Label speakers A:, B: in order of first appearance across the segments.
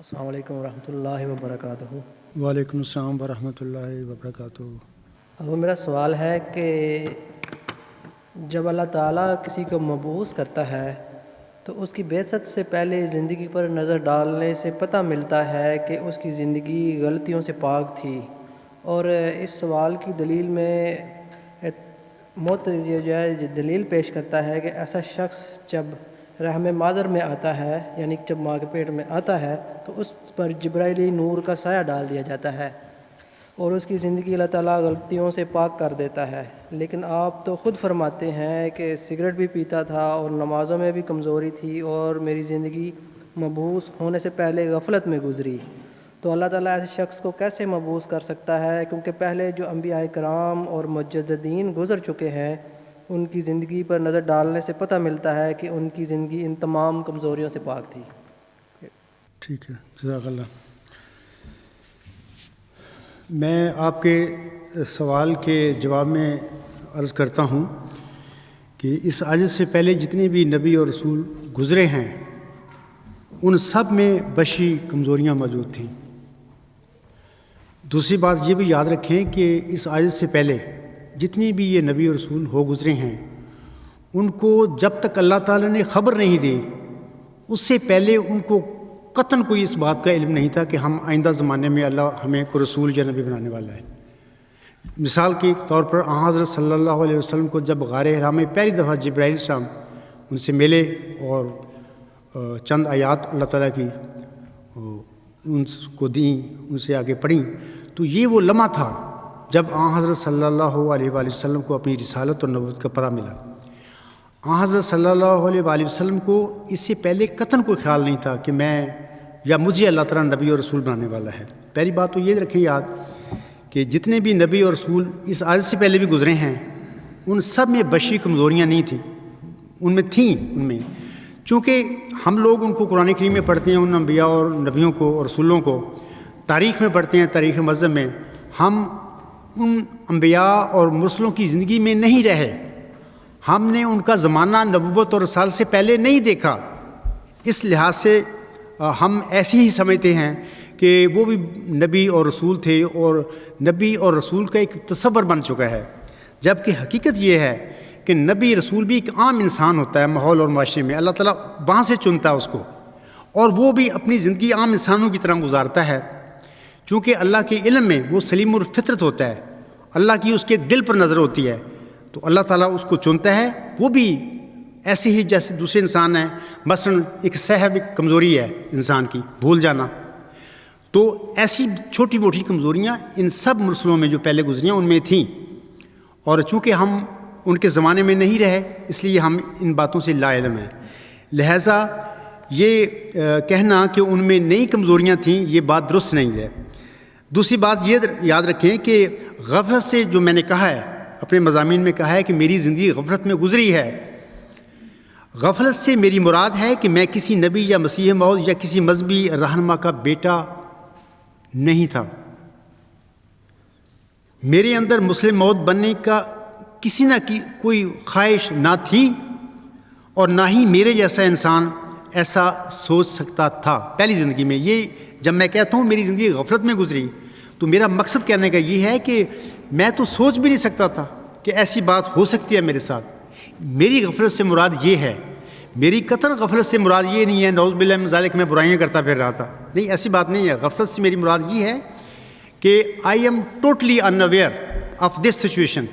A: السلام علیکم ورحمۃ اللہ وبرکاتہ۔
B: وعلیکم السلام ورحمۃ اللہ وبرکاتہ۔
A: اب میرا سوال ہے کہ جب اللہ تعالیٰ کسی کو مبعوث کرتا ہے تو اس کی بعثت سے پہلے زندگی پر نظر ڈالنے سے پتہ ملتا ہے کہ اس کی زندگی غلطیوں سے پاک تھی، اور اس سوال کی دلیل میں معترض جو ہے دلیل پیش کرتا ہے کہ ایسا شخص جب رحم مادر میں آتا ہے، یعنی جب ماں کے پیٹ میں آتا ہے، تو اس پر جبرائیلی نور کا سایہ ڈال دیا جاتا ہے اور اس کی زندگی اللہ تعالیٰ غلطیوں سے پاک کر دیتا ہے۔ لیکن آپ تو خود فرماتے ہیں کہ سگریٹ بھی پیتا تھا اور نمازوں میں بھی کمزوری تھی اور میری زندگی مبعوث ہونے سے پہلے غفلت میں گزری، تو اللہ تعالیٰ ایسے شخص کو کیسے مبعوث کر سکتا ہے؟ کیونکہ پہلے جو انبیاء کرام اور مجددین گزر چکے ہیں ان کی زندگی پر نظر ڈالنے سے پتہ ملتا ہے کہ ان کی زندگی ان تمام کمزوریوں سے پاک تھی۔
B: ٹھیک ہے، جزاک اللہ۔ میں آپ کے سوال کے جواب میں عرض کرتا ہوں کہ اس آیت سے پہلے جتنے بھی نبی اور رسول گزرے ہیں ان سب میں بشری کمزوریاں موجود تھیں۔ دوسری بات یہ بھی یاد رکھیں کہ اس آیت سے پہلے جتنے بھی یہ نبی اور رسول ہو گزرے ہیں ان کو جب تک اللہ تعالیٰ نے خبر نہیں دی اس سے پہلے ان کو قطعاً کوئی اس بات کا علم نہیں تھا کہ ہم آئندہ زمانے میں اللہ ہمیں کوئی رسول یا نبی بنانے والا ہے۔ مثال کے طور پر حضرت صلی اللہ علیہ وسلم کو جب غار حرا میں پہلی دفعہ جبرائیل السلام ان سے ملے اور چند آیات اللہ تعالیٰ کی ان کو دیں، ان سے آگے پڑھیں، تو یہ وہ لمحہ تھا جب حضرت صلی اللہ علیہ وآلہ وسلم کو اپنی رسالت اور نبوت کا پتہ ملا۔ حضرت صلی اللہ علیہ وآلہ وسلم کو اس سے پہلے قطعاً کوئی خیال نہیں تھا کہ میں یا مجھے اللہ تعالیٰ نبی اور رسول بنانے والا ہے۔ پہلی بات تو یہ رکھیں یاد کہ جتنے بھی نبی اور رسول اس آیت سے پہلے بھی گزرے ہیں ان سب میں بشری کمزوریاں نہیں تھیں، ان میں تھیں۔ ان میں چونکہ ہم لوگ ان کو قرآن کریم میں پڑھتے ہیں، ان انبیاء اور نبیوں کو اور رسولوں کو تاریخ میں پڑھتے ہیں، تاریخ مذہب میں، ہم ان انبیاء اور مرسلوں کی زندگی میں نہیں رہے، ہم نے ان کا زمانہ نبوت اور رسالت سے پہلے نہیں دیکھا، اس لحاظ سے ہم ایسے ہی سمجھتے ہیں کہ وہ بھی نبی اور رسول تھے اور نبی اور رسول کا ایک تصور بن چکا ہے، جبکہ حقیقت یہ ہے کہ نبی رسول بھی ایک عام انسان ہوتا ہے ماحول اور معاشرے میں، اللہ تعالیٰ وہاں سے چنتا ہے اس کو، اور وہ بھی اپنی زندگی عام انسانوں کی طرح گزارتا ہے، چونکہ اللہ کے علم میں وہ سلیم الفطرت ہوتا ہے، اللہ کی اس کے دل پر نظر ہوتی ہے، تو اللہ تعالیٰ اس کو چنتا ہے، وہ بھی ایسے ہی جیسے دوسرے انسان ہیں۔ مثلا ایک صحب کمزوری ہے انسان کی، بھول جانا، تو ایسی چھوٹی موٹی کمزوریاں ان سب مرسلوں میں جو پہلے گزری ہیں ان میں تھیں، اور چونکہ ہم ان کے زمانے میں نہیں رہے اس لیے ہم ان باتوں سے لا علم ہیں، لہٰذا یہ کہنا کہ ان میں نئی کمزوریاں تھیں یہ بات درست نہیں ہے۔ دوسری بات یہ یاد رکھیں کہ غفلت سے جو میں نے کہا ہے اپنے مضامین میں کہا ہے کہ میری زندگی غفلت میں گزری ہے، غفلت سے میری مراد ہے کہ میں کسی نبی یا مسیح موعود یا کسی مذہبی رہنما کا بیٹا نہیں تھا، میرے اندر مسلم موعود بننے کا کسی نہ کوئی خواہش نہ تھی اور نہ ہی میرے جیسا انسان ایسا سوچ سکتا تھا پہلی زندگی میں۔ یہ جب میں کہتا ہوں میری زندگی غفلت میں گزری تو میرا مقصد کہنے کا یہ ہے کہ میں تو سوچ بھی نہیں سکتا تھا کہ ایسی بات ہو سکتی ہے میرے ساتھ۔ میری غفلت سے مراد یہ ہے، میری قطعاً غفلت سے مراد یہ نہیں ہے نعوذ باللہ من ذالک میں برائیاں کرتا پھر رہا تھا، نہیں، ایسی بات نہیں ہے۔ غفلت سے میری مراد یہ ہے کہ I am totally in aware of this situation,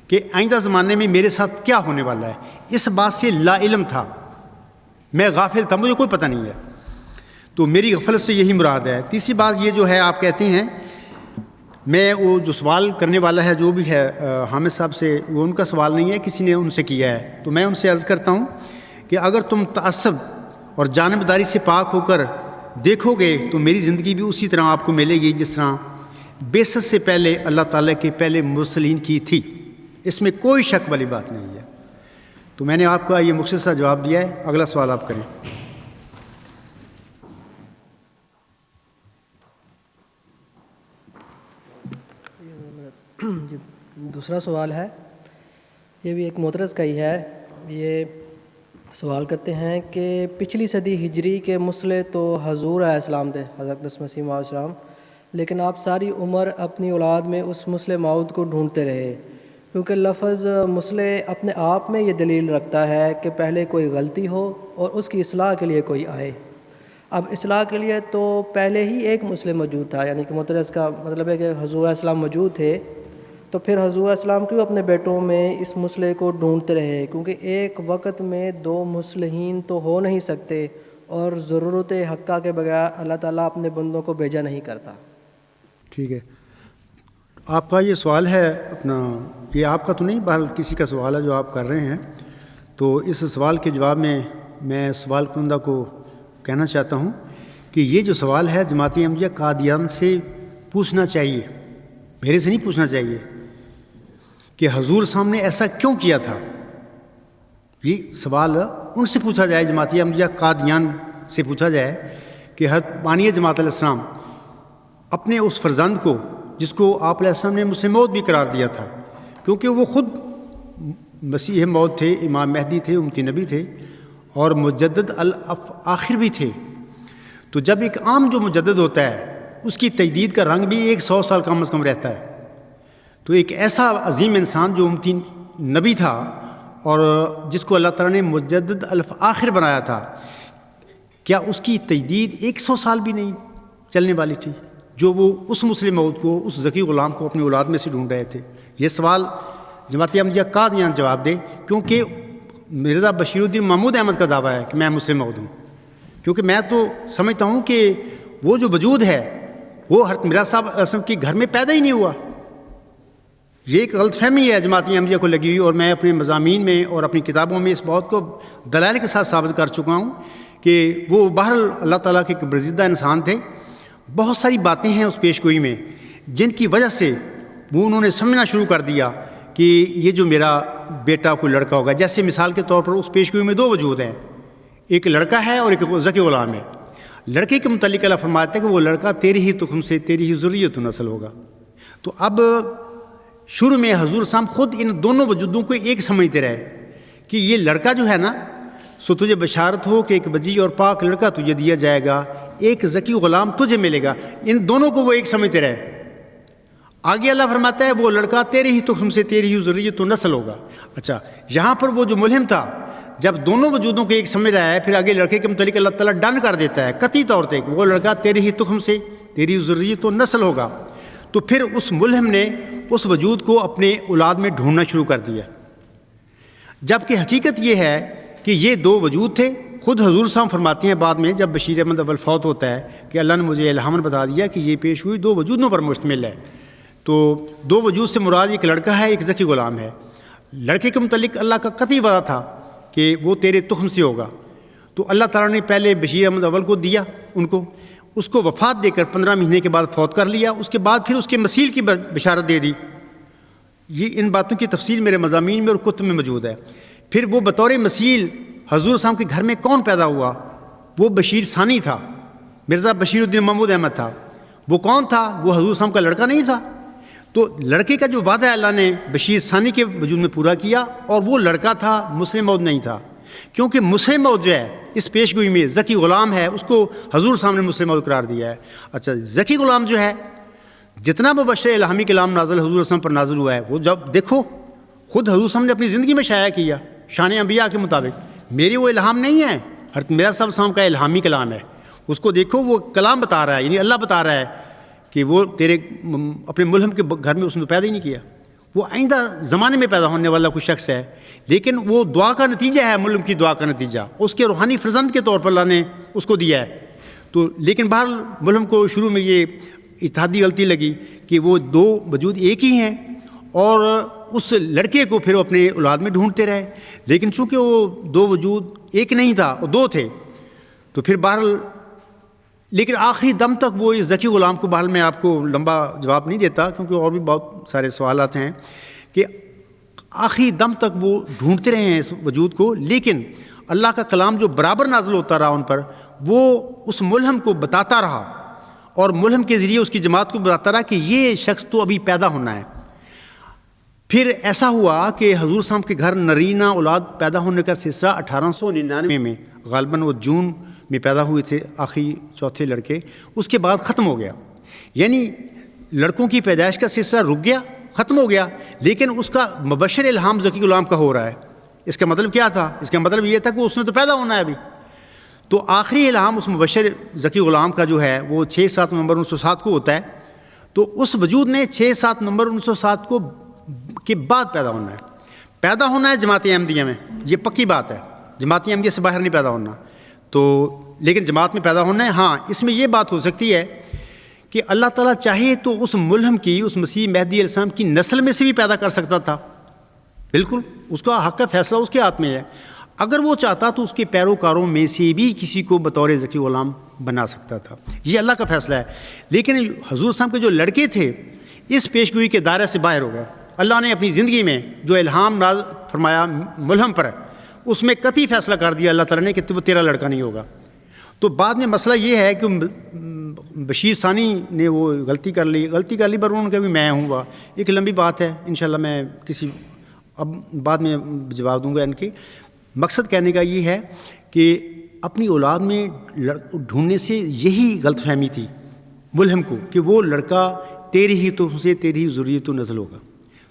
B: کہ آئندہ زمانے میں میرے ساتھ کیا ہونے والا ہے، اس بات سے لا علم تھا، میں غافل تھا، مجھے کوئی پتہ نہیں ہے، تو میری غفلت سے یہی مراد ہے۔ تیسری بات یہ جو ہے آپ کہتے ہیں، میں وہ جو سوال کرنے والا ہے جو بھی ہے حامد صاحب سے، وہ ان کا سوال نہیں ہے، کسی نے ان سے کیا ہے، تو میں ان سے عرض کرتا ہوں کہ اگر تم تعصب اور جانبداری سے پاک ہو کر دیکھو گے تو میری زندگی بھی اسی طرح آپ کو ملے گی جس طرح بعثت سے پہلے اللہ تعالیٰ کے پہلے مرسلین کی تھی، اس میں کوئی شک والی بات نہیں ہے۔ تو میں نے آپ کا یہ مختصر سا جواب دیا ہے، اگلا سوال آپ کریں۔
A: دوسرا سوال ہے، یہ بھی ایک معترض کا ہی ہے، یہ سوال کرتے ہیں کہ پچھلی صدی ہجری کے مسئلے تو حضور علیہ السلام تھے، حضرت مسیح علیہ السلام، لیکن آپ ساری عمر اپنی اولاد میں اس مسئلے موعود کو ڈھونڈتے رہے، کیونکہ لفظ مسئلے اپنے آپ میں یہ دلیل رکھتا ہے کہ پہلے کوئی غلطی ہو اور اس کی اصلاح کے لیے کوئی آئے۔ اب اصلاح کے لیے تو پہلے ہی ایک مسئلے موجود تھا، یعنی کہ متدس کا مطلب ہے کہ حضور علیہ السلام موجود تھے، تو پھر حضور علیہ السلام کیوں اپنے بیٹوں میں اس مسئلے کو ڈھونڈتے رہے؟ کیونکہ ایک وقت میں دو مصلحین تو ہو نہیں سکتے، اور ضرورت حقہ کے بغیر اللہ تعالیٰ اپنے بندوں کو بھیجا نہیں کرتا۔
B: ٹھیک ہے، آپ کا یہ سوال ہے اپنا، یہ آپ کا تو نہیں، بہرحال کسی کا سوال ہے جو آپ کر رہے ہیں، تو اس سوال کے جواب میں سوال کنندہ کو کہنا چاہتا ہوں کہ یہ جو سوال ہے جماعت احمدیہ قادیان سے پوچھنا چاہیے، میرے سے نہیں پوچھنا چاہیے کہ حضور صاحب نے ایسا کیوں کیا تھا۔ یہ سوال ان سے پوچھا جائے، جماعت احمدیہ قادیان سے پوچھا جائے کہ حضرت بانی جماعت علیہ السلام اپنے اس فرزند کو، جس کو آپ علیہ السلام نے مسلم موعود بھی قرار دیا تھا، کیونکہ وہ خود مسیح موعود تھے، امام مہدی تھے، امتی نبی تھے اور مجدد الآخر بھی تھے، تو جب ایک عام جو مجدد ہوتا ہے اس کی تجدید کا رنگ بھی 100 سال کم از کم رہتا ہے، تو ایک ایسا عظیم انسان جو امتی نبی تھا اور جس کو اللہ تعالیٰ نے مجدد الآخر بنایا تھا، کیا اس کی تجدید 100 سال بھی نہیں چلنے والی تھی جو وہ اس مسلم موعود کو، اس ذکی غلام کو اپنی اولاد میں سے ڈھونڈ رہے تھے؟ یہ سوال جماعت احمدیہ قادیان جواب دے، کیونکہ مرزا بشیر الدین محمود احمد کا دعویٰ ہے کہ میں مسلم موعود ہوں، کیونکہ میں تو سمجھتا ہوں کہ وہ جو وجود ہے وہ حضرت مرزا صاحب اعظم کے گھر میں پیدا ہی نہیں ہوا۔ یہ ایک غلط فہمی ہے جماعت احمدیہ کو لگی ہوئی، اور میں اپنے مضامین میں اور اپنی کتابوں میں اس بات کو دلائل کے ساتھ ثابت کر چکا ہوں کہ وہ بہرحال اللہ تعالیٰ کے برگزیدہ انسان تھے۔ بہت ساری باتیں ہیں اس پیش گوئی میں جن کی وجہ سے وہ انہوں نے سمجھنا شروع کر دیا کہ یہ جو میرا بیٹا کوئی لڑکا ہوگا، جیسے مثال کے طور پر اس پیش گوئی میں دو وجود ہیں، ایک لڑکا ہے اور ایک ذکی غلام ہے۔ لڑکے کے متعلق اللہ فرماتا ہے کہ وہ لڑکا تیری ہی تخم سے، تیری ہی ذریت و نسل ہوگا۔ تو اب شروع میں حضور صاحب خود ان دونوں وجودوں کو ایک سمجھتے رہے کہ یہ لڑکا جو ہے نا، سو تجھے بشارت ہو کہ ایک وجیع اور پاک لڑکا تجھے دیا جائے گا، ایک ذکی غلام تجھے ملے گا۔ ان دونوں کو وہ ایک سمجھتے رہے۔ آگے اللہ فرماتا ہے وہ لڑکا تیرے ہی تخم سے، تیری ہی ذریت و نسل ہوگا۔ اچھا، یہاں پر وہ جو ملہم تھا، جب دونوں وجودوں کو ایک سمجھ رہا ہے، پھر آگے لڑکے کے متعلق اللہ تعالیٰ ڈن کر دیتا ہے قطعی طور پہ کہ وہ لڑکا تیرے ہی تخم سے، تیری ذریت و نسل ہوگا، تو پھر اس ملہم نے اس وجود کو اپنے اولاد میں ڈھونڈنا شروع کر دیا، جبکہ حقیقت یہ ہے کہ یہ دو وجود تھے۔ خود حضور صاحب فرماتے ہیں بعد میں جب بشیر احمد اول فوت ہوتا ہے کہ اللہ نے مجھے الہاماً بتا دیا کہ یہ پیش ہوئی دو وجودوں پر مشتمل ہے، تو دو وجود سے مراد ایک لڑکا ہے، ایک ذکی غلام ہے۔ لڑکے کے متعلق اللہ کا قطعی وعدہ تھا کہ وہ تیرے تخم سے ہوگا، تو اللہ تعالیٰ نے پہلے بشیر احمد اول کو دیا، اس کو وفات دے کر 15 مہینے کے بعد فوت کر لیا، اس کے بعد پھر اس کے مسیل کی بشارت دے دی۔ یہ ان باتوں کی تفصیل میرے مضامین میں اور کتب میں موجود ہے۔ پھر وہ بطور مسیل حضور صاحب کے گھر میں کون پیدا ہوا؟ وہ بشیر ثانی تھا، مرزا بشیر الدین محمود احمد تھا۔ وہ کون تھا؟ وہ حضور صاحب کا لڑکا نہیں تھا۔ تو لڑکے کا جو وعدہ اللہ نے بشیر ثانی کے وجود میں پورا کیا، اور وہ لڑکا تھا، مسلم موعود نہیں تھا، کیونکہ مسلم موعود جو ہے اس پیش گوئی میں ذکی غلام ہے، اس کو حضور صاحب نے مسلم موعود قرار دیا ہے۔ اچھا، ذکی غلام جو ہے، جتنا مبشر الہامی کلام نازل حضور صاحب پر نازل ہوا ہے، وہ جب دیکھو خود حضور صاحب نے اپنی زندگی میں شائع کیا شان انبیاء کے مطابق۔ میری وہ الہام نہیں ہے، حضرت مرزا صاحب کا الہامی کلام ہے، اس کو دیکھو، وہ کلام بتا رہا ہے، یعنی اللہ بتا رہا ہے کہ وہ تیرے اپنے ملہم کے گھر میں اس نے پیدا ہی نہیں کیا، وہ آئندہ زمانے میں پیدا ہونے والا کوئی شخص ہے، لیکن وہ دعا کا نتیجہ ہے، ملہم کی دعا کا نتیجہ، اس کے روحانی فرزند کے طور پر اللہ نے اس کو دیا ہے۔ تو لیکن بہرحال ملہم کو شروع میں یہ اتحادی غلطی لگی کہ وہ دو وجود ایک ہی ہیں، اور اس لڑکے کو پھر وہ اپنے اولاد میں ڈھونڈتے رہے، لیکن چونکہ وہ دو وجود ایک نہیں تھا، وہ دو تھے، تو پھر بہرحال لیکن آخری دم تک وہ اس ذکی غلام کو، بہرحال میں آپ کو لمبا جواب نہیں دیتا کیونکہ اور بھی بہت سارے سوالات ہیں، کہ آخری دم تک وہ ڈھونڈتے رہے ہیں اس وجود کو، لیکن اللہ کا کلام جو برابر نازل ہوتا رہا ان پر، وہ اس ملہم کو بتاتا رہا، اور ملہم کے ذریعے اس کی جماعت کو بتاتا رہا کہ یہ شخص تو ابھی پیدا ہونا ہے۔ پھر ایسا ہوا کہ حضور صاحب کے گھر نرینہ اولاد پیدا ہونے کا سلسلہ 1899 میں غالباً وہ جون میں پیدا ہوئے تھے آخری چوتھے لڑکے، اس کے بعد ختم ہو گیا. یعنی لڑکوں کی پیدائش کا سلسلہ رک گیا، ختم ہو گیا، لیکن اس کا مبشر الہام ذکی غلام کا ہو رہا ہے. اس کا مطلب کیا تھا؟ اس کا مطلب یہ تھا کہ اس نے تو پیدا ہونا ہے ابھی. تو آخری الہام اس مبشر ذکی غلام کا جو ہے وہ 6-7 نومبر 1907 کو ہوتا ہے. تو اس وجود نے 6-7 نومبر 1907 کو کے بعد پیدا ہونا ہے. پیدا ہونا ہے جماعت احمدیہ میں، یہ پکی بات ہے، جماعت احمدیہ سے باہر نہیں پیدا ہونا. تو لیکن جماعت میں پیدا ہونا ہے. ہاں، اس میں یہ بات ہو سکتی ہے کہ اللہ تعالیٰ چاہے تو اس ملہم کی، اس مسیح مہدی علیہ السلام کی نسل میں سے بھی پیدا کر سکتا تھا. بالکل، اس کا حق کا فیصلہ اس کے ہاتھ میں ہے. اگر وہ چاہتا تو اس کے پیروکاروں میں سے بھی کسی کو بطور ذکی غلام بنا سکتا تھا. یہ اللہ کا فیصلہ ہے. لیکن حضور صاحب کے جو لڑکے تھے اس پیشگوئی کے دائرے سے باہر ہو گئے. اللہ نے اپنی زندگی میں جو الہام نازل فرمایا ملہم پر، اس میں قطعی فیصلہ کر دیا اللہ تعالیٰ نے کہ وہ تیرا لڑکا نہیں ہوگا. تو بعد میں مسئلہ یہ ہے کہ بشیر ثانی نے وہ غلطی کر لی پر انہوں نے کہا بھی میں ہوں گا. ایک لمبی بات ہے، انشاءاللہ میں اب بعد میں جواب دوں گا ان کے. مقصد کہنے کا یہ ہے کہ اپنی اولاد میں ڈھونڈنے سے یہی غلط فہمی تھی ملہم کو کہ وہ لڑکا تیری ہی تو سے تیری ہی ذریت و نسل ہوگا.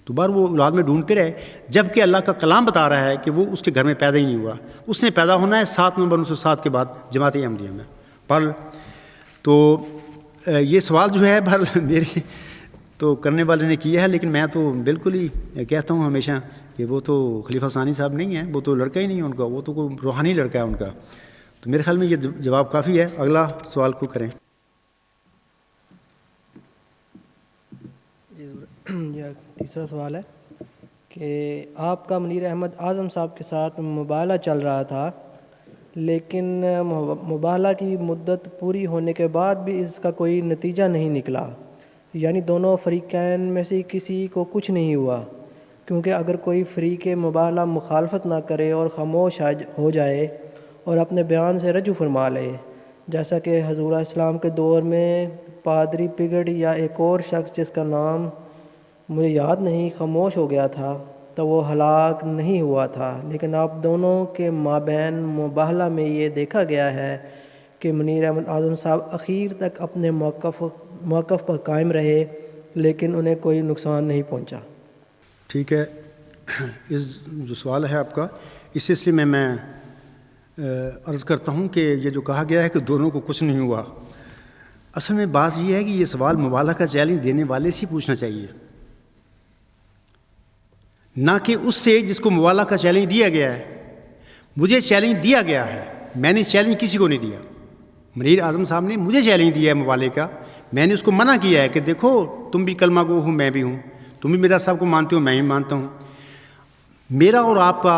B: تو بار وہ اولاد میں ڈھونڈتے رہے، جب کہ اللہ کا کلام بتا رہا ہے کہ وہ اس کے گھر میں پیدا ہی نہیں ہوا. اس نے پیدا ہونا ہے 7 نومبر 1907 کے بعد جماعت احمدیہ میں. پر تو یہ سوال جو ہے میرے تو کرنے والے نے کیا ہے، لیکن میں تو بالکل ہی کہتا ہوں ہمیشہ کہ وہ تو خلیفہ ثانی صاحب نہیں ہیں، وہ تو لڑکا ہی نہیں ہے ان کا، وہ تو کوئی روحانی لڑکا ہے ان کا. تو میرے خیال میں یہ جواب کافی ہے. اگلا سوال کو کریں.
A: یہ تیسرا سوال ہے کہ آپ کا منیر احمد اعظم صاحب کے ساتھ مباحلہ چل رہا تھا، لیکن مباحلہ کی مدت پوری ہونے کے بعد بھی اس کا کوئی نتیجہ نہیں نکلا، یعنی دونوں فریقین میں سے کسی کو کچھ نہیں ہوا. کیونکہ اگر کوئی فریق مباحلہ مخالفت نہ کرے اور خاموش ہو جائے اور اپنے بیان سے رجوع فرما لے، جیسا کہ حضور اسلام کے دور میں پادری پگڑ یا ایک اور شخص جس کا نام مجھے یاد نہیں خاموش ہو گیا تھا، تو وہ ہلاک نہیں ہوا تھا. لیکن آپ دونوں کے مابین مباحلہ میں یہ دیکھا گیا ہے کہ منیر احمد اعظم صاحب اخیر تک اپنے موقف پر قائم رہے، لیکن انہیں کوئی نقصان نہیں پہنچا.
B: ٹھیک ہے. اس جو سوال ہے آپ کا، اس سلسلے میں عرض کرتا ہوں کہ یہ جو کہا گیا ہے کہ دونوں کو کچھ نہیں ہوا، اصل میں بات یہ ہے کہ یہ سوال مباحلہ کا چیلنج دینے والے سے پوچھنا چاہیے، نہ کہ اس سے جس کو مباحلہ کا چیلنج دیا گیا ہے. مجھے چیلنج دیا گیا ہے، میں نے چیلنج کسی کو نہیں دیا. منیر اعظم صاحب نے مجھے چیلنج دیا ہے مباحلے کا، میں نے اس کو منع کیا ہے کہ دیکھو تم بھی کلمہ گو ہو، میں بھی ہوں، تم بھی میرا صاحب کو مانتے ہو، میں بھی مانتا ہوں. میرا اور آپ کا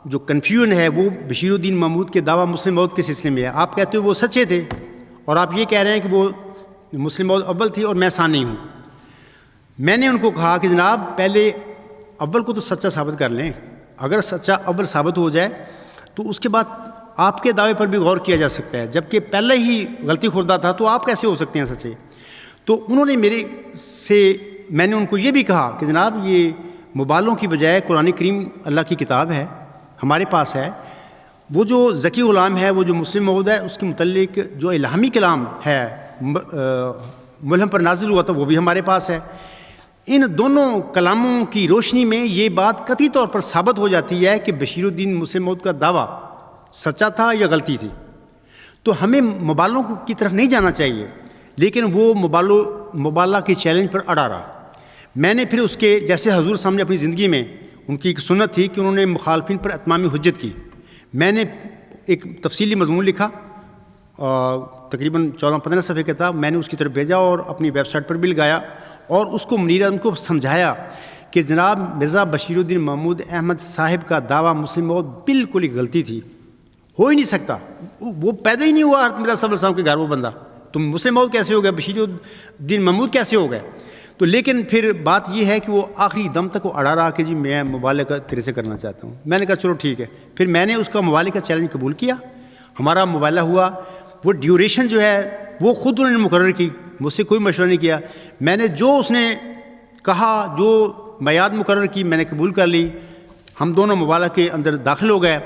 B: جو کنفیوژن ہے وہ بشیر الدین محمود کے دعویٰ مسلم موعود کے سلسلے میں ہے. آپ کہتے ہو وہ سچے تھے اور آپ یہ کہہ رہے ہیں کہ وہ مسلم موعود اول تھی اور میں ثانی ہوں. میں نے ان کو کہا کہ جناب پہلے اول کو تو سچا ثابت کر لیں، اگر سچا اول ثابت ہو جائے تو اس کے بعد آپ کے دعوے پر بھی غور کیا جا سکتا ہے. جبکہ پہلے ہی غلطی خوردہ تھا تو آپ کیسے ہو سکتے ہیں سچے؟ تو انہوں نے میں نے ان کو یہ بھی کہا کہ جناب یہ مبالوں کی بجائے قرآن کریم اللہ کی کتاب ہے، ہمارے پاس ہے. وہ جو ذکی غلام ہے، وہ جو مسلم موعود ہے، اس کے متعلق جو الہامی کلام ہے ملہم پر نازل ہوا تھا وہ بھی ہمارے پاس ہے. ان دونوں کلاموں کی روشنی میں یہ بات قطعی طور پر ثابت ہو جاتی ہے کہ بشیر الدین مسلم موعود کا دعویٰ سچا تھا یا غلطی تھی. تو ہمیں مبالوں کی طرف نہیں جانا چاہیے، لیکن وہ مبالہ کے چیلنج پر اڑا رہا. میں نے پھر اس کے جیسے حضور سامنے اپنی زندگی میں ان کی ایک سنت تھی کہ انہوں نے مخالفین پر اتمام حجت کی. میں نے ایک تفصیلی مضمون لکھا، تقریباً 14-15 صفحے کا تھا. میں نے اس کی طرف بھیجا اور اپنی ویب سائٹ پر بھی لگایا اور اس کو منیر اعظم کو سمجھایا کہ جناب مرزا بشیر الدین محمود احمد صاحب کا دعویٰ مسلم موعود بالکل ہی غلطی تھی، ہو ہی نہیں سکتا. وہ پیدا ہی نہیں ہوا مرزا صاحب السلام کے گھر وہ بندہ، تم مسلم موعود کیسے ہو گئے، بشیر الدین محمود کیسے ہو گئے؟ تو لیکن پھر بات یہ ہے کہ وہ آخری دم تک وہ اڑا رہا کہ جی میں مبالغہ کا تیرے سے کرنا چاہتا ہوں. میں نے کہا چلو ٹھیک ہے. پھر میں نے اس کا مبالغہ کا چیلنج قبول کیا، ہمارا مبالغہ ہوا. وہ ڈیوریشن جو ہے وہ خود انہوں نے مقرر کی، مجھ سے کوئی مشورہ نہیں کیا. میں نے جو اس نے کہا، جو میعاد مقرر کی، میں نے قبول کر لی، ہم دونوں مبالغہ کے اندر داخل ہو گئے۔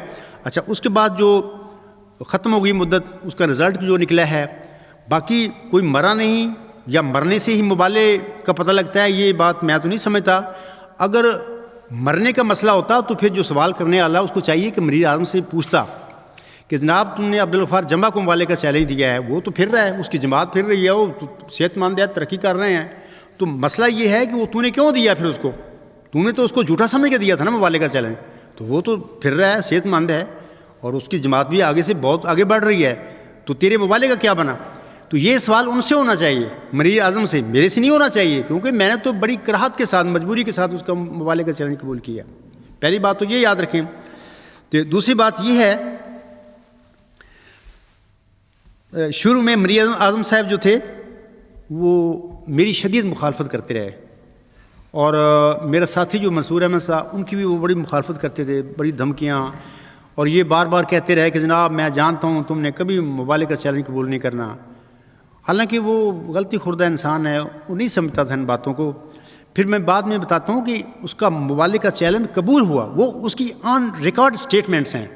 B: اچھا، اس کے بعد جو ختم ہو گئی مدت، اس کا رزلٹ جو نکلا ہے، باقی کوئی مرا نہیں یا مرنے سے ہی مبالغے کا پتہ لگتا ہے، یہ بات میں تو نہیں سمجھتا۔ اگر مرنے کا مسئلہ ہوتا تو پھر جو سوال کرنے والا اس کو چاہیے کہ مریض اعظم سے پوچھتا کہ جناب تم نے عبدالغفار جمعہ کو مبالغے کا چیلنج دیا ہے، وہ تو پھر رہا ہے، اس کی جماعت پھر رہی ہے، وہ صحت مند ہے، ترقی کر رہے ہیں، تو مسئلہ یہ ہے کہ وہ تو نے کیوں دیا؟ پھر اس کو تو نے تو اس کو جھوٹا سمجھ کے دیا تھا نا مبالغے کا چیلنج، تو وہ تو پھر رہا ہے، صحت مند ہے، اور اس کی جماعت بھی آگے سے بہت آگے بڑھ رہی ہے، تو تیرے مبالغے کا کیا بنا؟ تو یہ سوال ان سے ہونا چاہیے، مریض اعظم سے، میرے سے نہیں ہونا چاہیے، کیونکہ میں نے تو بڑی کراہت کے ساتھ، مجبوری کے ساتھ اس کا مبالغے کا چیلنج قبول کیا۔ پہلی بات تو یہ یاد رکھیں۔ تو دوسری بات یہ ہے، شروع میں مریض اعظم صاحب جو تھے وہ میری شدید مخالفت کرتے رہے، اور میرا ساتھی جو منصور احمد صاحب، ان کی بھی وہ بڑی مخالفت کرتے تھے، بڑی دھمکیاں، اور یہ بار بار کہتے رہے کہ جناب میں جانتا ہوں تم نے کبھی مبالغے کا چیلنج قبول نہیں کرنا، حالانکہ وہ غلطی خوردہ انسان ہے، وہ نہیں سمجھتا تھا ان باتوں کو۔ پھر میں بعد میں بتاتا ہوں کہ اس کا مبالغے کا چیلنج قبول ہوا، وہ اس کی آن ریکارڈ سٹیٹمنٹس ہیں،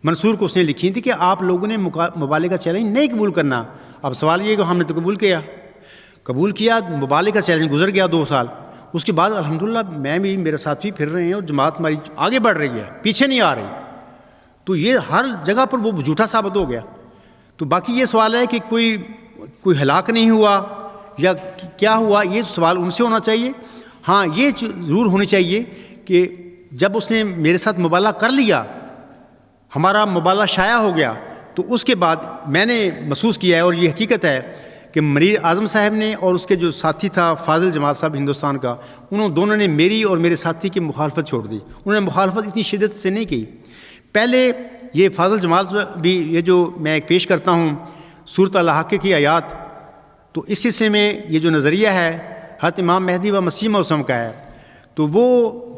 B: منصور کو اس نے لکھی تھی کہ آپ لوگوں نے مبالغے کا چیلنج نہیں قبول کرنا۔ اب سوال یہ کہ ہم نے تو قبول کیا، مبالغے کا چیلنج گزر گیا 2 سال، اس کے بعد الحمدللہ میں بھی، میرے ساتھی پھر رہے ہیں، اور جماعت ہماری آگے بڑھ رہی ہے، پیچھے نہیں آ رہی، تو یہ ہر جگہ پر وہ جھوٹا ثابت ہو گیا۔ تو باقی یہ سوال ہے کہ کوئی ہلاک نہیں ہوا یا کیا ہوا، یہ سوال ان سے ہونا چاہیے۔ ہاں یہ ضرور ہونی چاہیے کہ جب اس نے میرے ساتھ مبالغہ کر لیا، ہمارا مبالغہ شائع ہو گیا، تو اس کے بعد میں نے محسوس کیا ہے، اور یہ حقیقت ہے کہ مریض اعظم صاحب نے اور اس کے جو ساتھی تھا فاضل جمال صاحب ہندوستان کا، انہوں دونوں نے میری اور میرے ساتھی کی مخالفت چھوڑ دی۔ انہوں نے مخالفت اتنی شدت سے نہیں کی۔ پہلے یہ فاضل جمال صاحب بھی، یہ جو میں ایک پیش کرتا ہوں سورۃ الحاقہ کی آیات، تو اس سلسلے میں یہ جو نظریہ ہے حضرت امام مہدی و مسیح موسم کا ہے، تو وہ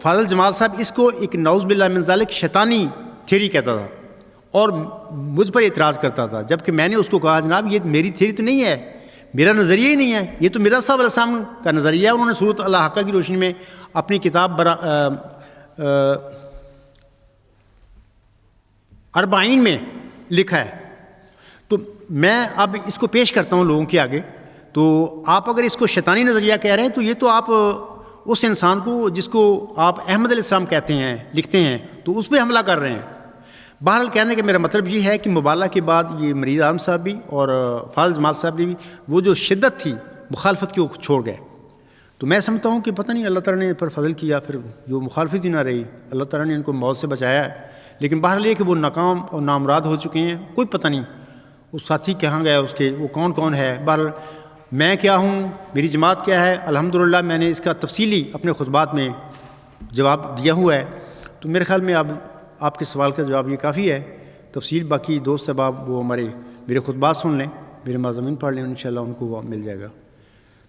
B: فاضل جمال صاحب اس کو ایک نعوذ باللہ من ذالک شیطانی تھیوری کہتا تھا، اور مجھ پر اعتراض کرتا تھا، جبکہ میں نے اس کو کہا جناب یہ میری تھیوری تو نہیں ہے، میرا نظریہ ہی نہیں ہے، یہ تو مرزا صاحب علیہ السلام کا نظریہ ہے۔ انہوں نے سورۃ الحاقہ کی روشنی میں اپنی کتاب 40 میں لکھا ہے۔ تو میں اب اس کو پیش کرتا ہوں لوگوں کے آگے، تو آپ اگر اس کو شیطانی نظریہ کہہ رہے ہیں تو یہ تو آپ اس انسان کو جس کو آپ احمد علیہ السلام کہتے ہیں، لکھتے ہیں، تو اس پہ حملہ کر رہے ہیں۔ بہرحال کہنے کا میرا مطلب یہ ہے کہ مبالغہ کے بعد یہ مریض اعظم صاحب بھی اور فاضل جمال صاحب نے بھی وہ جو شدت تھی مخالفت کی، وہ چھوڑ گئے۔ تو میں سمجھتا ہوں کہ پتہ نہیں اللہ تعالیٰ نے ان پر فضل کیا، پھر جو مخالفت ہی نہ رہی، اللہ تعالیٰ نے ان کو موت سے بچایا ہے۔ لیکن بہرحال یہ کہ وہ ناکام اور نامراد ہو چکے ہیں، کوئی پتہ نہیں اس ساتھی کہاں گیا، اس کے وہ کون ہے۔ بہرحال میں کیا ہوں، میری جماعت کیا ہے، الحمدللہ میں نے اس کا تفصیلی اپنے خطبات میں جواب دیا ہوا ہے۔ تو میرے خیال میں اب آپ کے سوال کا جواب یہ کافی ہے۔ تفصیل باقی دوست احباب وہ میرے خطبات سن لیں، میرے مضامین پڑھ لیں، انشاءاللہ ان کو وہ مل جائے گا۔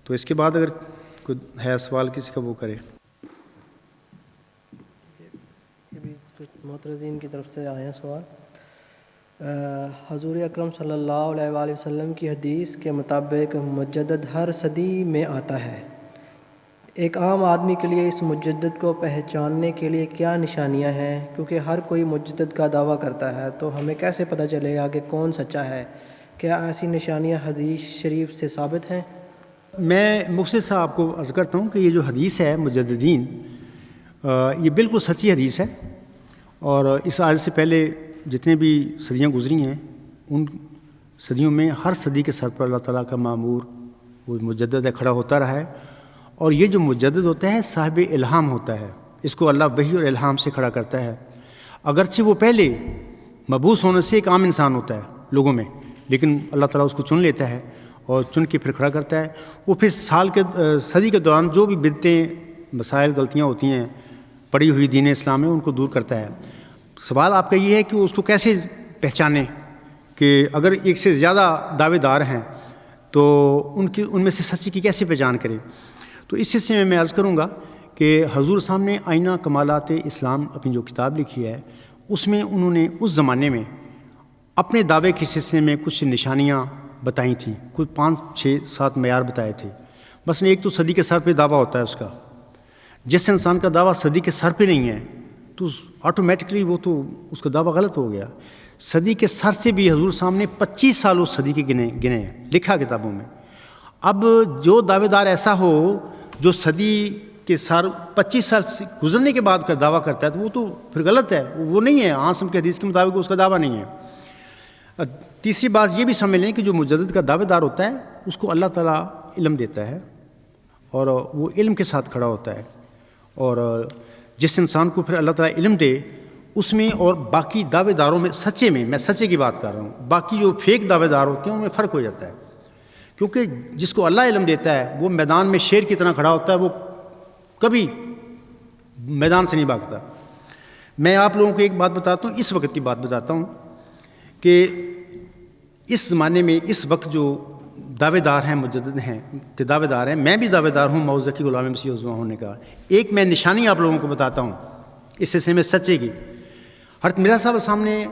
B: تو اس کے بعد اگر کوئی ہے سوال کسی کا وہ کرے۔
A: ابھی کچھ معترضین کی طرف سے آئے ہیں سوال۔ حضور اکرم صلی اللہ علیہ وآلہ وسلم کی حدیث کے مطابق مجدد ہر صدی میں آتا ہے، ایک عام آدمی کے لیے اس مجدد کو پہچاننے کے لیے کیا نشانیاں ہیں؟ کیونکہ ہر کوئی مجدد کا دعویٰ کرتا ہے، تو ہمیں کیسے پتہ چلے گا کہ کون سچا ہے؟ کیا ایسی نشانیاں حدیث شریف سے ثابت ہیں؟
B: میں مختصر صاحب کو عرض کرتا ہوں کہ یہ جو حدیث ہے مجددین، یہ بالکل سچی حدیث ہے، اور اس آیت سے پہلے جتنے بھی صدیاں گزری ہیں ان صدیوں میں ہر صدی کے سر پر اللہ تعالیٰ کا مامور وہ مجدد ہے کھڑا ہوتا رہا ہے، اور یہ جو مجدد ہوتا ہے صاحب الہام ہوتا ہے، اس کو اللہ وحی اور الہام سے کھڑا کرتا ہے۔ اگرچہ وہ پہلے مبعوث ہونے سے ایک عام انسان ہوتا ہے لوگوں میں، لیکن اللہ تعالیٰ اس کو چن لیتا ہے اور چن کے پھر کھڑا کرتا ہے۔ وہ پھر صدی کے دوران جو بھی بدعتیں، مسائل، غلطیاں ہوتی ہیں پڑی ہوئی دین اسلام میں، ان کو دور کرتا ہے۔ سوال آپ کا یہ ہے کہ اس کو کیسے پہچانیں، کہ اگر ایک سے زیادہ دعوے دار ہیں تو ان میں سے سچی کی کیسے پہچان کریں؟ تو اس سلسلے میں عرض کروں گا کہ حضور صاحب نے آئینہ کمالات اسلام اپنی جو کتاب لکھی ہے، اس میں انہوں نے اس زمانے میں اپنے دعوے کے سلسلے میں کچھ نشانیاں بتائی تھیں، کچھ 5 6 7 معیار بتائے تھے۔ مثلا ایک تو صدی کے سر پہ دعویٰ ہوتا ہے اس کا، جس انسان کا دعویٰ صدی کے سر پہ نہیں ہے تو آٹومیٹکلی وہ تو اس کا دعویٰ غلط ہو گیا. صدی کے سر سے بھی حضور سامنے 25 سال اس صدی کے گنے ہیں، لکھا کتابوں میں. اب جو دعوے دار ایسا ہو جو صدی کے سر 25 سال سے گزرنے کے بعد کا دعویٰ کرتا ہے تو وہ تو پھر غلط ہے، وہ نہیں ہے. عاصم کے حدیث کے مطابق اس کا دعویٰ نہیں ہے. تیسری بات یہ بھی سمجھ لیں کہ جو مجدد کا دعوے دار ہوتا ہے اس کو اللہ تعالیٰ علم دیتا ہے اور وہ علم کے ساتھ کھڑا ہوتا ہے. اور جس انسان کو پھر اللہ تعالیٰ علم دے اس میں اور باقی دعوے داروں میں، سچے میں، میں سچے کی بات کر رہا ہوں، باقی جو فیک دعوے دار ہوتے ہیں ان میں فرق ہو جاتا ہے. کیونکہ جس کو اللہ علم دیتا ہے وہ میدان میں شیر کی طرح کھڑا ہوتا ہے، وہ کبھی میدان سے نہیں بھاگتا. میں آپ لوگوں کو ایک بات بتاتا ہوں، اس وقت کی بات بتاتا ہوں کہ اس زمانے میں اس وقت جو دعوے دار ہیں، مجدد ہیں کہ دعوے دار ہیں، میں بھی دعوے دار ہوں موعود ذکی غلام مسیح عظمیٰ ہونے کا. ایک میں نشانی آپ لوگوں کو بتاتا ہوں اس سلسلے میں سچے کی. حضرت مرزا صاحب سامنے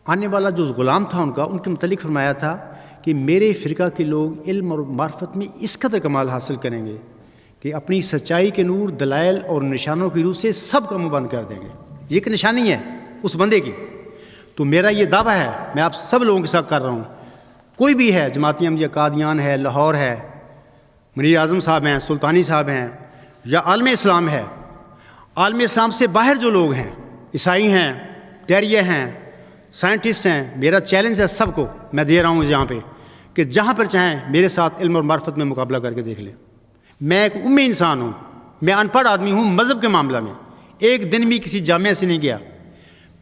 B: آنے والا جو غلام تھا ان کے متعلق فرمایا تھا کہ میرے فرقہ کے لوگ علم اور معرفت میں اس قدر کمال حاصل کریں گے کہ اپنی سچائی کے نور، دلائل اور نشانوں کی روح سے سب کا منہ بند کر دیں گے. یہ ایک نشانی ہے اس بندے کی. تو میرا یہ دعویٰ ہے، میں آپ سب لوگوں کے ساتھ کر رہا ہوں، کوئی بھی ہے، جماعتی احمدیہ قادیان ہے، لاہور ہے، منیر اعظم صاحب ہیں، سلطانی صاحب ہیں، یا عالم اسلام ہے، عالم اسلام سے باہر جو لوگ ہیں، عیسائی ہیں، تیریہ ہیں، سائنٹسٹ ہیں، میرا چیلنج ہے سب کو میں دے رہا ہوں یہاں پہ کہ جہاں پر چاہیں میرے ساتھ علم اور معرفت میں مقابلہ کر کے دیکھ لیں. میں ایک امی انسان ہوں، میں ان پڑھ آدمی ہوں. مذہب کے معاملہ میں ایک دن بھی کسی جامعہ سے نہیں گیا.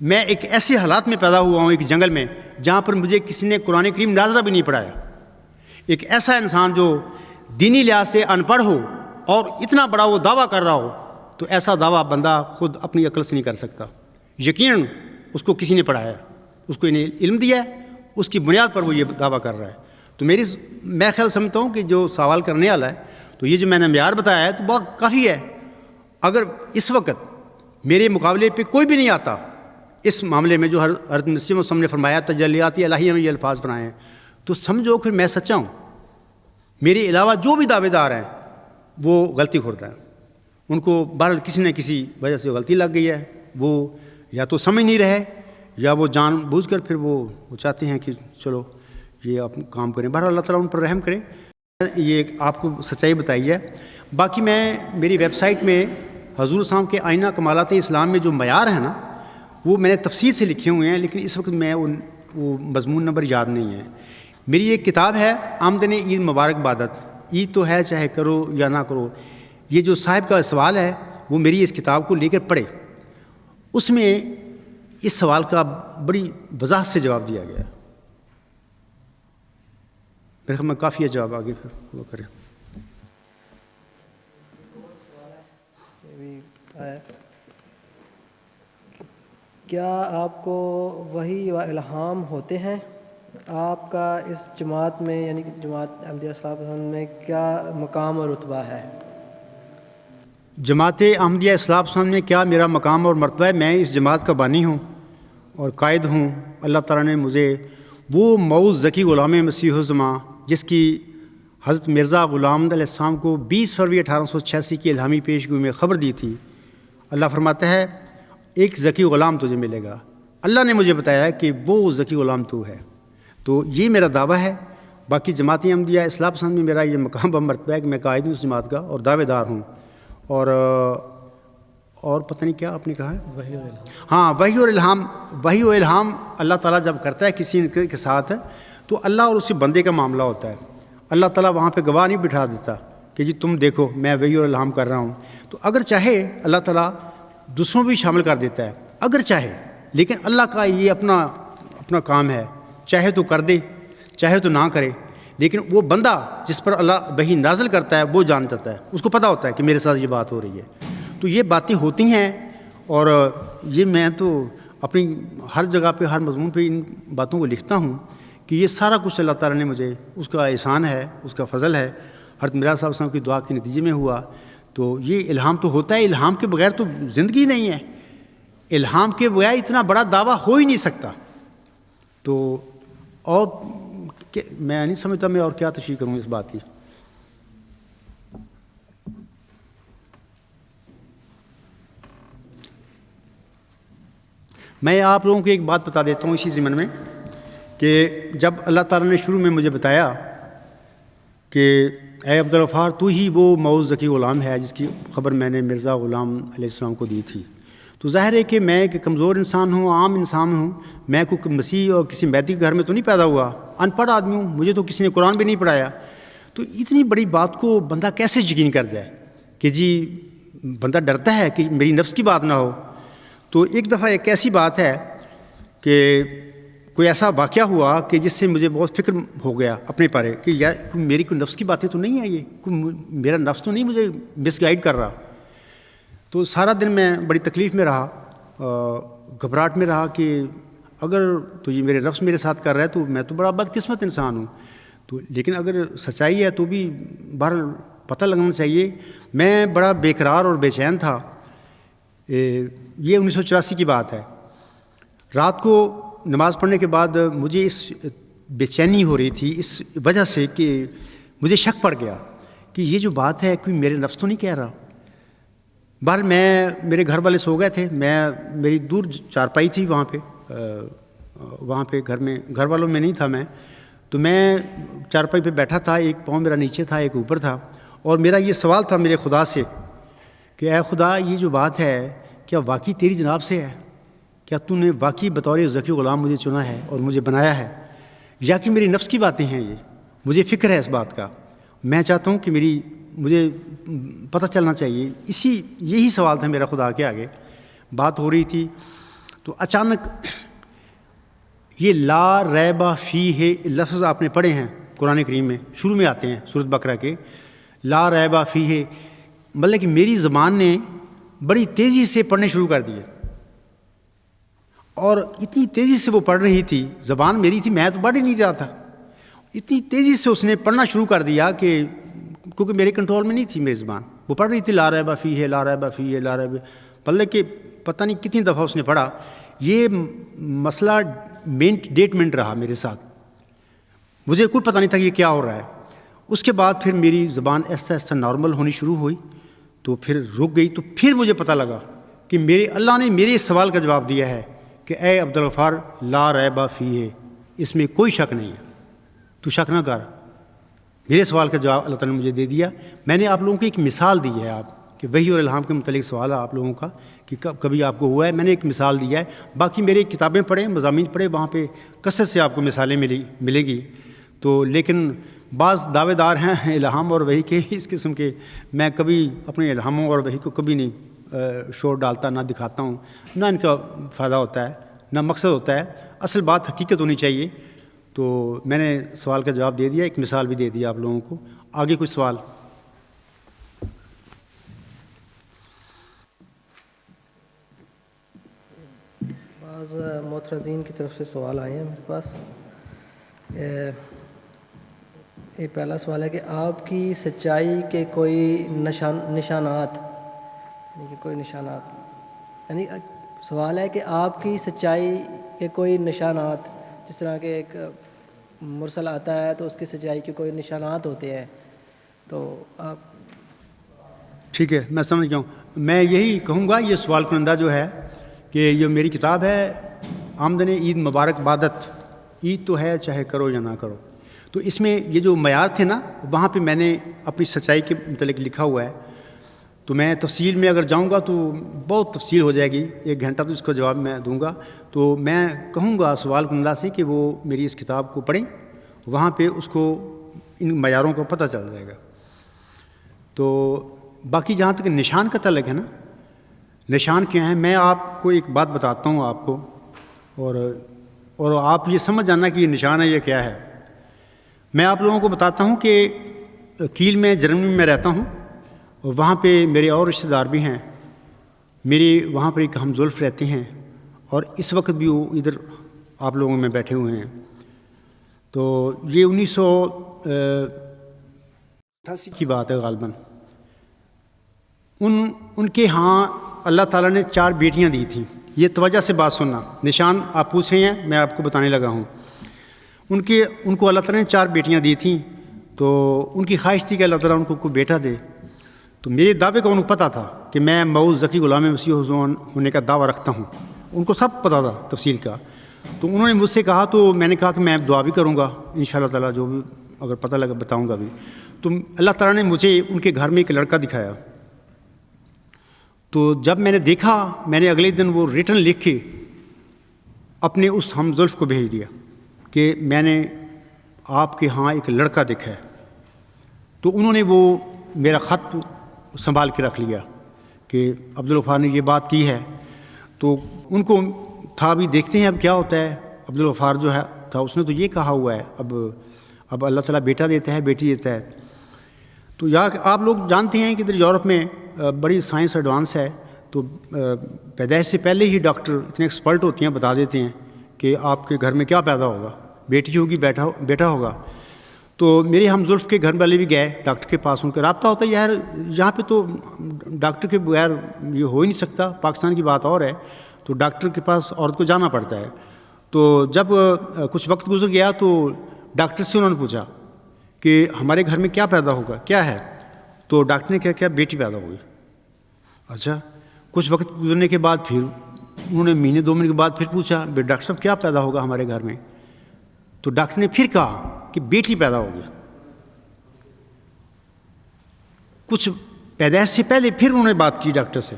B: میں ایک ایسے حالات میں پیدا ہوا ہوں، ایک جنگل میں، جہاں پر مجھے کسی نے قرآن کریم ناظرہ بھی نہیں پڑھایا. ایک ایسا انسان جو دینی لحاظ سے ان پڑھ ہو اور اتنا بڑا وہ دعویٰ کر رہا ہو تو ایسا دعویٰ بندہ خود اپنی عقل سے نہیں کر سکتا. یقیناً اس کو کسی نے پڑھایا، اس کو انہیں علم دیا ہے، اس کی بنیاد پر وہ یہ دعویٰ کر رہا ہے. تو میں خیال سمجھتا ہوں کہ جو سوال کرنے والا ہے تو یہ جو میں نے معیار بتایا ہے تو بہت کافی ہے. اگر اس وقت میرے مقابلے پہ کوئی بھی نہیں آتا اس معاملے میں جو حضرت مسیح موعود نے فرمایا تجلیات الہیہ میں یہ الفاظ بنائے ہیں، تو سمجھو پھر میں سچا ہوں. میرے علاوہ جو بھی دعوے دار ہیں وہ غلطی کھوڑتا ہے. ان کو بہرحال کسی نہ کسی وجہ سے غلطی لگ گئی ہے، وہ یا تو سمجھ نہیں رہے یا وہ جان بوجھ کر پھر وہ چاہتے ہیں کہ چلو یہ آپ کام کریں. بہرحال اللہ تعالیٰ ان پر رحم کرے. یہ آپ کو سچائی بتائی ہے. باقی میں میری ویب سائٹ میں حضور صاحب کے آئینہ کمالات اسلام میں جو معیار ہیں نا وہ میں نے تفصیل سے لکھے ہوئے ہیں، لیکن اس وقت میں وہ مضمون نمبر یاد نہیں ہے. میری ایک کتاب ہے آمدن عید مبارک بادت، عید تو ہے چاہے کرو یا نہ کرو. یہ جو صاحب کا سوال ہے وہ میری اس کتاب کو لے کر پڑھے. اس میں اس سوال کا بڑی وضاحت سے جواب دیا گیا ہے. میرے خیال میں کافی ہے جواب، آگے پھر وہ کریں.
A: کیا آپ کو وحی و الہام ہوتے ہیں؟ آپ کا اس جماعت میں یعنی کہ جماعت احمدیہ اصلاح پسند میں کیا مقام اور رتبہ ہے؟
B: جماعت احمدیہ اصلاح پسند میں کیا میرا مقام اور مرتبہ ہے؟ میں اس جماعت کا بانی ہوں اور قائد ہوں. اللہ تعالیٰ نے مجھے وہ موعود ذکی غلام مسیح عظمیٰ جس کی حضرت مرزا غلام علیہ السلام کو 20 فروری 1886 کی الہامی پیشگوئی میں خبر دی تھی. اللہ فرماتا ہے ایک ذکی غلام تجھے ملے گا. اللہ نے مجھے بتایا کہ وہ ذکی غلام تو ہے. تو یہ میرا دعویٰ ہے. باقی جماعت احمدیہ اصلاح پسند میں میرا یہ مقام و مرتبہ ہے کہ میں قائد ہوں اس جماعت کا اور دعوے دار ہوں. اور پتہ نہیں کیا آپ نے کہا ہے؟ ہاں، وحی اور الہام. وحی و الہام اللہ تعالیٰ جب کرتا ہے کسی کے ساتھ تو اللہ اور اسی بندے کا معاملہ ہوتا ہے. اللہ تعالیٰ وہاں پہ گواہ نہیں بٹھا دیتا کہ جی تم دیکھو میں وحی اور الہام کر رہا ہوں. تو اگر چاہے اللہ تعالیٰ دوسروں بھی شامل کر دیتا ہے اگر چاہے، لیکن اللہ کا یہ اپنا کام ہے، چاہے تو کر دے چاہے تو نہ کرے. لیکن وہ بندہ جس پر اللہ وحی نازل کرتا ہے وہ جان جاتا ہے، اس کو پتہ ہوتا ہے کہ میرے ساتھ یہ بات ہو رہی ہے. تو یہ باتیں ہوتی ہیں اور یہ میں تو اپنی ہر جگہ پہ ہر مضمون پہ ان باتوں کو لکھتا ہوں کہ یہ سارا کچھ اللہ تعالیٰ نے مجھے، اس کا احسان ہے، اس کا فضل ہے. حضرت مرزا صاحب صاحب کی دعا کے نتیجے میں ہوا. تو یہ الہام تو ہوتا ہے. الہام کے بغیر تو زندگی نہیں ہے. الہام کے بغیر اتنا بڑا دعویٰ ہو ہی نہیں سکتا. تو اور میں نہیں سمجھتا میں اور کیا تشریح کروں اس بات کی. میں آپ لوگوں کو ایک بات بتا دیتا ہوں اسی ضمن میں کہ جب اللہ تعالیٰ نے شروع میں مجھے بتایا کہ اے عبدالغفار تو ہی وہ معوذ ذکی غلام ہے جس کی خبر میں نے مرزا غلام علیہ السلام کو دی تھی، تو ظاہر ہے کہ میں ایک کمزور انسان ہوں، عام انسان ہوں، میں کوئی مسیح اور کسی میدی گھر میں تو نہیں پیدا ہوا، ان پڑھ آدمی ہوں، مجھے تو کسی نے قرآن بھی نہیں پڑھایا، تو اتنی بڑی بات کو بندہ کیسے یقین کر جائے کہ جی بندہ ڈرتا ہے کہ میری نفس کی بات نہ ہو۔ تو ایک دفعہ ایک ایسی بات ہے کہ کوئی ایسا واقعہ ہوا کہ جس سے مجھے بہت فکر ہو گیا اپنے پارے کہ یار میری کوئی نفس کی باتیں تو نہیں ہیں، یہ کوئی میرا نفس تو نہیں مجھے مس گائیڈ کر رہا۔ تو سارا دن میں بڑی تکلیف میں رہا، گھبراہٹ میں رہا کہ اگر تو یہ میرے نفس میرے ساتھ کر رہا ہے تو میں تو بڑا بدقسمت انسان ہوں، تو لیکن اگر سچائی ہے تو بھی بہرحال پتہ لگنا چاہیے۔ میں بڑا بے قرار اور بے چین تھا۔ یہ 1984 کی بات ہے۔ رات کو نماز پڑھنے کے بعد مجھے اس بے چینی ہو رہی تھی اس وجہ سے کہ مجھے شک پڑ گیا کہ یہ جو بات ہے کوئی میرے نفس تو نہیں کہہ رہا۔ بہرحال میرے گھر والے سو گئے تھے، میری دور چارپائی تھی وہاں پہ گھر والوں میں نہیں تھا میں، تو میں چارپائی پہ بیٹھا تھا، ایک پاؤں میرا نیچے تھا ایک اوپر تھا، اور میرا یہ سوال تھا میرے خدا سے کہ اے خدا یہ جو بات ہے کیا واقعی تیری جناب سے ہے؟ کیا تو نے واقعی بطور ذکی غلام مجھے چنا ہے اور مجھے بنایا ہے، یا کہ میری نفس کی باتیں ہیں؟ یہ مجھے فکر ہے اس بات کا، میں چاہتا ہوں کہ مجھے پتہ چلنا چاہیے۔ یہی سوال تھا میرا خدا کے آگے۔ بات ہو رہی تھی تو اچانک یہ لا ریب فیہ لفظ آپ نے پڑھے ہیں قرآن کریم میں، شروع میں آتے ہیں سورۃ بقرہ کے، لا ریب فیہ، مطلب کہ میری زبان نے بڑی تیزی سے پڑھنے شروع کر دیے، اور اتنی تیزی سے وہ پڑھ رہی تھی، زبان میری تھی میں تو پڑھ ہی نہیں رہا تھا، اتنی تیزی سے اس نے پڑھنا شروع کر دیا کہ کیونکہ میرے کنٹرول میں نہیں تھی میری زبان، وہ پڑھ رہی تھی لا ریب فیہ لا ریب فیہ لا ریب، مطلب کہ پتہ نہیں کتنی دفعہ اس نے پڑھا۔ یہ مسئلہ ڈیٹ منٹ رہا میرے ساتھ، مجھے کوئی پتہ نہیں تھا یہ کیا ہو رہا ہے۔ اس کے بعد پھر میری زبان آہستہ آہستہ نارمل ہونی شروع ہوئی، تو پھر رک گئی، تو پھر مجھے پتہ لگا کہ اللہ نے میرے اس سوال کا جواب دیا ہے کہ اے عبدالغفار لا ریب فیہ، اس میں کوئی شک نہیں ہے، تو شک نہ کر۔ میرے سوال کا جواب اللہ تعالیٰ نے مجھے دے دیا۔ میں نے آپ لوگوں کو ایک مثال دی ہے آپ کہ وحی اور الہام کے متعلق سوال ہے آپ لوگوں کا کہ کبھی آپ کو ہوا ہے، میں نے ایک مثال دیا ہے، باقی میری کتابیں پڑھیں، مضامین پڑھیں، وہاں پہ کثرت سے آپ کو مثالیں ملے گی۔ تو لیکن بعض دعوے دار ہیں الہام اور وحی کے اس قسم کے، میں کبھی اپنے الہاموں اور وحی کو کبھی نہیں شور ڈالتا، نہ دکھاتا ہوں، نہ ان کا فائدہ ہوتا ہے، نہ مقصد ہوتا ہے، اصل بات حقیقت ہونی چاہیے۔ تو میں نے سوال کا جواب دے دیا، ایک مثال بھی دے دیا آپ لوگوں کو۔ آگے کوئی سوال؟
A: بعض معترضین کی طرف سے سوال آئے ہیں میرے پاس۔ یہ پہلا سوال ہے کہ آپ کی سچائی کے کوئی نشانات، یعنی سوال ہے کہ آپ کی سچائی کے کوئی نشانات، جس طرح کہ ایک مرسل آتا ہے تو اس کی سچائی کے کوئی نشانات ہوتے ہیں، تو آپ
B: ٹھیک ہے میں سمجھ گیا ہوں۔ میں یہی کہوں گا، یہ سوال کنندہ جو ہے کہ یہ میری کتاب ہے آمدن عید مبارک بادت، عید تو ہے چاہے کرو یا نہ کرو، تو اس میں یہ جو معیار تھے نا وہاں پہ میں نے اپنی سچائی کے متعلق لکھا ہوا ہے، تو میں تفصیل میں اگر جاؤں گا تو بہت تفصیل ہو جائے گی، 1 گھنٹہ تو اس کا جواب میں دوں گا۔ تو میں کہوں گا سوال کنندہ سے کہ وہ میری اس کتاب کو پڑھیں، وہاں پہ اس کو ان معیاروں کو پتہ چل جائے گا۔ تو باقی جہاں تک نشان کا تعلق ہے نا، نشان کیا ہیں، میں آپ کو ایک بات بتاتا ہوں آپ کو، اور آپ یہ سمجھ جانا کہ یہ نشان ہے یہ کیا ہے۔ میں آپ لوگوں کو بتاتا ہوں کہ کیل میں جرمنی میں رہتا ہوں، اور وہاں پہ میرے اور رشتہ دار بھی ہیں، میری وہاں پر ایک ہم زلف رہتے ہیں، اور اس وقت بھی وہ ادھر آپ لوگوں میں بیٹھے ہوئے ہیں۔ تو یہ 1988 کی بات ہے غالباً۔ ان کے ہاں اللہ تعالیٰ نے 4 بیٹیاں دی تھیں۔ یہ توجہ سے بات سننا، نشان آپ پوچھ رہے ہیں میں آپ کو بتانے لگا ہوں۔ ان کو اللہ تعالیٰ نے 4 بیٹیاں دی تھیں، تو ان کی خواہش تھی کہ اللہ تعالیٰ ان کو کوئی بیٹا دے۔ تو میرے دعوے کا ان کو پتہ تھا کہ میں معوذ ذکی غلام مسیح حضور ہونے کا دعویٰ رکھتا ہوں، ان کو سب پتہ تھا تفصیل کا. تو انہوں نے مجھ سے کہا, تو میں نے کہا کہ میں دعا بھی کروں گا انشاءاللہ تعالیٰ, جو بھی اگر پتہ لگا بتاؤں گا بھی. تو اللہ تعالیٰ نے مجھے ان کے گھر میں ایک لڑکا دکھایا. تو جب میں نے دیکھا, میں نے اگلے دن وہ ریٹن لکھ کے اپنے اس ہم زلف کو بھیج دیا کہ میں نے آپ کے ہاں ایک لڑکا دیکھا ہے. تو انہوں نے وہ میرا خط سنبھال کے رکھ لیا کہ عبدالغفار نے یہ بات کی ہے. تو ان کو تھا بھی دیکھتے ہیں اب کیا ہوتا ہے. عبدالغفار جو ہے تھا, اس نے تو یہ کہا ہوا ہے اب اللہ تعالیٰ بیٹا دیتا ہے, بیٹی دیتا ہے. تو آپ لوگ جانتے ہیں کہ ادھر یورپ میں بڑی سائنس ایڈوانس ہے. تو پیدائش سے پہلے ہی ڈاکٹر اتنے ایکسپرٹ ہوتے ہیں, بتا دیتے ہیں کہ آپ کے گھر میں کیا پیدا ہوگا, بیٹی ہوگی بیٹا ہوگا. تو میرے ہم زلف کے گھر والے بھی گئے ڈاکٹر کے پاس, ان کا رابطہ ہوتا ہے یار یہاں پہ تو ڈاکٹر کے بغیر یہ ہو ہی نہیں سکتا. پاکستان کی بات اور ہے, تو ڈاکٹر کے پاس عورت کو جانا پڑتا ہے. تو جب کچھ وقت گزر گیا تو ڈاکٹر سے انہوں نے پوچھا کہ ہمارے گھر میں کیا پیدا ہوگا, کیا ہے. تو ڈاکٹر نے کیا بیٹی پیدا ہوگی. اچھا, کچھ وقت گزرنے کے بعد پھر انہوں نے مہینے 2 مہینے کے بعد پھر پوچھا ڈاکٹر صاحب کیا پیدا ہوگا ہمارے گھر میں. تو ڈاکٹر نے پھر کہا کہ بیٹی پیدا ہوگی. کچھ پیدائش سے پہلے پھر انہوں نے بات کی ڈاکٹر سے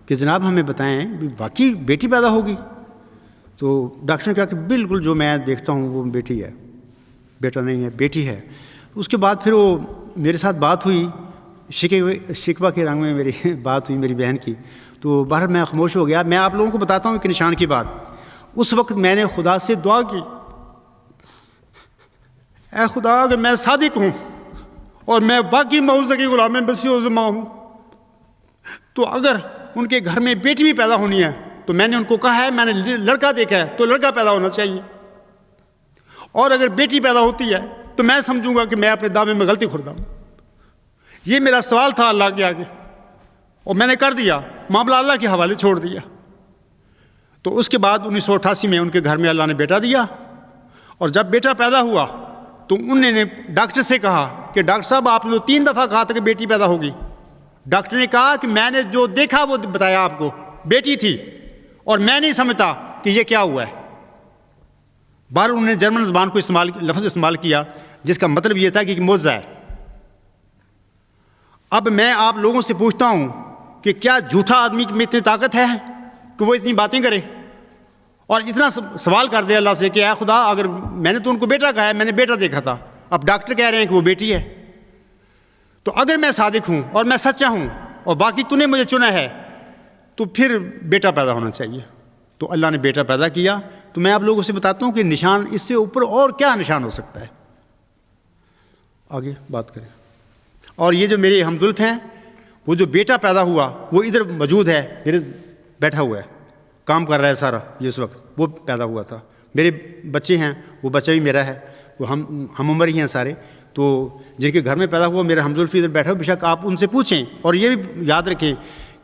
B: کہ جناب ہمیں بتائیں واقعی بیٹی پیدا ہوگی. تو ڈاکٹر نے کہا کہ بالکل جو میں دیکھتا ہوں وہ بیٹی ہے, بیٹا نہیں ہے, بیٹی ہے. اس کے بعد پھر وہ میرے ساتھ بات ہوئی, شکوہ کے رنگ میں میری بات ہوئی میری بہن کی. تو باہر میں خاموش ہو گیا. میں آپ لوگوں کو بتاتا ہوں ایک نشان کی بات. اس وقت میں نے خدا سے دعا کی, اے خدا کہ میں صادق ہوں اور میں باقی موضوع کی غلام بسی و ذمہ ہوں, تو اگر ان کے گھر میں بیٹی بھی پیدا ہونی ہے تو میں نے ان کو کہا ہے میں نے لڑکا دیکھا ہے تو لڑکا پیدا ہونا چاہیے, اور اگر بیٹی پیدا ہوتی ہے تو میں سمجھوں گا کہ میں اپنے دعوے میں غلطی خوردہ ہوں. یہ میرا سوال تھا اللہ کے آگے, اور میں نے کر دیا, معاملہ اللہ کے حوالے چھوڑ دیا. تو اس کے بعد 1988 میں ان کے گھر میں اللہ نے بیٹا دیا, اور جب بیٹا پیدا ہوا تو انہوں نے ڈاکٹر سے کہا کہ ڈاکٹر صاحب آپ نے 3 دفعہ کہا تھا کہ بیٹی پیدا ہوگی. ڈاکٹر نے کہا کہ میں نے جو دیکھا وہ بتایا آپ کو, بیٹی تھی, اور میں نہیں سمجھتا کہ یہ کیا ہوا ہے. بہر انہوں نے جرمن زبان کو لفظ استعمال کیا جس کا مطلب یہ تھا کہ ایک معجزہ ہے. اب میں آپ لوگوں سے پوچھتا ہوں کہ کیا جھوٹا آدمی میں اتنی طاقت ہے کہ وہ اتنی باتیں کرے اور اتنا سوال کر دے اللہ سے کہ اے خدا اگر میں نے تو ان کو بیٹا کہا ہے, میں نے بیٹا دیکھا تھا, اب ڈاکٹر کہہ رہے ہیں کہ وہ بیٹی ہے, تو اگر میں صادق ہوں اور میں سچا ہوں اور باقی تو نے مجھے چنا ہے تو پھر بیٹا پیدا ہونا چاہیے. تو اللہ نے بیٹا پیدا کیا. تو میں آپ لوگوں سے بتاتا ہوں کہ نشان اس سے اوپر اور کیا نشان ہو سکتا ہے. آگے بات کریں. اور یہ جو میرے ہمزلف ہیں, وہ جو بیٹا پیدا ہوا وہ ادھر موجود ہے, میرے بیٹھا ہوا ہے, کام کر رہا ہے سارا یہ اس وقت, وہ پیدا ہوا تھا. میرے بچے ہیں, وہ بچہ بھی میرا ہے, وہ ہم عمر ہی ہیں سارے. تو جن کے گھر میں پیدا ہوا میرا ہمزلف ادھر بیٹھا ہو, بے شک آپ ان سے پوچھیں. اور یہ بھی یاد رکھیں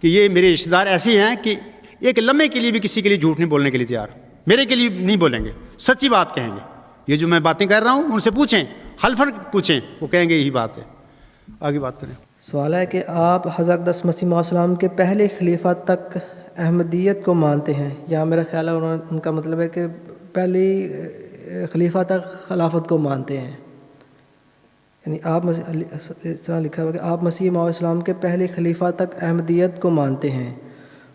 B: کہ یہ میرے رشتہ دار ایسے ہیں کہ ایک لمحے کے لیے بھی کسی کے لیے جھوٹ نہیں بولنے کے لیے تیار, میرے کے لیے نہیں بولیں گے, سچی بات کہیں گے. یہ جو میں باتیں کر رہا ہوں ان سے پوچھیں, حلفاً پوچھیں, وہ کہیں گے یہی بات ہے. آگے بات کریں.
A: سوال ہے کہ آپ حضرت اقدس مسیح موعود السلام کے پہلے خلیفہ تک احمدیت کو مانتے ہیں, یا میرا خیال ہے ان کا مطلب ہے کہ پہلی خلیفہ تک خلافت کو مانتے ہیں. یعنی آپ اس طرح لکھا ہوا کہ آپ مسیح موعود السلام کے پہلے خلیفہ تک احمدیت کو مانتے ہیں.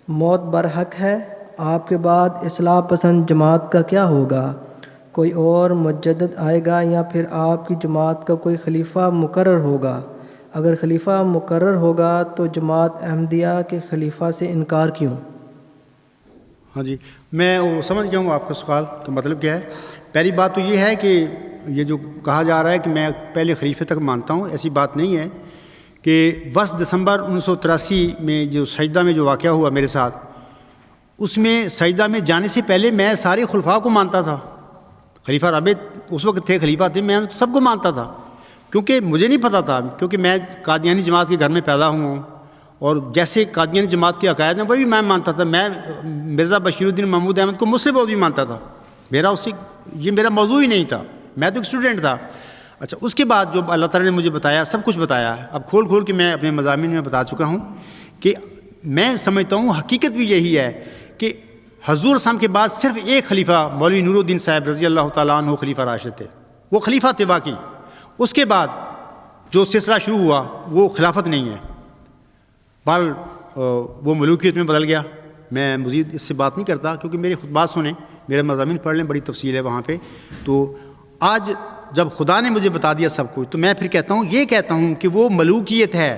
A: موت برحق ہے, آپ کے بعد اصلاح پسند جماعت کا کیا ہوگا؟ کوئی اور مجدد آئے گا یا پھر آپ کی جماعت کا کوئی خلیفہ مقرر ہوگا؟ اگر خلیفہ مقرر ہوگا تو جماعت احمدیہ کے خلیفہ سے انکار کیوں؟
B: ہاں جی, میں وہ سمجھ گیا ہوں آپ کا سوال کا مطلب کیا ہے. پہلی بات تو یہ ہے کہ یہ جو کہا جا رہا ہے کہ میں پہلے خلیفے تک مانتا ہوں, ایسی بات نہیں ہے. کہ 10 دسمبر 1983 میں جو سجدہ میں جو واقعہ ہوا میرے ساتھ, اس میں سجدہ میں جانے سے پہلے میں سارے خلفاء کو مانتا تھا. خلیفہ رابع اس وقت تھے, خلیفہ تھے, میں سب کو مانتا تھا, کیونکہ مجھے نہیں پتہ تھا, کیونکہ میں قادیانی جماعت کے گھر میں پیدا ہوں, اور جیسے قادیانی جماعت کے عقائد ہیں وہ بھی میں مانتا تھا. میں مرزا بشیر الدین محمود احمد کو مسلم بھی مانتا تھا. میرا اس سے یہ میرا موضوع ہی نہیں تھا, میں تو ایک اسٹوڈنٹ تھا. اچھا, اس کے بعد جو اللہ تعالیٰ نے مجھے بتایا, سب کچھ بتایا ہے, اب کھول کھول کے میں اپنے مضامین میں بتا چکا ہوں کہ میں سمجھتا ہوں حقیقت بھی یہی ہے کہ حضور صلی اللہ علیہ وسلم کے بعد صرف ایک خلیفہ مولوی نور الدین صاحب رضی اللہ تعالیٰ عنہ خلیفہ راشد تھے، وہ خلیفہ تھے باقی. اس کے بعد جو سلسلہ شروع ہوا وہ خلافت نہیں ہے. بال وہ ملوکیت میں بدل گیا. میں مزید اس سے بات نہیں کرتا کیونکہ میرے خطبات سنیں، میرے مضامین پڑھ لیں، بڑی تفصیل ہے وہاں پہ. تو آج جب خدا نے مجھے بتا دیا سب کچھ تو میں پھر کہتا ہوں، یہ کہتا ہوں کہ وہ ملوکیت ہے،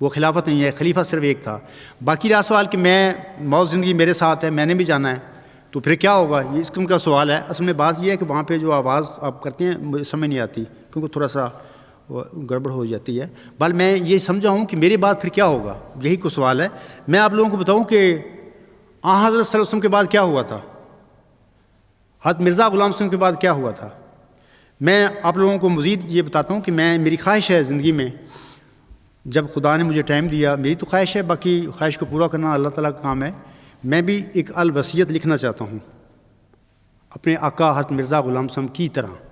B: وہ خلافت نہیں ہے. خلیفہ صرف ایک تھا. باقی رہا سوال کہ میں موت زندگی میرے ساتھ ہے، میں نے بھی جانا ہے، تو پھر کیا ہوگا، یہ اس قسم کا سوال ہے. اصل میں بات یہ ہے کہ وہاں پہ جو آواز آپ کرتے ہیں مجھے سمجھ نہیں آتی کیونکہ تھوڑا سا گڑبڑ ہو جاتی ہے. بل میں یہ سمجھا ہوں کہ میرے بعد پھر کیا ہوگا، یہی کو سوال ہے. میں آپ لوگوں کو بتاؤں کہ آن حضرت صلی اللہ علیہ وسلم کے بعد کیا ہوا تھا، حضرت مرزا غلام صاحب کے بعد کیا ہوا تھا. میں آپ لوگوں کو مزید یہ بتاتا ہوں کہ میری خواہش ہے زندگی میں، جب خدا نے مجھے ٹائم دیا، میری تو خواہش ہے، باقی خواہش کو پورا کرنا اللہ تعالیٰ کا کام ہے. میں بھی ایک الوصیت لکھنا چاہتا ہوں اپنے آقا حضرت مرزا غلام صاحب کی طرح.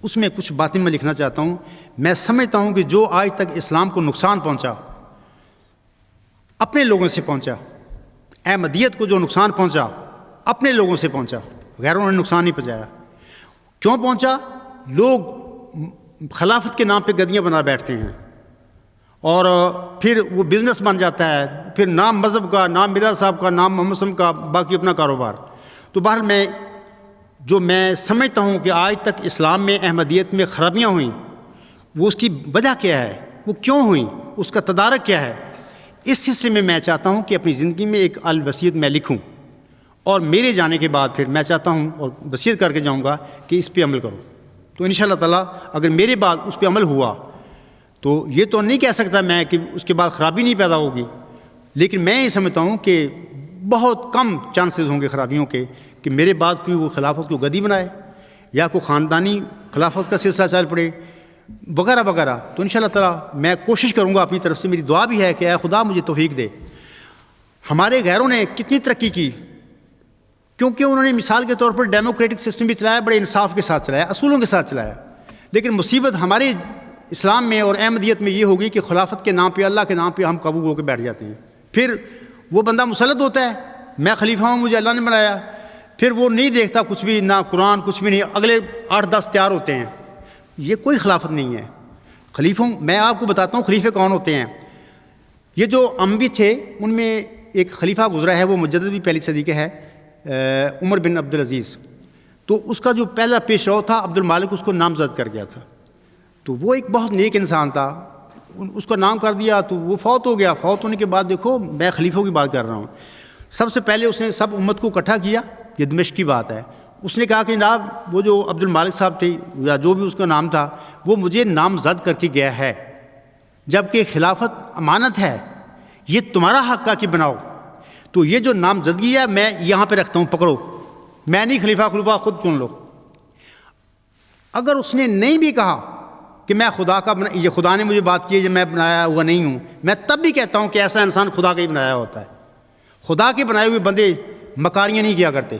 B: اس میں کچھ باتیں میں لکھنا چاہتا ہوں. میں سمجھتا ہوں کہ جو آج تک اسلام کو نقصان پہنچا، اپنے لوگوں سے پہنچا. احمدیت کو جو نقصان پہنچا اپنے لوگوں سے پہنچا، غیروں نے نقصان نہیں پہنچایا. کیوں پہنچا؟ لوگ خلافت کے نام پہ گدیاں بنا بیٹھتے ہیں اور پھر وہ بزنس بن جاتا ہے، پھر نام مذہب کا، نام مرزا صاحب کا، نام محمد صاحب کا، باقی اپنا کاروبار. تو بہرحال میں سمجھتا ہوں کہ آج تک اسلام میں احمدیت میں خرابیاں ہوئیں، وہ اس کی وجہ کیا ہے، وہ کیوں ہوئیں، اس کا تدارک کیا ہے. اس سلسلے میں چاہتا ہوں کہ اپنی زندگی میں ایک الوصیت میں لکھوں، اور میرے جانے کے بعد پھر میں چاہتا ہوں اور وصیت کر کے جاؤں گا کہ اس پہ عمل کرو. تو انشاءاللہ تعالیٰ اگر میرے بعد اس پہ عمل ہوا تو یہ تو نہیں کہہ سکتا میں کہ اس کے بعد خرابی نہیں پیدا ہوگی، لیکن میں یہ سمجھتا ہوں کہ بہت کم چانسز ہوں گے خرابیوں کے کہ میرے بعد کوئی وہ خلافت کو گدی بنائے یا کوئی خاندانی خلافت کا سلسلہ چل پڑے وغیرہ وغیرہ. تو انشاءاللہ تعالیٰ میں کوشش کروں گا اپنی طرف سے، میری دعا بھی ہے کہ اے خدا مجھے توفیق دے. ہمارے غیروں نے کتنی ترقی کی کیونکہ انہوں نے مثال کے طور پر ڈیموکریٹک سسٹم بھی چلایا، بڑے انصاف کے ساتھ چلایا، اصولوں کے ساتھ چلایا. لیکن مصیبت ہمارے اسلام میں اور احمدیت میں یہ ہوگی کہ خلافت کے نام پہ، اللہ کے نام پہ ہم قابو ہو کے بیٹھ جاتے ہیں. پھر وہ بندہ مسلط ہوتا ہے، میں خلیفہ ہوں، مجھے اللہ نے بنایا، پھر وہ نہیں دیکھتا کچھ بھی، نہ قرآن کچھ بھی نہیں، اگلے 8-10 تیار ہوتے ہیں. یہ کوئی خلافت نہیں ہے. خلیفوں میں آپ کو بتاتا ہوں خلیفے کون ہوتے ہیں. یہ جو اموی تھے ان میں ایک خلیفہ گزرا ہے، وہ مجدد بھی پہلی صدی کے ہے، عمر بن عبدالعزیز. تو اس کا جو پہلا پیش رو تھا عبد المالک، اس کو نامزد کر گیا تھا. تو وہ ایک بہت نیک انسان تھا، اس کا نام کر دیا تو وہ فوت ہو گیا. فوت ہونے کے بعد دیکھو میں خلیفوں کی بات کر رہا ہوں، سب سے پہلے اس نے سب امت کو اکٹھا کیا. یہ دمشق کی بات ہے. اس نے کہا کہ جناب وہ جو عبد المالک صاحب تھے یا جو بھی اس کا نام تھا وہ مجھے نامزد کر کے گیا ہے، جبکہ خلافت امانت ہے، یہ تمہارا حق کا کہ بناؤ. تو یہ جو نامزدگی ہے میں یہاں پہ رکھتا ہوں، پکڑو، میں نہیں خلیفہ خود چن لو. اگر اس نے نہیں بھی کہا کہ میں خدا کا یہ خدا نے مجھے بات کی ہے، یہ میں بنایا ہوا نہیں ہوں، میں تب بھی کہتا ہوں کہ ایسا انسان خدا کا ہی بنایا ہوتا ہے. خدا کے بنائے ہوئے بندے مکاریاں نہیں کیا کرتے.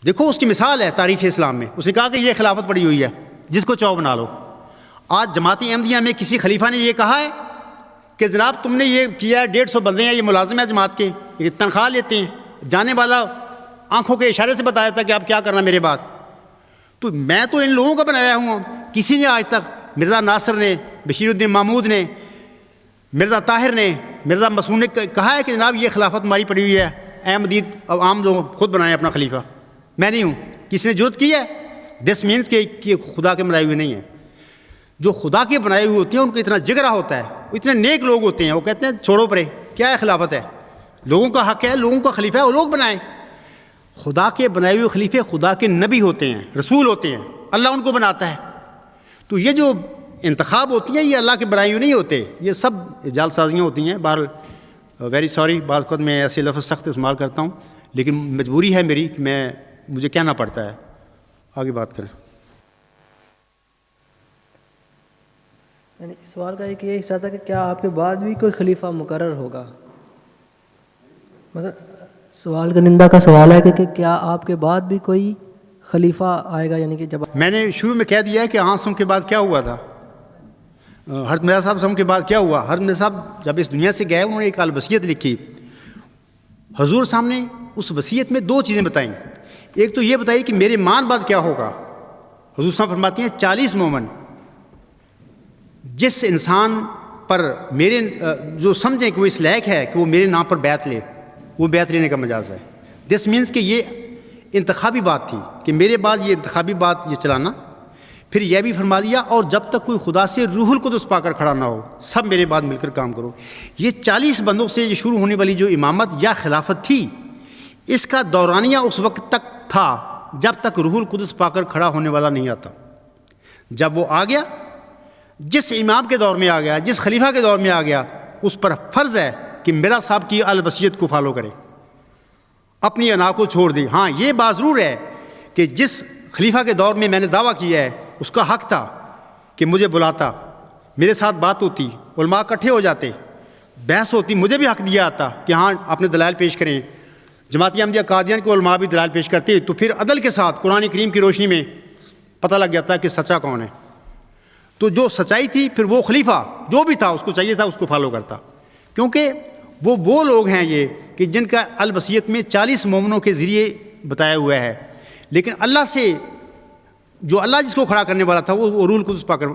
B: دیکھو اس کی مثال ہے تاریخ اسلام میں. اس نے کہا کہ یہ خلافت پڑی ہوئی ہے، جس کو چاہو بنا لو. آج جماعت احمدیہ میں کسی خلیفہ نے یہ کہا ہے کہ جناب تم نے یہ کیا ہے، 150 بندے ہیں، یہ ملازم ہیں جماعت کے، یہ تنخواہ لیتے ہیں، جانے والا آنکھوں کے اشارے سے بتایا تھا کہ آپ کیا کرنا میرے بعد. تو میں تو ان لوگوں کا بنایا ہوں. کسی نے آج تک مرزا ناصر نے، بشیر الدین محمود نے، مرزا طاہر نے، مرزا مسعود نے کہا ہے کہ جناب یہ خلافت ہماری پڑی ہوئی ہے، احمدیت عام لوگ خود بنائیں اپنا خلیفہ. میں نہیں ہوں. کسی نے جرت کی ہے؟ دس مینس کہ خدا کے بنائے ہوئے نہیں ہیں. جو خدا کے بنائے ہوئے ہوتے ہیں ان کو اتنا جگرا ہوتا ہے، وہ اتنے نیک لوگ ہوتے ہیں، وہ کہتے ہیں چھوڑو پرے، کیا ہے خلافت ہے، لوگوں کا حق ہے، لوگوں کا خلیفہ ہے، وہ لوگ بنائیں. خدا کے بنائے ہوئے خلیفے خدا کے نبی ہوتے ہیں، رسول ہوتے ہیں، اللہ ان کو بناتا ہے. تو یہ جو انتخاب ہوتی ہیں یہ اللہ کے بنائے ہوئے نہیں ہوتے، یہ سب جعل سازیاں ہوتی ہیں. بہرحال ویری سوری، بعض وقت میں ایسے لفظ سخت استعمال کرتا ہوں، لیکن مجبوری ہے میری کہ مجھے کہنا پڑتا ہے. آگے بات کریں.
A: یعنی سوال کا ایک یہ حصہ تھا کہ کیا آپ کے بعد بھی کوئی خلیفہ مقرر ہوگا؟ مثلا سوال کنندہ کا سوال ہے کہ کیا آپ کے بعد بھی کوئی خلیفہ آئے گا؟ یعنی کہ جب
B: میں نے شروع میں کہہ دیا ہے کہ آنسم کے بعد کیا ہوا تھا، حضرت مرزا صاحب کے بعد کیا ہوا. حضرت مرزا صاحب جب اس دنیا سے گئے انہوں نے ایک الوصیت لکھی. حضور سامنے اس وصیت میں 2 چیزیں بتائیں. ایک تو یہ بتائی کہ میرے مان بعد کیا ہوگا. حضور صاحب فرماتی ہیں 40 مومن جس انسان پر میرے جو سمجھیں کہ وہ اس لائق ہے کہ وہ میرے نام پر بیعت لے, وہ بیعت لینے کا مجاز ہے. دس مینس کہ یہ انتخابی بات تھی کہ میرے بعد یہ انتخابی بات یہ چلانا. پھر یہ بھی فرما دیا اور جب تک کوئی خدا سے روح القدس پا کر کھڑا نہ ہو سب میرے بعد مل کر کام کرو. یہ 40 بندوں سے یہ شروع ہونے والی جو امامت یا خلافت تھی, اس کا دورانیہ اس وقت تک تھا جب تک روح القدس پا کر کھڑا ہونے والا نہیں آتا. جب وہ آ گیا, جس امام کے دور میں آ گیا, جس خلیفہ کے دور میں آ گیا, اس پر فرض ہے کہ میرا صاحب کی الوصیت کو فالو کرے, اپنی انا کو چھوڑ دے. ہاں یہ بات ضرور ہے کہ جس خلیفہ کے دور میں نے دعویٰ کیا ہے اس کا حق تھا کہ مجھے بلاتا, میرے ساتھ بات ہوتی, علماء اکٹھے ہو جاتے, بحث ہوتی, مجھے بھی حق دیا آتا کہ ہاں اپنے دلائل پیش کریں. جماعت احمدیہ قادیان کے علماء بھی دلائل پیش کرتے, تو پھر عدل کے ساتھ قرآن کریم کی روشنی میں پتہ لگ جاتا کہ سچا کون ہے. تو جو سچائی تھی پھر وہ خلیفہ جو بھی تھا اس کو چاہیے تھا اس کو فالو کرتا, کیونکہ وہ لوگ ہیں یہ کہ جن کا الوصیت میں 40 مومنوں کے ذریعے بتایا ہوا ہے. لیکن اللہ سے جو اللہ جس کو کھڑا کرنے والا تھا وہ روح القدس پا کر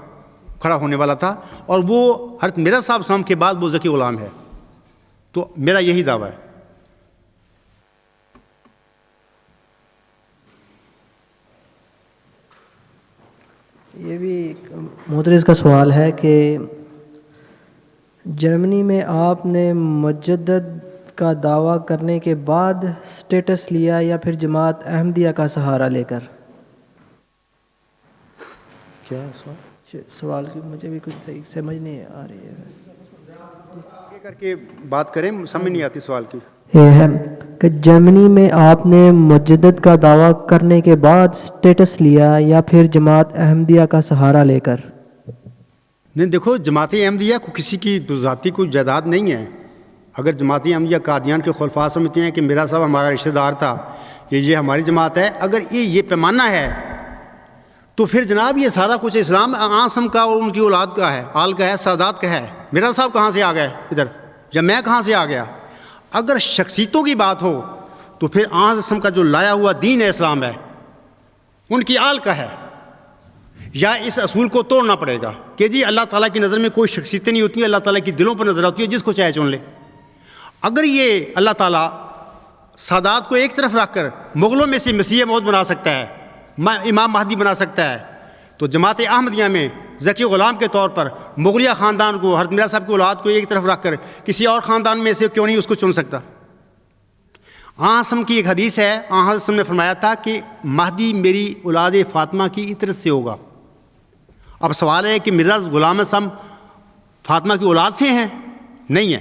B: کھڑا ہونے والا تھا, اور وہ حضرت میرا صاحب اسلام کے بعد وہ ذکی غلام ہے. تو میرا یہی دعویٰ ہے.
A: یہ بھی محترز کا سوال ہے کہ جرمنی میں آپ نے مجدد کا دعویٰ کرنے کے بعد سٹیٹس لیا یا پھر جماعت احمدیہ کا سہارا لے کر؟
B: کیا
A: سوال کی مجھے بھی کچھ صحیح سمجھ نہیں آ رہی ہے.
B: یہ کر کے بات کریں, سمجھ نہیں آتی سوال کی.
A: یہ ہے کہ جرمنی میں آپ نے مجدد کا دعویٰ کرنے کے بعد سٹیٹس لیا یا پھر جماعت احمدیہ کا سہارا لے کر؟
B: نہیں, دیکھو جماعت احمدیہ کو کسی کی ذاتی کوئی جائیداد نہیں ہے. اگر جماعت احمدیہ قادیان کے خلفاء سمجھتے ہیں کہ میرا صاحب ہمارا رشتہ دار تھا, یہ ہماری جماعت ہے, اگر یہ پیمانہ ہے تو پھر جناب یہ سارا کچھ اسلام آسم کا اور ان کی اولاد کا ہے, آل کا ہے, سادات کا ہے. میرا صاحب کہاں سے آ گئے ادھر, یا میں کہاں سے آ گیا؟ اگر شخصیتوں کی بات ہو تو پھر آسم کا جو لایا ہوا دین ہے اسلام ہے, ان کی آل کا ہے. یا اس اصول کو توڑنا پڑے گا کہ جی اللہ تعالیٰ کی نظر میں کوئی شخصیتیں نہیں ہوتی, اللہ تعالیٰ کی دلوں پر نظر آتی ہے, جس کو چاہے چن لے. اگر یہ اللہ تعالیٰ سادات کو ایک طرف رکھ کر مغلوں میں سے مسیح موعود بنا سکتا ہے, امام مہدی بنا سکتا ہے, تو جماعت احمدیہ میں ذکی غلام کے طور پر مغلیہ خاندان کو, حضرت میرا صاحب کی اولاد کو ایک طرف رکھ کر کسی اور خاندان میں سے کیوں نہیں اس کو چن سکتا؟ آسم کی ایک حدیث ہے, آسم نے فرمایا تھا کہ مہدی میری اولاد فاطمہ کی اطرت سے ہوگا. اب سوال ہے کہ مرزا غلام اعظم فاطمہ کی اولاد سے ہیں؟ نہیں ہے.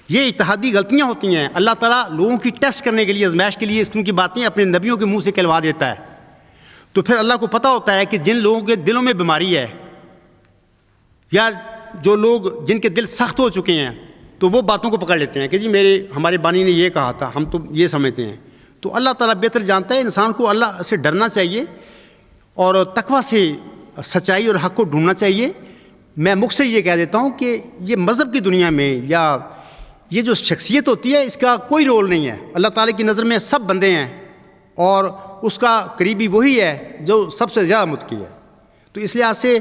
B: یہ اتحادی غلطیاں ہوتی ہیں. اللہ تعالیٰ لوگوں کی ٹیسٹ کرنے کے لیے, آزمائش کے لیے اس کی باتیں اپنے نبیوں کے منہ سے کہلوا دیتا ہے. تو پھر اللہ کو پتہ ہوتا ہے کہ جن لوگوں کے دلوں میں بیماری ہے یا جو لوگ جن کے دل سخت ہو چکے ہیں, تو وہ باتوں کو پکڑ لیتے ہیں کہ جی ہمارے بانی نے یہ کہا تھا, ہم تو یہ سمجھتے ہیں. تو اللہ تعالیٰ بہتر جانتا ہے. انسان کو اللہ سے ڈرنا چاہیے اور تقویٰ سے سچائی اور حق کو ڈھونڈنا چاہیے. میں مختصر یہ کہہ دیتا ہوں کہ یہ مذہب کی دنیا میں یا یہ جو شخصیت ہوتی ہے اس کا کوئی رول نہیں ہے. اللہ تعالیٰ کی نظر میں سب بندے ہیں اور اس کا قریبی وہی ہے جو سب سے زیادہ متقی ہے. تو اس لحاظ سے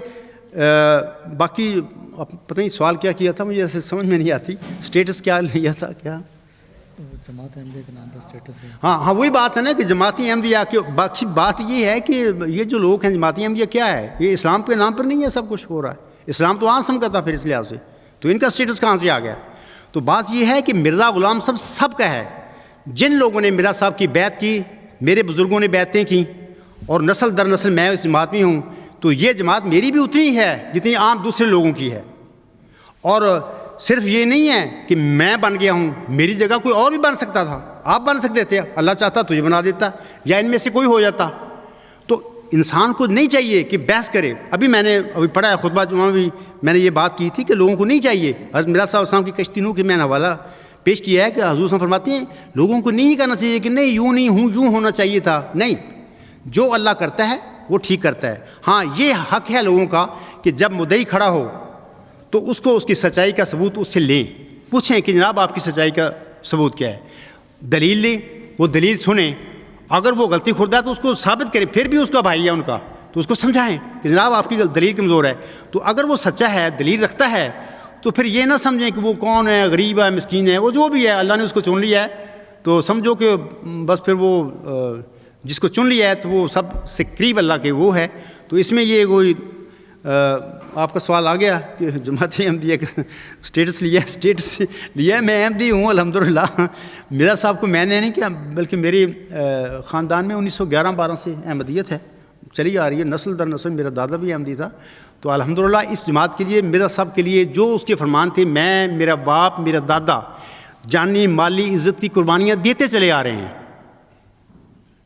B: باقی پتہ نہیں سوال کیا تھا, مجھے ایسے سمجھ میں نہیں آتی. سٹیٹس کیا لیا تھا, کیا
C: جماعت احمدیہ کے نام پر سٹیٹس ہے؟
B: ہاں وہی بات ہے نا کہ جماعتی احمدیہ کی باقی بات یہ ہے کہ یہ جو لوگ ہیں جماعتی احمدیہ کیا ہے, یہ اسلام کے نام پر نہیں ہے سب کچھ ہو رہا ہے. اسلام تو آسم کا تھا پھر اس لحاظ سے, تو ان کا سٹیٹس کہاں سے آ گیا؟ تو بات یہ ہے کہ مرزا غلام سب کا ہے. جن لوگوں نے مرزا صاحب کی بیعت کی, میرے بزرگوں نے بیعتیں کی اور نسل در نسل میں اس جماعت میں ہوں, تو یہ جماعت میری بھی اتنی ہی ہے جتنی عام دوسرے لوگوں کی ہے. اور صرف یہ نہیں ہے کہ میں بن گیا ہوں, میری جگہ کوئی اور بھی بن سکتا تھا. آپ بن سکتے تھے, اللہ چاہتا تجھے بنا دیتا, یا ان میں سے کوئی ہو جاتا. تو انسان کو نہیں چاہیے کہ بحث کرے. ابھی پڑھا ہے خطبہ جمعہ بھی میں نے یہ بات کی تھی کہ لوگوں کو نہیں چاہیے. حضرت مرزا صاحب السلام کی کشتی نو کہ میں نے حوالہ پیش کیا ہے کہ حضور صاحب فرماتے ہیں لوگوں کو نہیں کہنا چاہیے کہ نہیں یوں نہیں ہوں, یوں ہونا چاہیے تھا. نہیں, جو اللہ کرتا ہے وہ ٹھیک کرتا ہے. ہاں یہ حق ہے لوگوں کا کہ جب مدعی کھڑا ہو تو اس کو اس کی سچائی کا ثبوت اس سے لیں, پوچھیں کہ جناب آپ کی سچائی کا ثبوت کیا ہے. دلیل لیں, وہ دلیل سنیں, اگر وہ غلطی خورد ہے تو اس کو ثابت کریں, پھر بھی اس کا بھائی ہے ان کا تو اس کو سمجھائیں کہ جناب آپ کی دلیل کمزور ہے. تو اگر وہ سچا ہے, دلیل رکھتا ہے, تو پھر یہ نہ سمجھیں کہ وہ کون ہے, غریب ہے, مسکین ہے, وہ جو بھی ہے اللہ نے اس کو چن لیا ہے, تو سمجھو کہ بس پھر وہ جس کو چن لیا ہے تو وہ سب سے قریب اللہ کے وہ ہے. تو اس میں یہ کوئی آپ کا سوال آ گیا کہ جماعت احمدیہ کا اسٹیٹس لیا ہے. میں احمدی ہوں الحمدللہ. میرا صاحب کو میں نے نہیں کیا, بلکہ میرے خاندان میں 1911-12 سے احمدیت ہے, چلی آ رہی ہے نسل در نسل. میرا دادا بھی احمدی تھا. تو الحمدللہ اس جماعت کے لیے, میرا صاحب کے لیے جو اس کے فرمان تھے, میں, میرا باپ, میرا دادا جانی مالی عزت کی قربانیاں دیتے چلے آ رہے ہیں.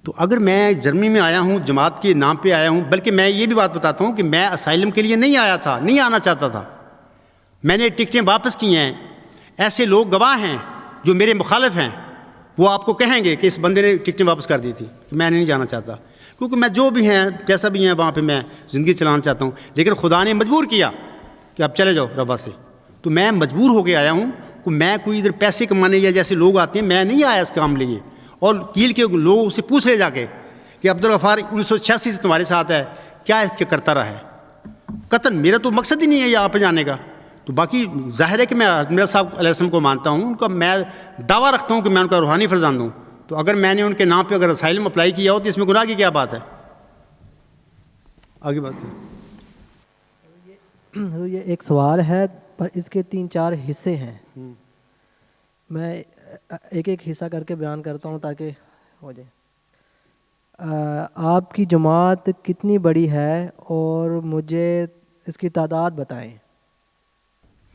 B: تو اگر میں جرمنی میں آیا ہوں جماعت کے نام پہ آیا ہوں, بلکہ میں یہ بھی بات بتاتا ہوں کہ میں اسائلم کے لیے نہیں آیا تھا, نہیں آنا چاہتا تھا. میں نے ٹکٹیں واپس کی ہیں. ایسے لوگ گواہ ہیں جو میرے مخالف ہیں, وہ آپ کو کہیں گے کہ اس بندے نے ٹکٹیں واپس کر دی تھی, کہ میں نہیں جانا چاہتا, کیونکہ میں جو بھی ہیں جیسا بھی ہیں وہاں پہ میں زندگی چلانا چاہتا ہوں. لیکن خدا نے مجبور کیا کہ اب چلے جاؤ ربا سے, تو میں مجبور ہو کے آیا ہوں. کہ میں کوئی ادھر پیسے کمانے یا جیسے لوگ آتے ہیں, میں نہیں آیا اس کام لیے. اور کیل کے لوگ سے پوچھ لے جا کے کہ عبدالغفار 1986 سے تمہارے ساتھ ہے, کیا اس کے کرتا رہا ہے. قطن میرا تو مقصد ہی نہیں ہے یہاں پہ جانے کا. تو باقی ظاہر ہے کہ میں میرا صاحب علیہ السلام کو مانتا ہوں, ان کا میں دعویٰ رکھتا ہوں کہ میں ان کا روحانی فرزند ہوں. تو اگر میں نے ان کے نام پہ اگر اسائلم اپلائی کیا ہو تو اس میں گناہ کی کیا بات ہے. آگے بات کریں.
A: یہ ایک سوال ہے پر اس کے 3-4 حصے ہیں. میں ایک حصہ کر کے بیان کرتا ہوں تاکہ ہو جائے. آپ کی جماعت کتنی بڑی ہے اور مجھے اس کی تعداد بتائیں.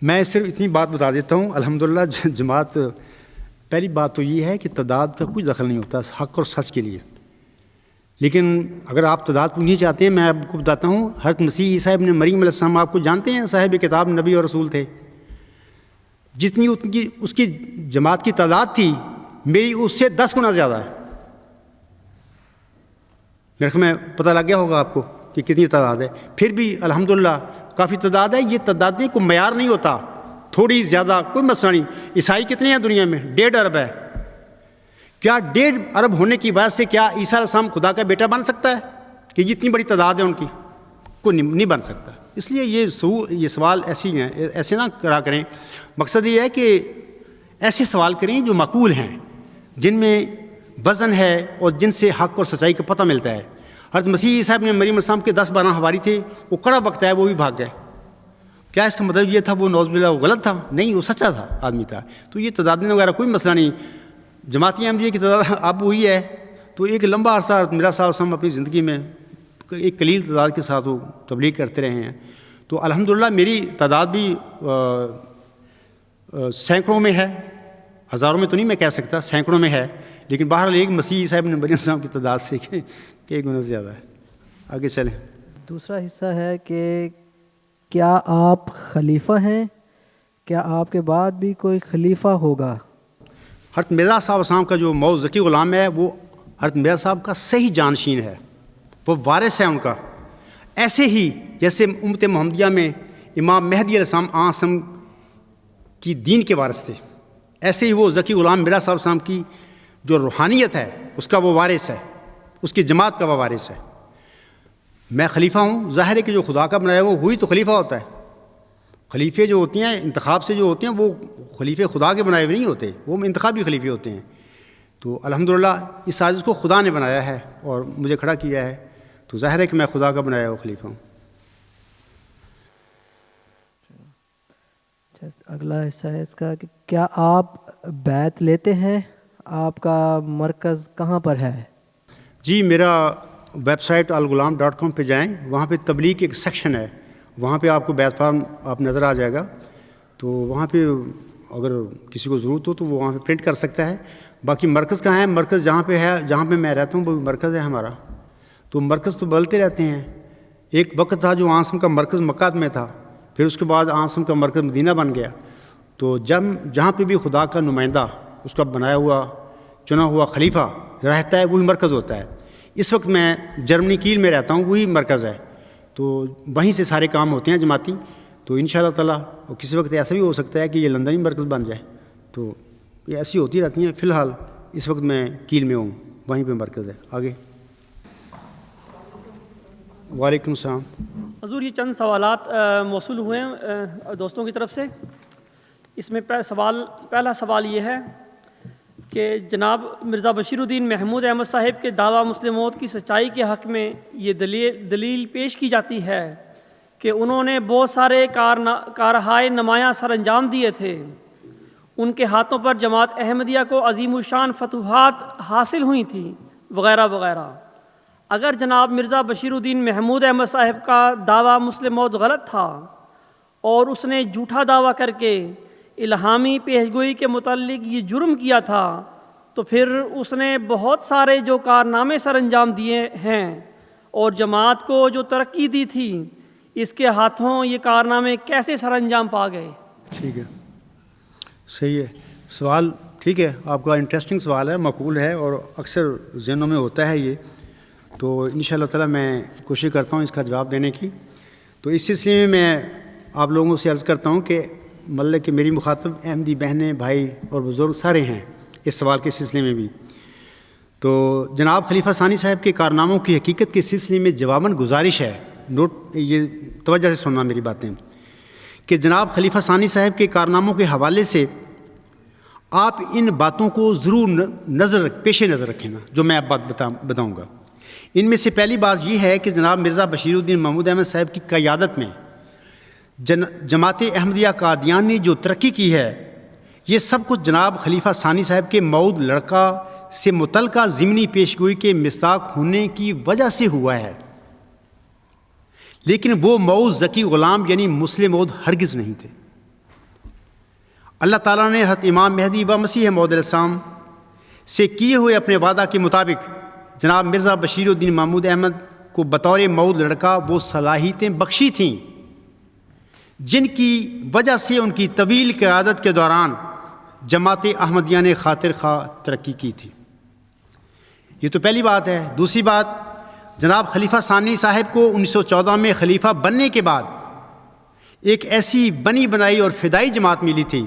B: میں صرف اتنی بات بتا دیتا ہوں. الحمدللہ جماعت, پہلی بات تو یہ ہے کہ تعداد کا کوئی دخل نہیں ہوتا حق اور سچ کے لیے. لیکن اگر آپ تعداد پوچھنی چاہتے ہیں, میں آپ کو بتاتا ہوں. حضرت مسیح عیسیٰ ابن مریم علیہ السلام آپ کو جانتے ہیں, صاحب کتاب, نبی اور رسول تھے. جتنی اس کی جماعت کی تعداد تھی, میری اس سے 10 گنا زیادہ ہے. میرے خیال میں پتہ لگ گیا ہوگا آپ کو کہ کتنی تعداد ہے. پھر بھی الحمدللہ کافی تعداد ہے. یہ تعدادیں کو معیار نہیں ہوتا, تھوڑی زیادہ کوئی مسئلہ نہیں. عیسائی کتنے ہیں دنیا میں؟ 1.5 ارب ہے. کیا 1.5 ارب ہونے کی وجہ سے کیا عیسیٰ علیہ السلام خدا کا بیٹا بن سکتا ہے کہ جتنی بڑی تعداد ہے ان کی؟ کوئی نہیں بن سکتا. اس لیے یہ سوال ایسے نہ کرا کریں. مقصد یہ ہے کہ ایسے سوال کریں جو معقول ہیں, جن میں وزن ہے اور جن سے حق اور سچائی کا پتہ ملتا ہے. حضرت مسیح عیسیٰ ابن مریم علیہ السلام کے 10-12 حواری تھے, وہ کڑا وقت ہے وہ بھی بھاگ گئے. کیا اس کا مطلب یہ تھا وہ نعوذ باللہ وہ غلط تھا؟ نہیں, وہ سچا تھا آدمی تھا. تو یہ تعداد وغیرہ کوئی مسئلہ نہیں. جماعتی احمدیہ کی تعداد اب ہوئی ہے تو ایک لمبا عرصہ میرا صاحب ہم اپنی زندگی میں ایک قلیل تعداد کے ساتھ وہ تبلیغ کرتے رہے ہیں. تو الحمدللہ میری تعداد بھی سینکڑوں میں ہے, ہزاروں میں تو نہیں میں کہہ سکتا, سینکڑوں میں ہے. لیکن بہرحال ایک مسیح صاحب نے مریم السلام کی تعداد سے کئی گنا زیادہ ہے. آگے چلیں.
A: دوسرا حصہ ہے کہ کیا آپ خلیفہ ہیں؟ کیا آپ کے بعد بھی کوئی خلیفہ ہوگا؟
B: حضرت مرزا صاحب السلام کا جو موعظ ذکی غلام ہے وہ حضرت مرزا صاحب کا صحیح جانشین ہے, وہ وارث ہے ان کا. ایسے ہی جیسے امت محمدیہ میں امام مہدی علیہ السلام آسم کی دین کے وارث تھے, ایسے ہی وہ ذکی غلام مرزا صاحب السلام کی جو روحانیت ہے اس کا وہ وارث ہے, اس کی جماعت کا وہ وارث ہے. میں خلیفہ ہوں. ظاہر ہے کہ جو خدا کا بنایا وہ ہوئی تو خلیفہ ہوتا ہے. خلیفے جو ہوتے ہیں انتخاب سے جو ہوتے ہیں وہ خلیفے خدا کے بنائے ہوئے نہیں ہوتے, وہ انتخابی خلیفے ہوتے ہیں. تو الحمدللہ اس سازش کو خدا نے بنایا ہے اور مجھے کھڑا کیا ہے, تو ظاہر ہے کہ میں خدا کا بنایا ہوا خلیفہ ہوں.
A: اگلا حصہ ہے اس کا کہ کیا آپ بیعت لیتے ہیں؟ آپ کا مرکز کہاں پر ہے؟
B: جی, میرا ویب سائٹ alghulam.com پہ جائیں, وہاں پہ تبلیغ ایک سیکشن ہے, وہاں پہ آپ کو بیعت فارم آپ نظر آ جائے گا. تو وہاں پہ اگر کسی کو ضرورت ہو تو وہ وہاں پہ پرنٹ کر سکتا ہے. باقی مرکز کہاں ہے؟ مرکز جہاں پہ ہے, جہاں پہ میں رہتا ہوں وہ مرکز ہے ہمارا. تو مرکز تو بدلتے رہتے ہیں. ایک وقت تھا جو آنسم کا مرکز مکہ میں تھا, پھر اس کے بعد آنسم کا مرکز مدینہ بن گیا. تو جہاں پہ بھی خدا کا نمائندہ, اس کا بنایا ہوا چنا ہوا خلیفہ رہتا ہے, وہی مرکز ہوتا ہے. اس وقت میں جرمنی کیل میں رہتا ہوں, وہی مرکز ہے. تو وہیں سے سارے کام ہوتے ہیں جماعتی. تو ان شاء اللہ تعالیٰ کسی وقت ایسا بھی ہو سکتا ہے کہ یہ لندن ہی مرکز بن جائے. تو یہ ایسی ہوتی رہتی ہیں. فی الحال اس وقت میں کیل میں ہوں, وہیں پہ مرکز ہے. آگے. وعلیکم السلام.
D: حضور یہ چند سوالات موصول ہوئے ہیں دوستوں کی طرف سے. اس میں پہلا سوال یہ ہے کہ جناب مرزا بشیر الدین محمود احمد صاحب کے دعویٰ مسلم موعود کی سچائی کے حق میں یہ دلیل پیش کی جاتی ہے کہ انہوں نے بہت سارے کارہائے نمایاں سر انجام دیے تھے. ان کے ہاتھوں پر جماعت احمدیہ کو عظیم الشان فتوحات حاصل ہوئی تھیں وغیرہ وغیرہ. اگر جناب مرزا بشیر الدین محمود احمد صاحب کا دعویٰ مسلم موعود غلط تھا اور اس نے جھوٹا دعویٰ کر کے الہامی پیشگوئی کے متعلق یہ جرم کیا تھا, تو پھر اس نے بہت سارے جو کارنامے سر انجام دیے ہیں اور جماعت کو جو ترقی دی تھی, اس کے ہاتھوں یہ کارنامے کیسے سر انجام پا گئے؟
B: ٹھیک ہے, صحیح ہے سوال. ٹھیک ہے, آپ کا انٹرسٹنگ سوال ہے, معقول ہے اور اکثر ذہنوں میں ہوتا ہے یہ. تو انشاءاللہ تعالیٰ میں کوشش کرتا ہوں اس کا جواب دینے کی. تو اس سلسلے میں آپ لوگوں سے عرض کرتا ہوں کہ مطلب کہ میری مخاطب احمدی بہنیں, بھائی اور بزرگ سارے ہیں اس سوال کے سلسلے میں بھی. تو جناب خلیفہ ثانی صاحب کے کارناموں کی حقیقت کے سلسلے میں جواباً گزارش ہے, نوٹ یہ توجہ سے سننا میری باتیں, کہ جناب خلیفہ ثانی صاحب کے کارناموں کے حوالے سے آپ ان باتوں کو ضرور پیش نظر رکھیں نا جو میں اب بات بتاؤں گا. ان میں سے پہلی بات یہ ہے کہ جناب مرزا بشیر الدین محمود احمد صاحب کی قیادت میں جماعت احمدیہ قادیان نے جو ترقی کی ہے, یہ سب کچھ جناب خلیفہ ثانی صاحب کے موعود لڑکا سے متعلقہ ضمنی پیشگوئی کے مصداق ہونے کی وجہ سے ہوا ہے. لیکن وہ موعود ذکی غلام یعنی مسلم موعود ہرگز نہیں تھے. اللہ تعالیٰ نے حضرت امام مہدی و مسیح موعود علیہ السلام سے کیے ہوئے اپنے وعدہ کے مطابق جناب مرزا بشیر الدین محمود احمد کو بطور موعود لڑکا وہ صلاحیتیں بخشی تھیں جن کی وجہ سے ان کی طویل قیادت کے دوران جماعت احمدیہ نے خاطر خواہ ترقی کی تھی. یہ تو پہلی بات ہے. دوسری بات, جناب خلیفہ ثانی صاحب کو 1914 میں خلیفہ بننے کے بعد ایک ایسی بنی بنائی اور فدائی جماعت ملی تھی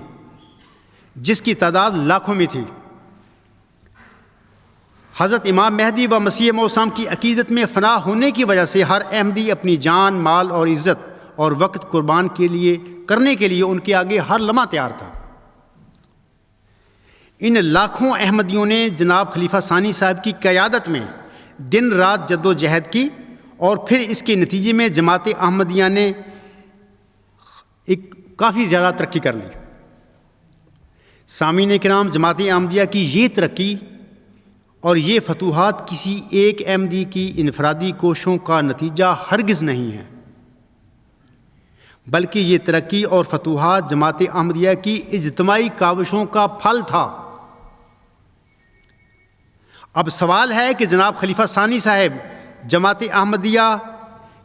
B: جس کی تعداد لاکھوں میں تھی. حضرت امام مہدی و مسیح موعود السلام کی عقیدت میں فنا ہونے کی وجہ سے ہر احمدی اپنی جان, مال اور عزت اور وقت قربان کرنے کے لیے ان کے آگے ہر لمحہ تیار تھا. ان لاکھوں احمدیوں نے جناب خلیفہ ثانی صاحب کی قیادت میں دن رات جد و جہد کی اور پھر اس کے نتیجے میں جماعت احمدیہ نے ایک کافی زیادہ ترقی کر لی. سامعین کرام, جماعت احمدیہ کی یہ ترقی اور یہ فتوحات کسی ایک احمدی کی انفرادی کوششوں کا نتیجہ ہرگز نہیں ہے, بلکہ یہ ترقی اور فتوحات جماعت احمدیہ کی اجتماعی کاوشوں کا پھل تھا. اب سوال ہے کہ جناب خلیفہ ثانی صاحب جماعت احمدیہ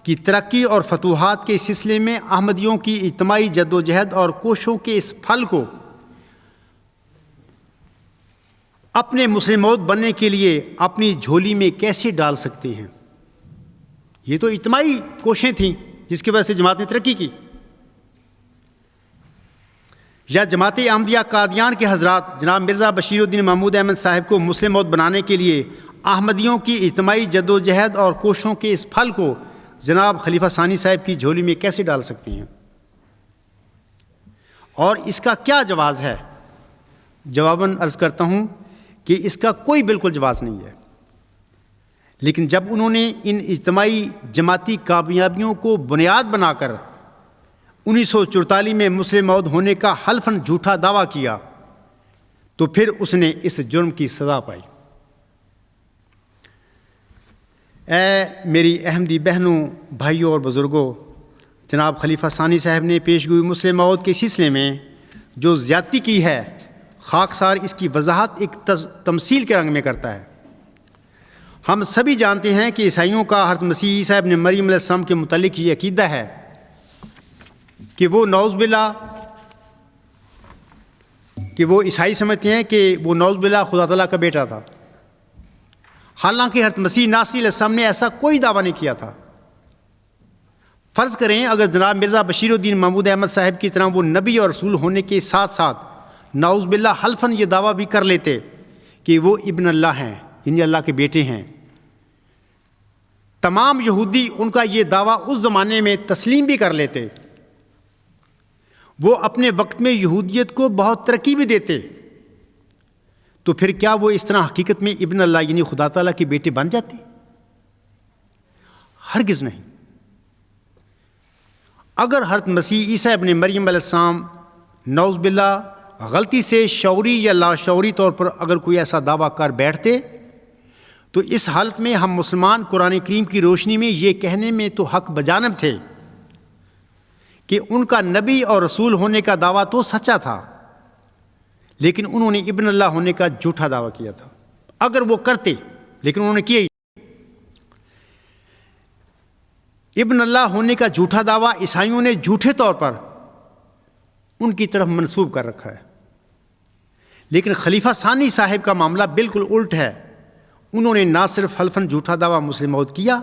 B: کی ترقی اور فتوحات کے سلسلے میں احمدیوں کی اجتماعی جد و جہد اور کوششوں کے اس پھل کو اپنے مسلم موعود بننے کے لیے اپنی جھولی میں کیسے ڈال سکتے ہیں؟ یہ تو اجتماعی کوششیں تھیں جس کی وجہ سے جماعت نے ترقی کی. یا جماعت احمدیہ قادیان کے حضرات جناب مرزا بشیر الدین محمود احمد صاحب کو مسلم موعود بنانے کے لیے احمدیوں کی اجتماعی جد و جہد اور کوششوں کے اس پھل کو جناب خلیفہ ثانی صاحب کی جھولی میں کیسے ڈال سکتے ہیں؟ اور اس کا کیا جواز ہے؟ جواباً عرض کرتا ہوں کہ اس کا کوئی بالکل جواز نہیں ہے. لیکن جب انہوں نے ان اجتماعی جماعتی کامیابیوں کو بنیاد بنا کر 1944 میں مسلم موعود ہونے کا حلفاً جھوٹا دعویٰ کیا تو پھر اس نے اس جرم کی سزا پائی. اے میری احمدی بہنوں, بھائیوں اور بزرگوں, جناب خلیفہ ثانی صاحب نے پیشگوئی مسلم موعود کے سلسلے میں جو زیادتی کی ہے, خاکسار اس کی وضاحت ایک تمثیل کے رنگ میں کرتا ہے. ہم سبھی جانتے ہیں کہ عیسائیوں کا حضرت مسیح عیسیٰ ابن مریم علیہ السلام کے متعلق یہ عقیدہ ہے کہ وہ نعوذ باللہ کہ وہ عیسائی سمجھتے ہیں کہ وہ نعوذ باللہ خدا تعالیٰ کا بیٹا تھا, حالانکہ حضرت مسیح ناصری علیہ السلام نے ایسا کوئی دعویٰ نہیں کیا تھا. فرض کریں اگر جناب مرزا بشیر الدین محمود احمد صاحب کی طرح وہ نبی اور رسول ہونے کے ساتھ ساتھ نعوذ باللہ حلفاً یہ دعویٰ بھی کر لیتے کہ وہ ابن اللہ ہیں، یعنی اللہ کے بیٹے ہیں، تمام یہودی ان کا یہ دعویٰ اس زمانے میں تسلیم بھی کر لیتے، وہ اپنے وقت میں یہودیت کو بہت ترقی بھی دیتے، تو پھر کیا وہ اس طرح حقیقت میں ابن اللہ یعنی خدا تعالیٰ کے بیٹے بن جاتے؟ ہرگز نہیں۔ اگر حضرت مسیح عیسیٰ ابن مریم علیہ السلام نعوذ باللہ غلطی سے شعوری یا لاشعوری طور پر اگر کوئی ایسا دعویٰ کر بیٹھتے تو اس حالت میں ہم مسلمان قرآن کریم کی روشنی میں یہ کہنے میں تو حق بجانب تھے کہ ان کا نبی اور رسول ہونے کا دعویٰ تو سچا تھا، لیکن انہوں نے ابن اللہ ہونے کا جھوٹا دعویٰ کیا تھا۔ اگر وہ کرتے، لیکن انہوں نے کیا ہی ابن اللہ ہونے کا جھوٹا دعویٰ عیسائیوں نے جھوٹے طور پر ان کی طرف منسوب کر رکھا ہے۔ لیکن خلیفہ ثانی صاحب کا معاملہ بالکل الٹ ہے، انہوں نے نہ صرف حلفاً جھوٹا دعویٰ مسلم موعود کیا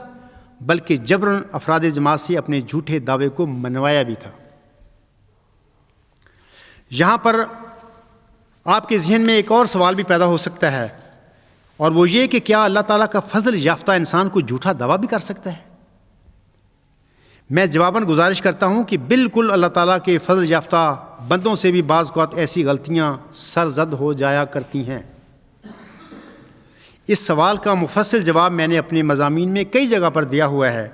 B: بلکہ جبراً افراد جماعت سے اپنے جھوٹے دعوے کو منوایا بھی تھا۔ یہاں پر آپ کے ذہن میں ایک اور سوال بھی پیدا ہو سکتا ہے، اور وہ یہ کہ کیا اللہ تعالیٰ کا فضل یافتہ انسان کو جھوٹا دعویٰ بھی کر سکتا ہے؟ میں جواباً گزارش کرتا ہوں کہ بالکل اللہ تعالیٰ کے فضل یافتہ بندوں سے بھی بعض اوقات ایسی غلطیاں سرزد ہو جایا کرتی ہیں۔ اس سوال کا مفصل جواب میں نے اپنے مضامین میں کئی جگہ پر دیا ہوا ہے،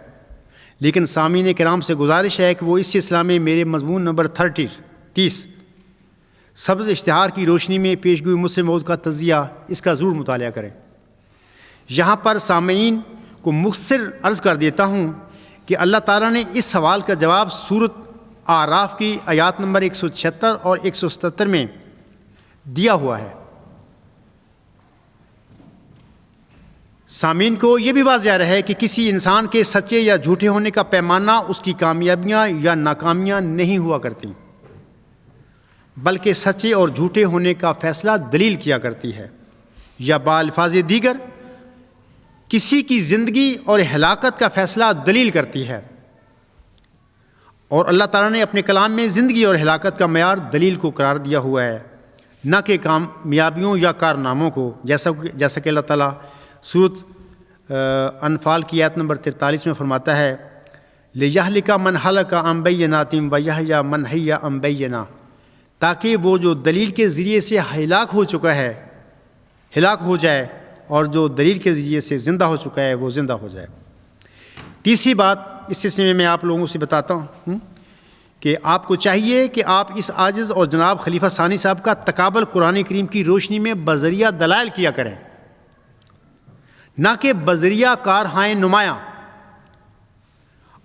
B: لیکن سامعین کرام سے گزارش ہے کہ وہ اس سلسلہ میں میرے مضمون نمبر 30 سبز اشتہار کی روشنی میں پیشگوئی مسلم موعود کا تجزیہ، اس کا ضرور مطالعہ کریں۔ یہاں پر سامعین کو مختصر عرض کر دیتا ہوں کہ اللہ تعالیٰ نے اس سوال کا جواب سورۃ اعراف کی آیات نمبر 176 اور 177 میں دیا ہوا ہے۔ سامعین کو یہ بھی واضح رہے کہ کسی انسان کے سچے یا جھوٹے ہونے کا پیمانہ اس کی کامیابیاں یا ناکامیاں نہیں ہوا کرتی، بلکہ سچے اور جھوٹے ہونے کا فیصلہ دلیل کیا کرتی ہے، یا بالفاظ دیگر کسی کی زندگی اور ہلاکت کا فیصلہ دلیل کرتی ہے۔ اور اللہ تعالیٰ نے اپنے کلام میں زندگی اور ہلاکت کا معیار دلیل کو قرار دیا ہوا ہے، نہ کہ کامیابیوں یا کارناموں کو، جیسا کہ اللہ تعالیٰ سورۃ انفال کی آیت نمبر 43 میں فرماتا ہے لِيَهْلِكَ مَنْ هَلَكَ عَنْ بَيِّنَاتٍ وَيَحْيَىٰ مَنْ حَيَّ عَنْ بَيِّنَةٍ، تاکہ وہ جو دلیل کے ذریعے سے ہلاک ہو چکا ہے ہلاک ہو جائے، اور جو دلیل کے ذریعے سے زندہ ہو چکا ہے وہ زندہ ہو جائے۔ تیسری بات اس سلسلے میں آپ لوگوں سے بتاتا ہوں کہ آپ کو چاہیے کہ آپ اس عاجز اور جناب خلیفہ ثانی صاحب کا تقابل قرآن کریم کی روشنی میں بذریعہ دلائل کیا کریں، نہ کہ بذریعہ کارہائے نمایاں۔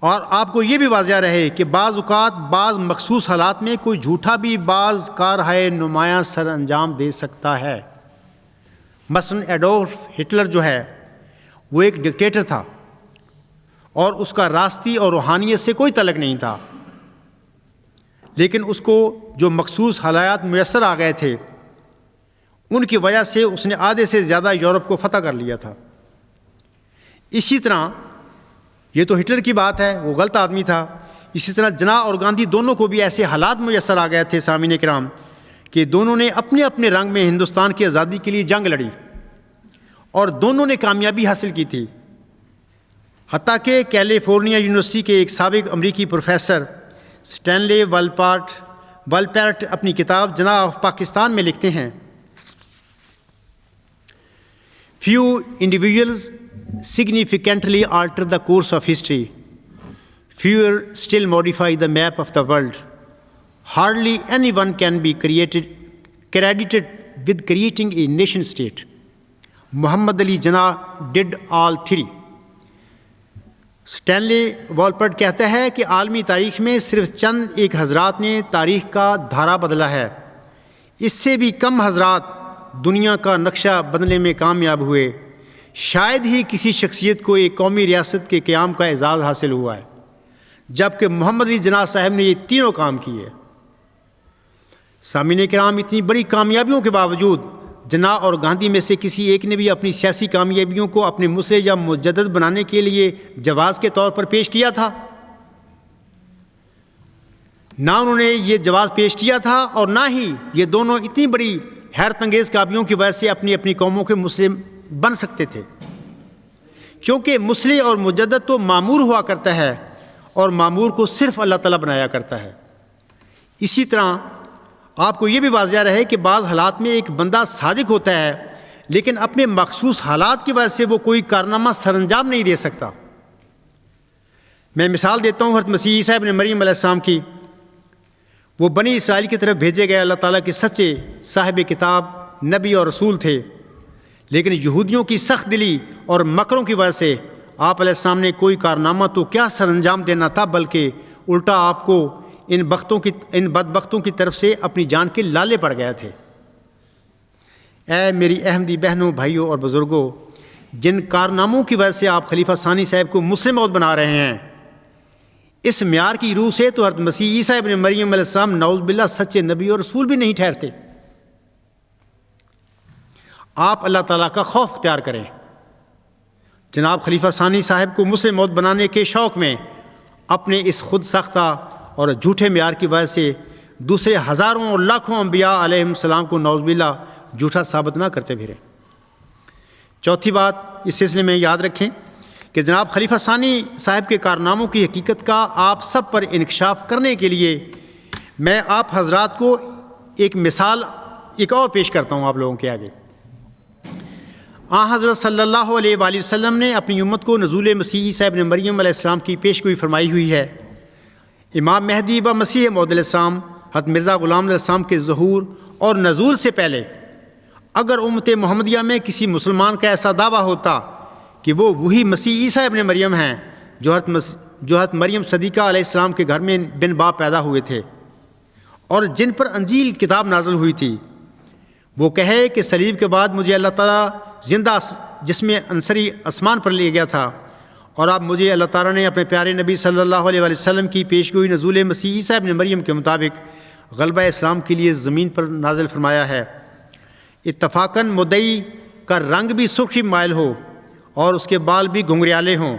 B: اور آپ کو یہ بھی واضح رہے کہ بعض اوقات بعض مخصوص حالات میں کوئی جھوٹا بھی بعض کارہائے نمایاں سر انجام دے سکتا ہے۔ مثلاً ایڈولف ہٹلر جو ہے وہ ایک ڈکٹیٹر تھا، اور اس کا راستی اور روحانیت سے کوئی تعلق نہیں تھا، لیکن اس کو جو مخصوص حالات میسر آ گئے تھے ان کی وجہ سے اس نے آدھے سے زیادہ یورپ کو فتح کر لیا تھا۔ اسی طرح یہ تو ہٹلر کی بات ہے، وہ غلط آدمی تھا، اسی طرح جناح اور گاندھی دونوں کو بھی ایسے حالات میسر آ گئے تھے سامعین کرام کہ دونوں نے اپنے اپنے رنگ میں ہندوستان کی آزادی کے لیے جنگ لڑی، اور دونوں نے کامیابی حاصل کی تھی۔ حتیٰ کہ کیلیفورنیا یونیورسٹی کے ایک سابق امریکی پروفیسر سٹینلے والپیرٹ اپنی کتاب جناح آف پاکستان میں لکھتے ہیں few individuals significantly alter the course of history, fewer still modify the map of the world. Hardly anyone can be credited with creating a nation state. Muhammad Ali Jinnah did all three. Stanley Wolpert کہتا ہے کہ عالمی تاریخ میں صرف چند ایک حضرات نے تاریخ کا دھارا بدلا ہے، اس سے بھی کم حضرات دنیا کا نقشہ بدلنے میں کامیاب ہوئے۔ شاید ہی کسی شخصیت کو ایک قومی ریاست کے قیام کا اعزاز حاصل ہوا ہے، جبکہ محمد علی جناح صاحب نے یہ تینوں کام کیے۔ سامعین کرام، اتنی بڑی کامیابیوں کے باوجود جناح اور گاندھی میں سے کسی ایک نے بھی اپنی سیاسی کامیابیوں کو اپنے مسئلے یا مجدد بنانے کے لیے جواز کے طور پر پیش کیا تھا؟ نہ انہوں نے یہ جواز پیش کیا تھا اور نہ ہی یہ دونوں اتنی بڑی حیرت انگیز کابیوں کی وجہ سے اپنی اپنی قوموں کے مسلم بن سکتے تھے، کیونکہ مصلح اور مجدد تو معمور ہوا کرتا ہے اور معمور کو صرف اللہ تعالیٰ بنایا کرتا ہے۔ اسی طرح آپ کو یہ بھی واضح رہے کہ بعض حالات میں ایک بندہ صادق ہوتا ہے لیکن اپنے مخصوص حالات کی وجہ سے وہ کوئی کارنامہ سر انجام نہیں دے سکتا۔ میں مثال دیتا ہوں حضرت مسیح عیسیٰ ابن مریم علیہ السلام کی۔ وہ بنی اسرائیل کی طرف بھیجے گئے اللہ تعالیٰ کے سچے صاحب کتاب، نبی اور رسول تھے، لیکن یہودیوں کی سخت دلی اور مکروں کی وجہ سے آپ علیہ السلام نے کوئی کارنامہ تو کیا سر انجام دینا تھا، بلکہ الٹا آپ کو ان بدبختوں کی طرف سے اپنی جان کے لالے پڑ گئے تھے۔ اے میری احمدی بہنوں، بھائیوں اور بزرگوں، جن کارناموں کی وجہ سے آپ خلیفہ ثانی صاحب کو مسلم موعود بنا رہے ہیں، اس معیار کی روح سے تو حضرت مسیح عیسیٰ ابن مریم علیہ السلام نعوذ باللہ سچے نبی اور رسول بھی نہیں ٹھہرتے۔ آپ اللہ تعالیٰ کا خوف اختیار کریں۔ جناب خلیفہ ثانی صاحب کو مسلم موعود بنانے کے شوق میں اپنے اس خود ساختہ اور جھوٹے معیار کی وجہ سے دوسرے ہزاروں اور لاکھوں انبیاء علیہ السلام کو نعوذ باللہ جھوٹا ثابت نہ کرتے پھریں۔ چوتھی بات اس سلسلے میں یاد رکھیں کہ جناب خلیفہ ثانی صاحب کے کارناموں کی حقیقت کا آپ سب پر انکشاف کرنے کے لیے میں آپ حضرات کو ایک مثال ایک اور پیش کرتا ہوں آپ لوگوں کے آگے۔ حضرت صلی اللہ علیہ وآلہ وسلم نے اپنی امت کو نزول مسیح عیسیٰ ابن مریم علیہ السلام کی پیشگوئی فرمائی ہوئی ہے۔ امام مہدی و مسیح موعود علیہ السلام حضرت مرزا غلام علیہ السلام کے ظہور اور نزول سے پہلے اگر امت محمدیہ میں کسی مسلمان کا ایسا دعویٰ ہوتا کہ وہ وہی مسیح عیسیٰ ابن مریم ہیں جو حضرت مریم صدیقہ علیہ السلام کے گھر میں بن باپ پیدا ہوئے تھے اور جن پر انجیل کتاب نازل ہوئی تھی، وہ کہے کہ صلیب کے بعد مجھے اللہ تعالیٰ زندہ جسم انصری آسمان پر لے گیا تھا اور اب مجھے اللہ تعالیٰ نے اپنے پیارے نبی صلی اللہ علیہ وسلم کی پیشگوئی نزول مسیح عیسیٰ ابن مریم کے مطابق غلبہ اسلام کے لیے زمین پر نازل فرمایا ہے۔ اتفاقاً مدعی کا رنگ بھی سرخی مائل ہو اور اس کے بال بھی گھنگریالے ہوں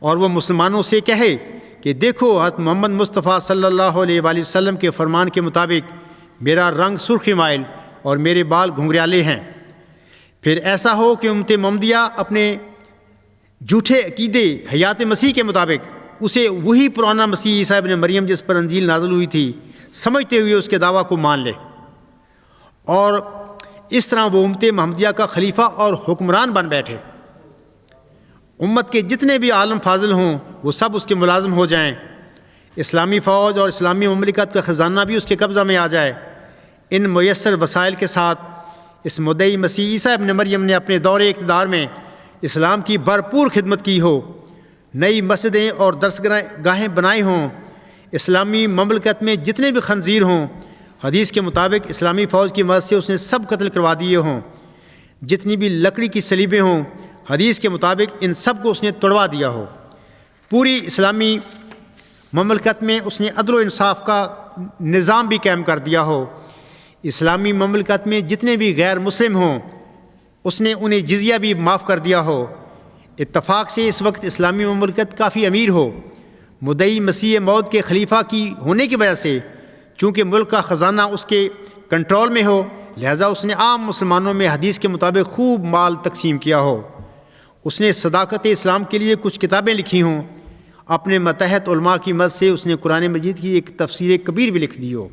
B: اور وہ مسلمانوں سے کہے کہ دیکھو حضرت محمد مصطفیٰ صلی اللہ علیہ وآلہ وسلم کے فرمان کے مطابق میرا رنگ سرخی مائل اور میرے بال گھنگریالے ہیں۔ پھر ایسا ہو کہ امت محمدیہ اپنے جھوٹے عقیدے حیات مسیح کے مطابق اسے وہی پرانا مسیح عیسیٰ ابن مریم جس پر انجیل نازل ہوئی تھی سمجھتے ہوئے اس کے دعویٰ کو مان لے، اور اس طرح وہ امت محمدیہ کا خلیفہ اور حکمران بن بیٹھے۔ امت کے جتنے بھی عالم فاضل ہوں وہ سب اس کے ملازم ہو جائیں، اسلامی فوج اور اسلامی مملکت کا خزانہ بھی اس کے قبضہ میں آ جائے۔ ان میسر وسائل کے ساتھ اس مدعی مسیح عیسیٰ ابن مریم نے اپنے دور اقتدار میں اسلام کی بھرپور خدمت کی ہو، نئی مسجدیں اور درسگاہیں بنائی ہوں، اسلامی مملکت میں جتنے بھی خنزیر ہوں حدیث کے مطابق اسلامی فوج کی مدد سے اس نے سب قتل کروا دیے ہوں، جتنی بھی لکڑی کی صلیبیں ہوں حدیث کے مطابق ان سب کو اس نے توڑوا دیا ہو، پوری اسلامی مملکت میں اس نے عدل و انصاف کا نظام بھی قائم کر دیا ہو، اسلامی مملکت میں جتنے بھی غیر مسلم ہوں اس نے انہیں جزیہ بھی معاف کر دیا ہو۔ اتفاق سے اس وقت اسلامی مملکت کافی امیر ہو، مدعی مسیح موعود کے خلیفہ کی ہونے کی وجہ سے چونکہ ملک کا خزانہ اس کے کنٹرول میں ہو، لہذا اس نے عام مسلمانوں میں حدیث کے مطابق خوب مال تقسیم کیا ہو، اس نے صداقت اسلام کے لیے کچھ کتابیں لکھی ہوں، اپنے متحد علماء کی مدد سے اس نے قرآن مجید کی ایک تفسیر کبیر بھی لکھ دی ہو۔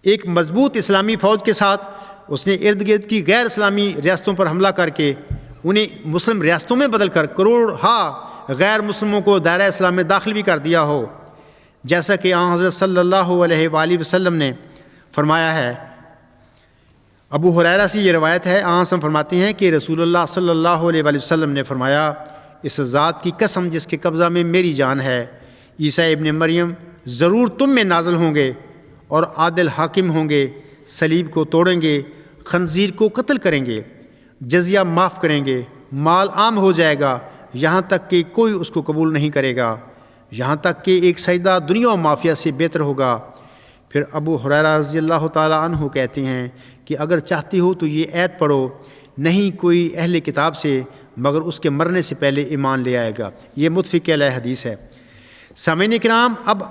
B: ایک مضبوط اسلامی فوج کے ساتھ اس نے ارد گرد کی غیر اسلامی ریاستوں پر حملہ کر کے انہیں مسلم ریاستوں میں بدل کر کروڑ غیر مسلموں کو دائرہ اسلام میں داخل بھی کر دیا ہو، جیسا کہ حضرت صلی اللہ علیہ وآلہ وسلم نے فرمایا ہے۔ ابو ہریرہ سے یہ روایت ہے، ہم فرماتے ہیں کہ رسول اللہ صلی اللہ علیہ وآلہ وسلم نے فرمایا، اس ذات کی قسم جس کے قبضہ میں میری جان ہے، عیسیٰ ابن مریم ضرور تم میں نازل ہوں گے اور عادل حاکم ہوں گے، صلیب کو توڑیں گے، خنزیر کو قتل کریں گے، جزیہ معاف کریں گے، مال عام ہو جائے گا، یہاں تک کہ کوئی اس کو قبول نہیں کرے گا، یہاں تک کہ ایک سجدہ دنیا و مافیا سے بہتر ہوگا۔ پھر ابو ہریرہ رضی اللہ تعالیٰ عنہ کہتے ہیں کہ اگر چاہتی ہو تو یہ آیت پڑھو، نہیں کوئی اہل کتاب سے مگر اس کے مرنے سے پہلے ایمان لے آئے گا۔ یہ متفق علیہ حدیث ہے۔ سامعین کرام، اب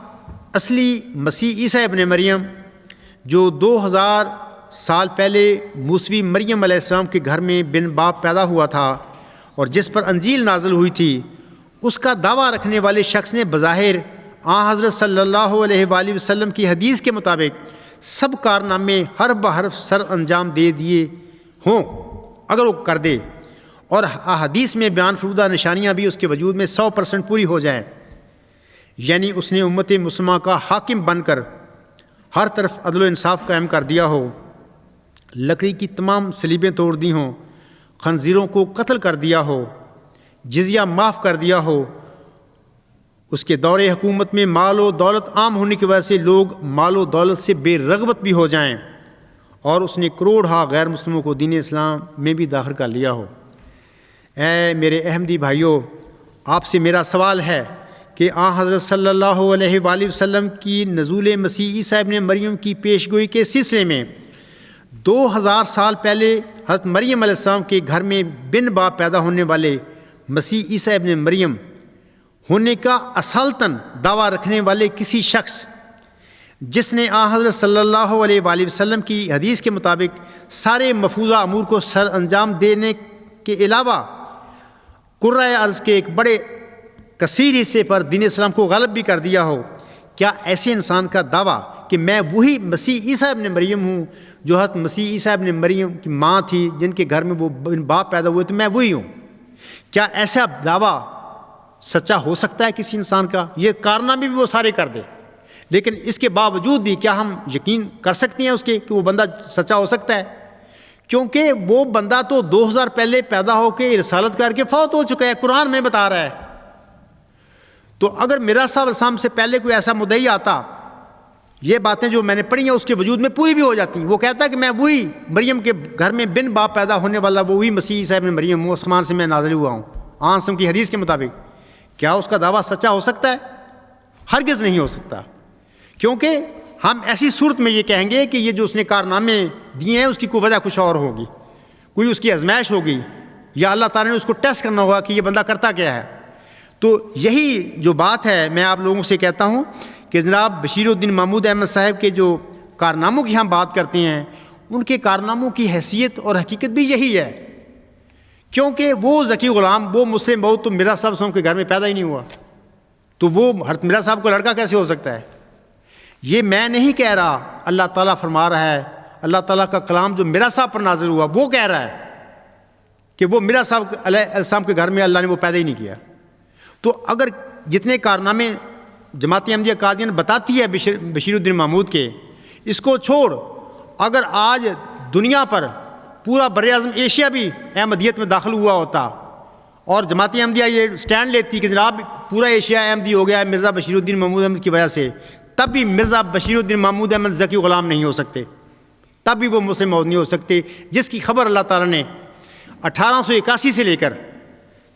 B: اصلی مسیح عیسیٰ ابن مریم جو 2000 سال پہلے موسوی مریم علیہ السلام کے گھر میں بن باپ پیدا ہوا تھا اور جس پر انجیل نازل ہوئی تھی، اس کا دعویٰ رکھنے والے شخص نے بظاہر حضرت صلی اللہ علیہ وآلہ وسلم کی حدیث کے مطابق سب کارنامے حرف بحرف سر انجام دے دیے ہوں اگر وہ کر دے، اور احادیث میں بیان فرمودہ نشانیاں بھی اس کے وجود میں 100% پوری ہو جائیں، یعنی اس نے امت مسلمہ کا حاکم بن کر ہر طرف عدل و انصاف قائم کر دیا ہو، لکڑی کی تمام صلیبیں توڑ دی ہوں، خنزیروں کو قتل کر دیا ہو، جزیہ معاف کر دیا ہو، اس کے دور حکومت میں مال و دولت عام ہونے کی وجہ سے لوگ مال و دولت سے بے رغبت بھی ہو جائیں، اور اس نے کروڑ غیر مسلموں کو دین اسلام میں بھی داخل کر لیا ہو۔ اے میرے احمدی بھائیوں، آپ سے میرا سوال ہے کہ حضرت صلی اللہ علیہ وآلہ وسلم کی نزول مسیح عیسیٰ ابن مریم کی پیشگوئی کے سلسلے میں 2000 سال پہلے حضرت مریم علیہ السلام کے گھر میں بن باپ پیدا ہونے والے مسیح عیسیٰ ابن مریم ہونے کا اصالتاً دعویٰ رکھنے والے کسی شخص جس نے حضرت صلی اللہ علیہ وآلہ وسلم کی حدیث کے مطابق سارے مفروضہ امور کو سر انجام دینے کے علاوہ قرۂ ارض کے ایک بڑے کثیر حصے پر دین اسلام کو غالب بھی کر دیا ہو، کیا ایسے انسان کا دعویٰ کہ میں وہی مسیح عیسیٰ ابن مریم ہوں جو حضرت مسیح عیسیٰ ابن مریم کی ماں تھی جن کے گھر میں وہ باپ پیدا ہوئے تو میں وہی ہوں، کیا ایسا دعویٰ سچا ہو سکتا ہے کسی انسان کا؟ یہ کارنامے بھی وہ سارے کر دے، لیکن اس کے باوجود بھی کیا ہم یقین کر سکتے ہیں اس کے کہ وہ بندہ سچا ہو سکتا ہے؟ کیونکہ وہ بندہ تو 2000 پہلے پیدا ہو کے رسالت کر کے فوت ہو چکا ہے، قرآن میں بتا رہا ہے۔ تو اگر میرا صاحب اسلام سے پہلے کوئی ایسا مدعی آتا، یہ باتیں جو میں نے پڑھی ہیں اس کے وجود میں پوری بھی ہو جاتی ہیں، وہ کہتا ہے کہ میں وہی مریم کے گھر میں بن باپ پیدا ہونے والا وہی مسیح عیسیٰ ابن مریم ہوں، آسمان سے میں نازل ہوا ہوں آنسم کی حدیث کے مطابق، کیا اس کا دعویٰ سچا ہو سکتا ہے؟ ہرگز نہیں ہو سکتا، کیونکہ ہم ایسی صورت میں یہ کہیں گے کہ یہ جو اس نے کارنامے دیے ہیں اس کی کوئی وجہ کچھ اور ہوگی، کوئی اس کی آزمائش ہوگی، یا اللہ تعالیٰ نے اس کو ٹیسٹ کرنا ہوگا کہ یہ بندہ کرتا کیا ہے۔ تو یہی جو بات ہے میں آپ لوگوں سے کہتا ہوں کہ جناب بشیر الدین محمود احمد صاحب کے جو کارناموں کی ہم بات کرتے ہیں، ان کے کارناموں کی حیثیت اور حقیقت بھی یہی ہے، کیونکہ وہ ذکی غلام، وہ مسلم بہت تو مرزا صاحب کے گھر میں پیدا ہی نہیں ہوا، تو وہ مرزا صاحب کو لڑکا کیسے ہو سکتا ہے؟ یہ میں نہیں کہہ رہا، اللہ تعالیٰ فرما رہا ہے، اللہ تعالیٰ کا کلام جو مرزا صاحب پر نازل ہوا وہ کہہ رہا ہے کہ وہ مرزا صاحب علیہ السلام کے گھر میں اللہ نے وہ پیدا ہی نہیں کیا۔ تو اگر جتنے کارنامے جماعت احمدیہ قادیان بتاتی ہے بشیر الدین محمود کے، اس کو چھوڑ اگر آج دنیا پر پورا بر اعظم ایشیا بھی احمدیت میں داخل ہوا ہوتا اور جماعت احمدیہ یہ سٹینڈ لیتی کہ جناب پورا ایشیا احمدی ہو گیا ہے مرزا بشیر الدین محمود احمد کی وجہ سے، تب بھی مرزا بشیر الدین محمود احمد ذکی غلام نہیں ہو سکتے، تب بھی وہ مسلم موعود نہیں ہو سکتے، جس کی خبر اللہ تعالیٰ نے 1881 سے لے کر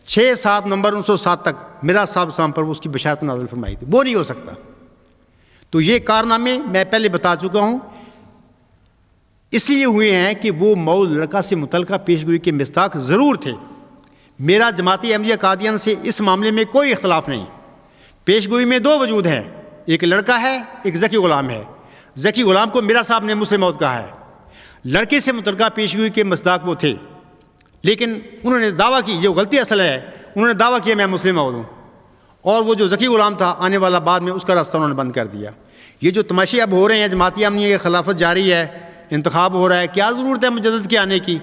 B: 6-7 نومبر 1907 تک مرزا صاحب اسلام پر اس کی بشارت نازل فرمائی تھی، وہ نہیں ہو سکتا۔ تو یہ کارنامے میں پہلے بتا چکا ہوں، اس لیے ہوئے ہیں کہ وہ موعود لڑکا سے متعلقہ پیشگوئی کے مصداق ضرور تھے۔ میرا جماعت احمدیہ قادیان سے اس معاملے میں کوئی اختلاف نہیں، پیشگوئی میں 2 وجود ہیں، ایک لڑکا ہے، ایک ذکی غلام ہے۔ ذکی غلام کو میرا صاحب نے مسلم موعود کہا ہے، لڑکے سے متعلقہ پیشگوئی کے مصداق وہ تھے، لیکن انہوں نے دعویٰ کی، یہ غلطی اصل ہے، انہوں نے دعویٰ کیا میں مسلم موعود ہوں، اور وہ جو ذکی غلام تھا آنے والا بعد میں اس کا راستہ انہوں نے بند کر دیا۔ یہ جو تماشے اب ہو رہے ہیں، جماعت احمدیہ کی خلافت جاری ہے، انتخاب ہو رہا ہے، کیا ضرورت ہے مجدد کے آنے کی،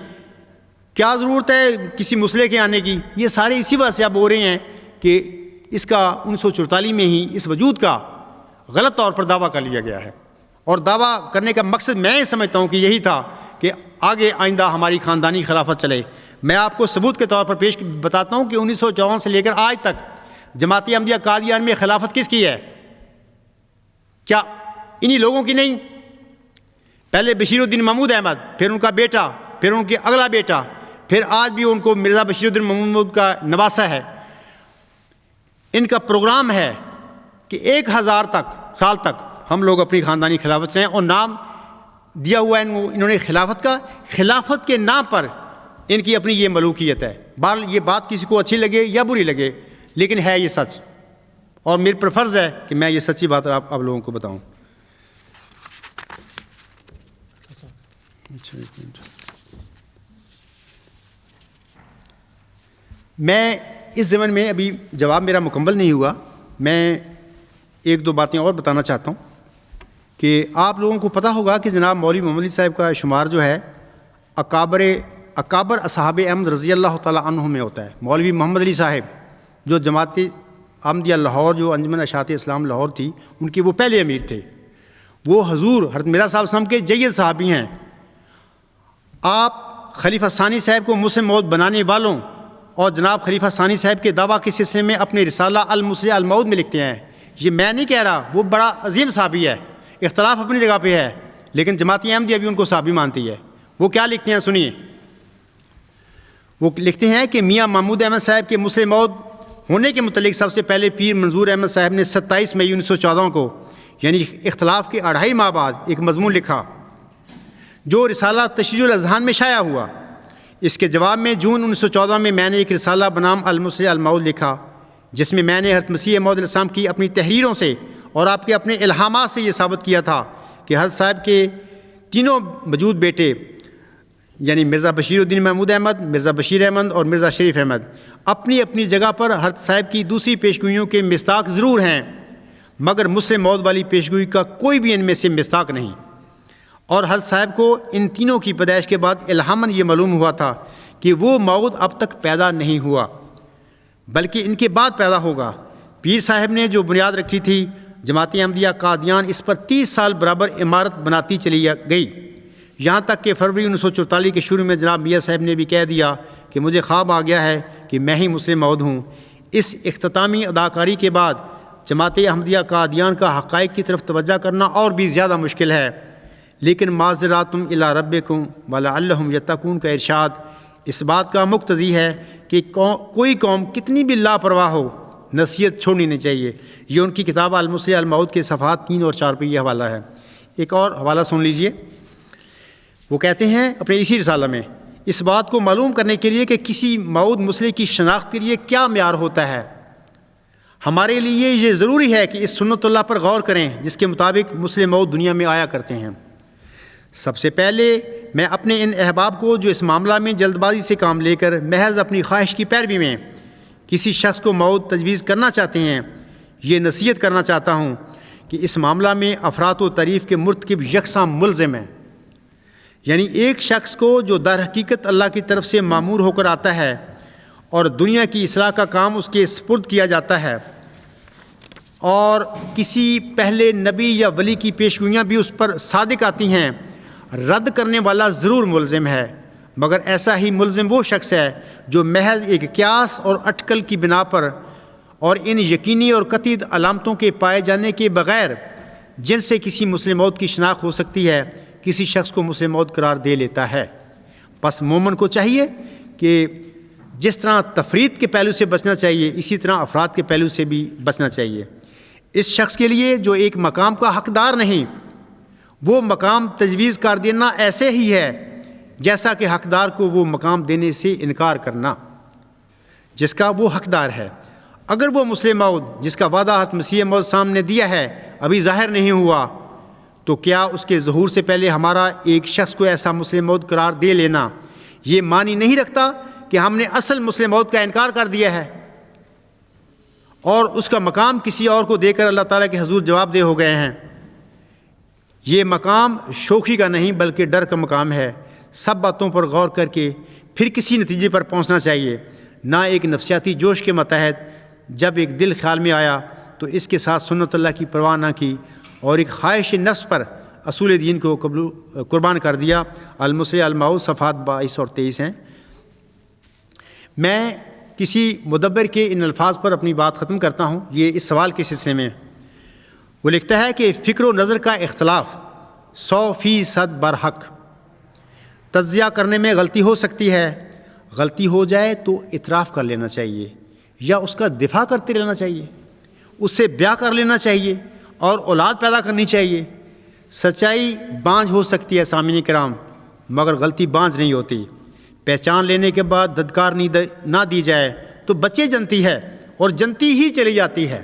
B: کیا ضرورت ہے کسی مسئلے کے آنے کی؟ یہ سارے اسی وجہ سے اب ہو رہے ہیں کہ اس کا 1944 میں ہی اس وجود کا غلط طور پر دعویٰ کر لیا گیا ہے، اور دعویٰ کرنے کا مقصد میں سمجھتا ہوں کہ یہی تھا کہ آگے آئندہ ہماری خاندانی خلافت چلے۔ میں آپ کو ثبوت کے طور پر پیش بتاتا ہوں کہ 1954 سے لے کر آج تک جماعت احمدیہ قادیان میں خلافت کس کی ہے؟ کیا انہی لوگوں کی نہیں؟ پہلے بشیر الدین محمود احمد، پھر ان کا بیٹا، پھر ان کے اگلا بیٹا، پھر آج بھی ان کو مرزا بشیر الدین محمود کا نواسہ ہے۔ ان کا پروگرام ہے کہ 1000 سال تک ہم لوگ اپنی خاندانی خلافت سے ہیں، اور نام دیا ہوا ہے انہوں نے خلافت کا، خلافت کے نام پر ان کی اپنی یہ ملوکیت ہے۔ بہرحال یہ بات کسی کو اچھی لگے یا بری لگے، لیکن ہے یہ سچ، اور میرے پر فرض ہے کہ میں یہ سچی بات آپ لوگوں کو بتاؤں. میں اس ضمن میں ابھی جواب میرا مکمل نہیں ہوا، میں ایک دو باتیں اور بتانا چاہتا ہوں کہ آپ لوگوں کو پتہ ہوگا کہ جناب مولوی محمد علی صاحب کا شمار جو ہے اکابر اصحاب احمد رضی اللہ تعالیٰ عنہ میں ہوتا ہے. مولوی محمد علی صاحب جو جماعت احمدیہ لاہور، جو انجمن اشاعت اسلام لاہور تھی، ان کے وہ پہلے امیر تھے. وہ حضور حضرت مرزا صاحب وسلم کے جید صحابی ہیں. آپ خلیفہ ثانی صاحب کو مسلم موعود بنانے والوں اور جناب خلیفہ ثانی صاحب کے دعویٰ کے سلسلے میں اپنے رسالہ المسلح الموعود میں لکھتے ہیں. یہ میں نہیں کہہ رہا، وہ بڑا عظیم صحابی ہے، اختلاف اپنی جگہ پہ ہے، لیکن جماعت احمدیہ بھی ان کو صحابی مانتی ہے. وہ کیا لکھتے ہیں سنیے. وہ لکھتے ہیں کہ میاں محمود احمد صاحب کے مسلم موعود ہونے کے متعلق سب سے پہلے پیر منظور احمد صاحب نے 27 مئی 1914 کو، یعنی اختلاف کے 2.5 ماہ بعد، ایک مضمون لکھا جو رسالہ تشیع الاذہان میں شائع ہوا. اس کے جواب میں جون 1914 میں میں نے ایک رسالہ بنام المسلح الموعود لکھا، جس میں میں نے حضرت مسیح موعود علیہ السلام کی اپنی تحریروں سے اور آپ کے اپنے الہامات سے یہ ثابت کیا تھا کہ حضرت صاحب کے تینوں موجود بیٹے، یعنی مرزا بشیر الدین محمود احمد، مرزا بشیر احمد اور مرزا شریف احمد، اپنی اپنی جگہ پر حضرت صاحب کی دوسری پیشگوئیوں کے مصداق ضرور ہیں، مگر مسلم موعود والی پیشگوئی کا کوئی بھی ان میں سے مصداق نہیں. اور حضرت صاحب کو ان تینوں کی پیدائش کے بعد الہاماً یہ معلوم ہوا تھا کہ وہ موعود اب تک پیدا نہیں ہوا، بلکہ ان کے بعد پیدا ہوگا. پیر صاحب نے جو بنیاد رکھی تھی، جماعت احمدیہ قادیان اس پر 30 سال برابر عمارت بناتی چلی گئی، یہاں تک کہ فروری 1944 کے شروع میں جناب میاں صاحب نے بھی کہہ دیا کہ مجھے خواب آ گیا ہے کہ میں ہی مسلم موعود ہوں. اس اختتامی اداکاری کے بعد جماعت احمدیہ قادیان کا حقائق کی طرف توجہ کرنا اور بھی زیادہ مشکل ہے. لیکن معذراتم الی ربکم ولعلہم یتقون کا ارشاد اس بات کا مقتضی ہے کہ کوئی قوم کتنی بھی لاپرواہ ہو، نصیحت چھوڑنی نہیں چاہیے. یہ ان کی کتاب المسلح الموعود کے صفحات 3 اور 4 پہ یہ حوالہ ہے. ایک اور حوالہ سن لیجئے. وہ کہتے ہیں اپنے اسی رسالہ میں، اس بات کو معلوم کرنے کے لیے کہ کسی موعود مسلح کی شناخت کے لیے کیا معیار ہوتا ہے، ہمارے لیے یہ ضروری ہے کہ اس سنت اللہ پر غور کریں جس کے مطابق مسلم موعود دنیا میں آیا کرتے ہیں. سب سے پہلے میں اپنے ان احباب کو جو اس معاملہ میں جلد بازی سے کام لے کر محض اپنی خواہش کی پیروی میں کسی شخص کو موعود تجویز کرنا چاہتے ہیں، یہ نصیحت کرنا چاہتا ہوں کہ اس معاملہ میں افراط و تعریف کے مرتکب یکساں ملزم ہیں. یعنی ایک شخص کو جو در حقیقت اللہ کی طرف سے مامور ہو کر آتا ہے اور دنیا کی اصلاح کا کام اس کے سپرد کیا جاتا ہے، اور کسی پہلے نبی یا ولی کی پیشگوئیاں بھی اس پر صادق آتی ہیں، رد کرنے والا ضرور ملزم ہے. مگر ایسا ہی ملزم وہ شخص ہے جو محض ایک قیاس اور اٹکل کی بنا پر اور ان یقینی اور قطعی علامتوں کے پائے جانے کے بغیر جن سے کسی مسلم موعود کی شناخت ہو سکتی ہے، کسی شخص کو مسلم موعود قرار دے لیتا ہے. پس مومن کو چاہیے کہ جس طرح تفرید کے پہلو سے بچنا چاہیے، اسی طرح افراد کے پہلو سے بھی بچنا چاہیے. اس شخص کے لیے جو ایک مقام کا حقدار نہیں، وہ مقام تجویز کر دینا ایسے ہی ہے جیسا کہ حقدار کو وہ مقام دینے سے انکار کرنا جس کا وہ حقدار ہے. اگر وہ مسلم موعود جس کا وعدہ حضرت مسیح موعود سامنے دیا ہے ابھی ظاہر نہیں ہوا، تو کیا اس کے ظہور سے پہلے ہمارا ایک شخص کو ایسا مسلم موعود قرار دے لینا یہ معنی نہیں رکھتا کہ ہم نے اصل مسلم موعود کا انکار کر دیا ہے اور اس کا مقام کسی اور کو دے کر اللہ تعالیٰ کے حضور جواب دہ ہو گئے ہیں؟ یہ مقام شوخی کا نہیں بلکہ ڈر کا مقام ہے. سب باتوں پر غور کر کے پھر کسی نتیجے پر پہنچنا چاہیے، نہ ایک نفسیاتی جوش کے متحد جب ایک دل خیال میں آیا تو اس کے ساتھ سنت اللہ کی پرواہ نہ کی اور ایک خواہش نفس پر اصول دین کو قربان کر دیا. المسلح الموعود صفحات 22 اور 23 ہیں. میں کسی مدبر کے ان الفاظ پر اپنی بات ختم کرتا ہوں. یہ اس سوال کے سلسلے میں وہ لکھتا ہے کہ فکر و نظر کا اختلاف 100% برحق. تجزیہ کرنے میں غلطی ہو سکتی ہے، غلطی ہو جائے تو اعتراف کر لینا چاہیے یا اس کا دفاع کرتے رہنا چاہیے، اس سے بیاہ کر لینا چاہیے اور اولاد پیدا کرنی چاہیے. سچائی بانجھ ہو سکتی ہے سامعین کرام، مگر غلطی بانجھ نہیں ہوتی. پہچان لینے کے بعد ددکار نہ دی جائے تو بچے جنتی ہے اور جنتی ہی چلی جاتی ہے.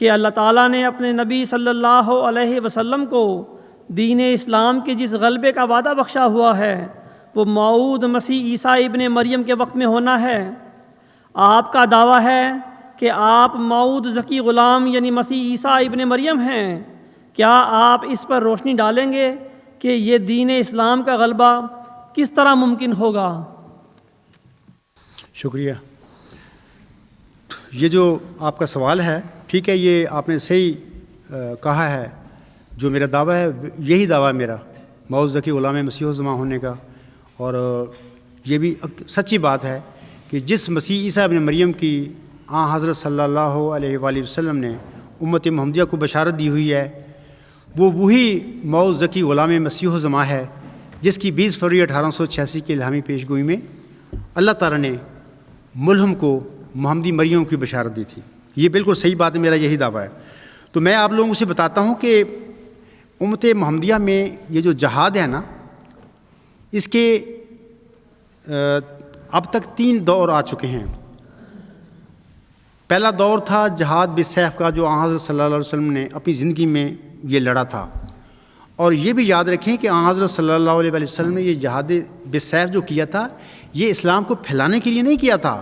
D: کہ اللہ تعالیٰ نے اپنے نبی صلی اللہ علیہ وسلم کو دین اسلام کے جس غلبے کا وعدہ بخشا ہوا ہے وہ موعود مسیح عیسیٰ ابن مریم کے وقت میں ہونا ہے۔ آپ کا دعویٰ ہے کہ آپ موعود ذکی غلام یعنی مسیح عیسیٰ ابن مریم ہیں۔ کیا آپ اس پر روشنی ڈالیں گے کہ یہ دین اسلام کا غلبہ کس طرح ممکن ہوگا؟
B: شکریہ۔ یہ جو آپ کا سوال ہے ٹھیک ہے، یہ آپ نے صحیح کہا ہے۔ جو میرا دعویٰ ہے یہی دعویٰ ہے میرا، موعود ذکی غلام مسیح الزمان ہونے کا، اور یہ بھی سچی بات ہے کہ جس مسیح عیسیٰ ابن مریم کی حضرت صلی اللہ علیہ وآلہ وسلم نے امت محمدیہ کو بشارت دی ہوئی ہے، وہ وہی موعود ذکی غلام مسیح الزمان ہے جس کی 20 فروری 1886 کی الہامی پیش گوئی میں اللہ تعالیٰ نے ملہم کو محمدی مریم کی بشارت دی تھی۔ یہ بالکل صحیح بات ہے، میرا یہی دعویٰ ہے۔ تو میں آپ لوگوں سے بتاتا ہوں کہ امت محمدیہ میں یہ جو جہاد ہے نا، اس کے اب تک 3 دور آ چکے ہیں۔ پہلا دور تھا جہاد بالسیف کا، جو حضرت صلی اللہ علیہ وسلم نے اپنی زندگی میں یہ لڑا تھا، اور یہ بھی یاد رکھیں کہ حضرت صلی اللہ علیہ وسلم نے یہ جہاد بالسیف جو کیا تھا، یہ اسلام کو پھیلانے کے لیے نہیں کیا تھا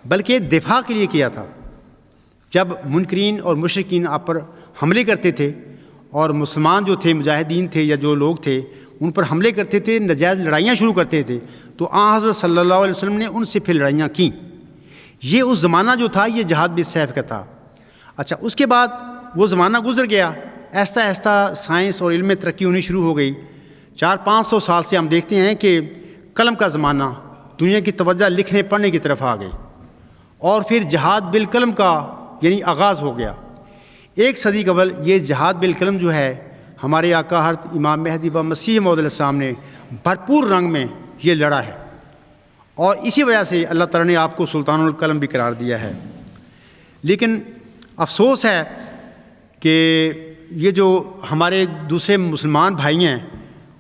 B: بلکہ دفاع کے لیے کیا تھا۔ جب منکرین اور مشرکین آپ پر حملے کرتے تھے اور مسلمان جو تھے، مجاہدین تھے یا جو لوگ تھے، ان پر حملے کرتے تھے، ناجائز لڑائیاں شروع کرتے تھے، تو حضرت صلی اللہ علیہ وسلم نے ان سے پھر لڑائیاں کیں۔ یہ اس زمانہ جو تھا یہ جہاد بالسیف کا تھا۔ اچھا، اس کے بعد وہ زمانہ گزر گیا، آہستہ آہستہ سائنس اور علم میں ترقی ہونی شروع ہو گئی۔ 400-500 سال سے ہم دیکھتے ہیں کہ قلم کا زمانہ، دنیا کی توجہ لکھنے پڑھنے کی طرف آ گئی، اور پھر جہاد بالقلم کا یعنی آغاز ہو گیا۔ 1 صدی قبل یہ جہاد بالقلم جو ہے، ہمارے آقا حضرت امام مہدی و مسیح موعود علیہ السلام نے بھرپور رنگ میں یہ لڑا ہے، اور اسی وجہ سے اللہ تعالیٰ نے آپ کو سلطان القلم بھی قرار دیا ہے۔ لیکن افسوس ہے کہ یہ جو ہمارے دوسرے مسلمان بھائی ہیں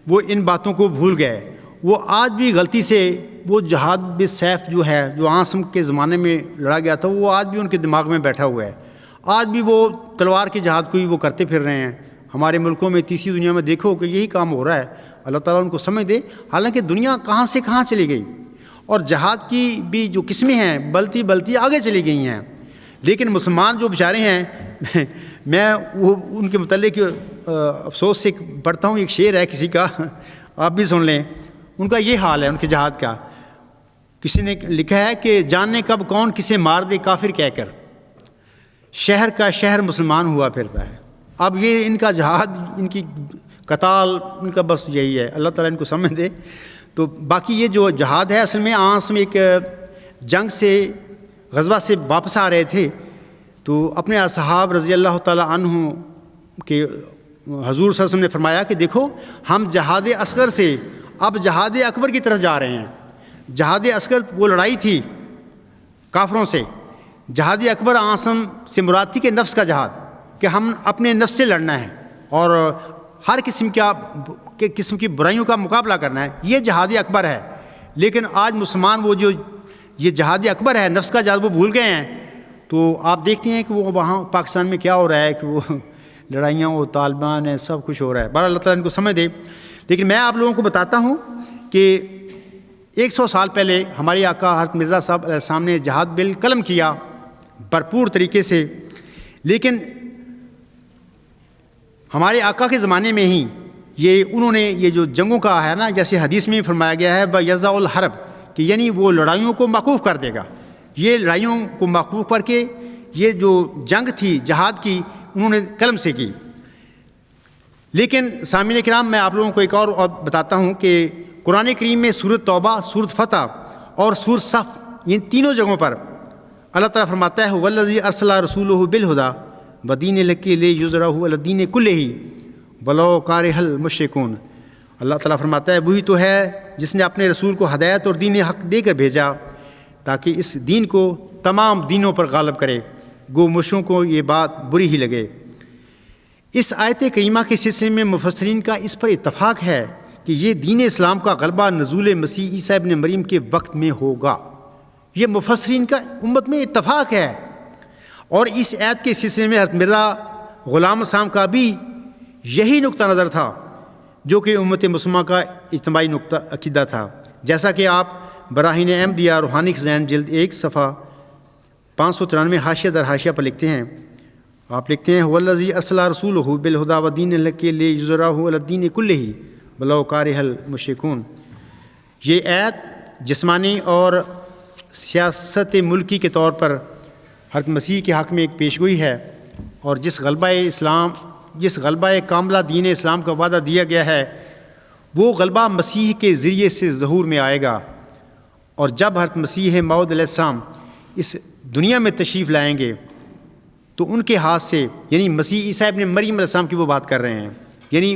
B: وہ ان باتوں کو بھول گئے۔ وہ آج بھی غلطی سے وہ جہاد بالسیف جو ہے، جو عاصم کے زمانے میں لڑا گیا تھا، وہ آج بھی ان کے دماغ میں بیٹھا ہوا ہے۔ آج بھی وہ تلوار کے جہاد کو ہی وہ کرتے پھر رہے ہیں۔ ہمارے ملکوں میں، تیسری دنیا میں دیکھو کہ یہی کام ہو رہا ہے۔ اللہ تعالیٰ ان کو سمجھ دے، حالانکہ دنیا کہاں سے کہاں چلی گئی، اور جہاد کی بھی جو قسمیں ہیں بلتی بلتی آگے چلی گئی ہیں۔ لیکن مسلمان جو بیچارے ہیں، میں وہ ان کے متعلق افسوس سے پڑھتا ہوں، ایک شعر ہے کسی کا، آپ بھی سن لیں۔ ان کا یہ حال ہے ان کے جہاد کا۔ کسی نے لکھا ہے کہ جاننے کب کون کسے مار دے کافر کہہ کر، شہر کا شہر مسلمان ہوا پھرتا ہے۔ اب یہ ان کا جہاد، ان کی قتال، ان کا بس یہی ہے۔ اللہ تعالیٰ ان کو سمجھ دے۔ تو باقی یہ جو جہاد ہے، اصل میں آنس میں ایک جنگ سے، غزوہ سے واپس آ رہے تھے، تو اپنے اصحاب رضی اللہ تعالیٰ عنہ کے حضور صلی اللہ علیہ وسلم نے فرمایا کہ دیکھو، ہم جہاد اصغر سے اب جہاد اکبر کی طرف جا رہے ہیں۔ جہاد اصغر وہ لڑائی تھی کافروں سے، جہاد اکبر عاصم سے مراد تھی کہ نفس کا جہاد، کہ ہم اپنے نفس سے لڑنا ہے اور ہر قسم کی برائیوں کا مقابلہ کرنا ہے۔ یہ جہاد اکبر ہے۔ لیکن آج مسلمان وہ جو یہ جہاد اکبر ہے، نفس کا جہاد، وہ بھول گئے ہیں۔ تو آپ دیکھتے ہیں کہ وہ وہاں پاکستان میں کیا ہو رہا ہے، کہ وہ لڑائیاں، وہ طالبان ہیں، سب کچھ ہو رہا ہے۔ بہرحال اللہ تعالیٰ ان کو سمجھ دے۔ لیکن میں آپ لوگوں کو بتاتا ہوں کہ 100 سال پہلے ہمارے آقا حضرت مرزا صاحب علیہ السلام نے جہاد بالقلم کیا بھرپور طریقے سے، لیکن ہمارے آقا کے زمانے میں ہی انہوں نے یہ جو جنگوں کا ہے نا، جیسے حدیث میں فرمایا گیا ہے بَيَضَعُ الْحَرْبَ، کہ یعنی وہ لڑائیوں کو موقوف کر دے گا۔ یہ لڑائیوں کو موقوف کر کے یہ جو جنگ تھی جہاد کی، انہوں نے قلم سے کی۔ لیکن سامعین کرام، میں آپ لوگوں کو ایک اور بتاتا ہوں کہ قرآن کریم میں سورۃ توبہ، سورۃ فتح اور سورۃ صف، ان تینوں جگہوں پر اللہ تعالیٰ فرماتا ہے وَالَّذِي أَرْسَلَ رَسُولَهُ بِالْهُدَىٰ وَدِينِ الْحَقِّ لِيُظْهِرَهُ عَلَى الدِّينِ كُلِّهِ وَلَوْ كَرِهَ الْمُشْرِكُونَ۔ اللہ تعالیٰ فرماتا ہے وہی تو ہے جس نے اپنے رسول کو ہدایت اور دین حق دے کر بھیجا تاکہ اس دین کو تمام دینوں پر غالب کرے، گو مشرکوں کو یہ بات بری ہی لگے۔ اس آیت کریمہ کے سلسلے میں مفسرین کا اس پر اتفاق ہے کہ یہ دین اسلام کا غلبہ نزول مسیح عیسیٰ ابن مریم کے وقت میں ہوگا۔ یہ مفسرین کا امت میں اتفاق ہے، اور اس آیت کے سلسلے میں حضرت مرزا غلام صاحب کا بھی یہی نقطہ نظر تھا جو کہ امت مسلمہ کا اجتماعی نقطہ عقیدہ تھا، جیسا کہ آپ براہین احمدیہ روحانی خزائن جلد 1 صفحہ 593 حاشیہ در حاشیہ پر لکھتے ہیں. آپ لکھتے ہیں والذی ارسل رسولہ بالہدی ودین الحق لیظہرہ علی الدین کلہ ولو کارہ المشرکون. یہ آیت جسمانی اور سیاست ملکی کے طور پر حضرت مسیح کے حق میں ایک پیشگوئی ہے، اور جس غلبہ کاملہ دین اسلام کا وعدہ دیا گیا ہے وہ غلبہ مسیح کے ذریعے سے ظہور میں آئے گا. اور جب حضرت مسیح موعود علیہ السلام اس دنیا میں تشریف لائیں گے تو ان کے ہاتھ سے، یعنی مسیح عیسیٰ ابن مریم علیہ السلام کی وہ بات کر رہے ہیں، یعنی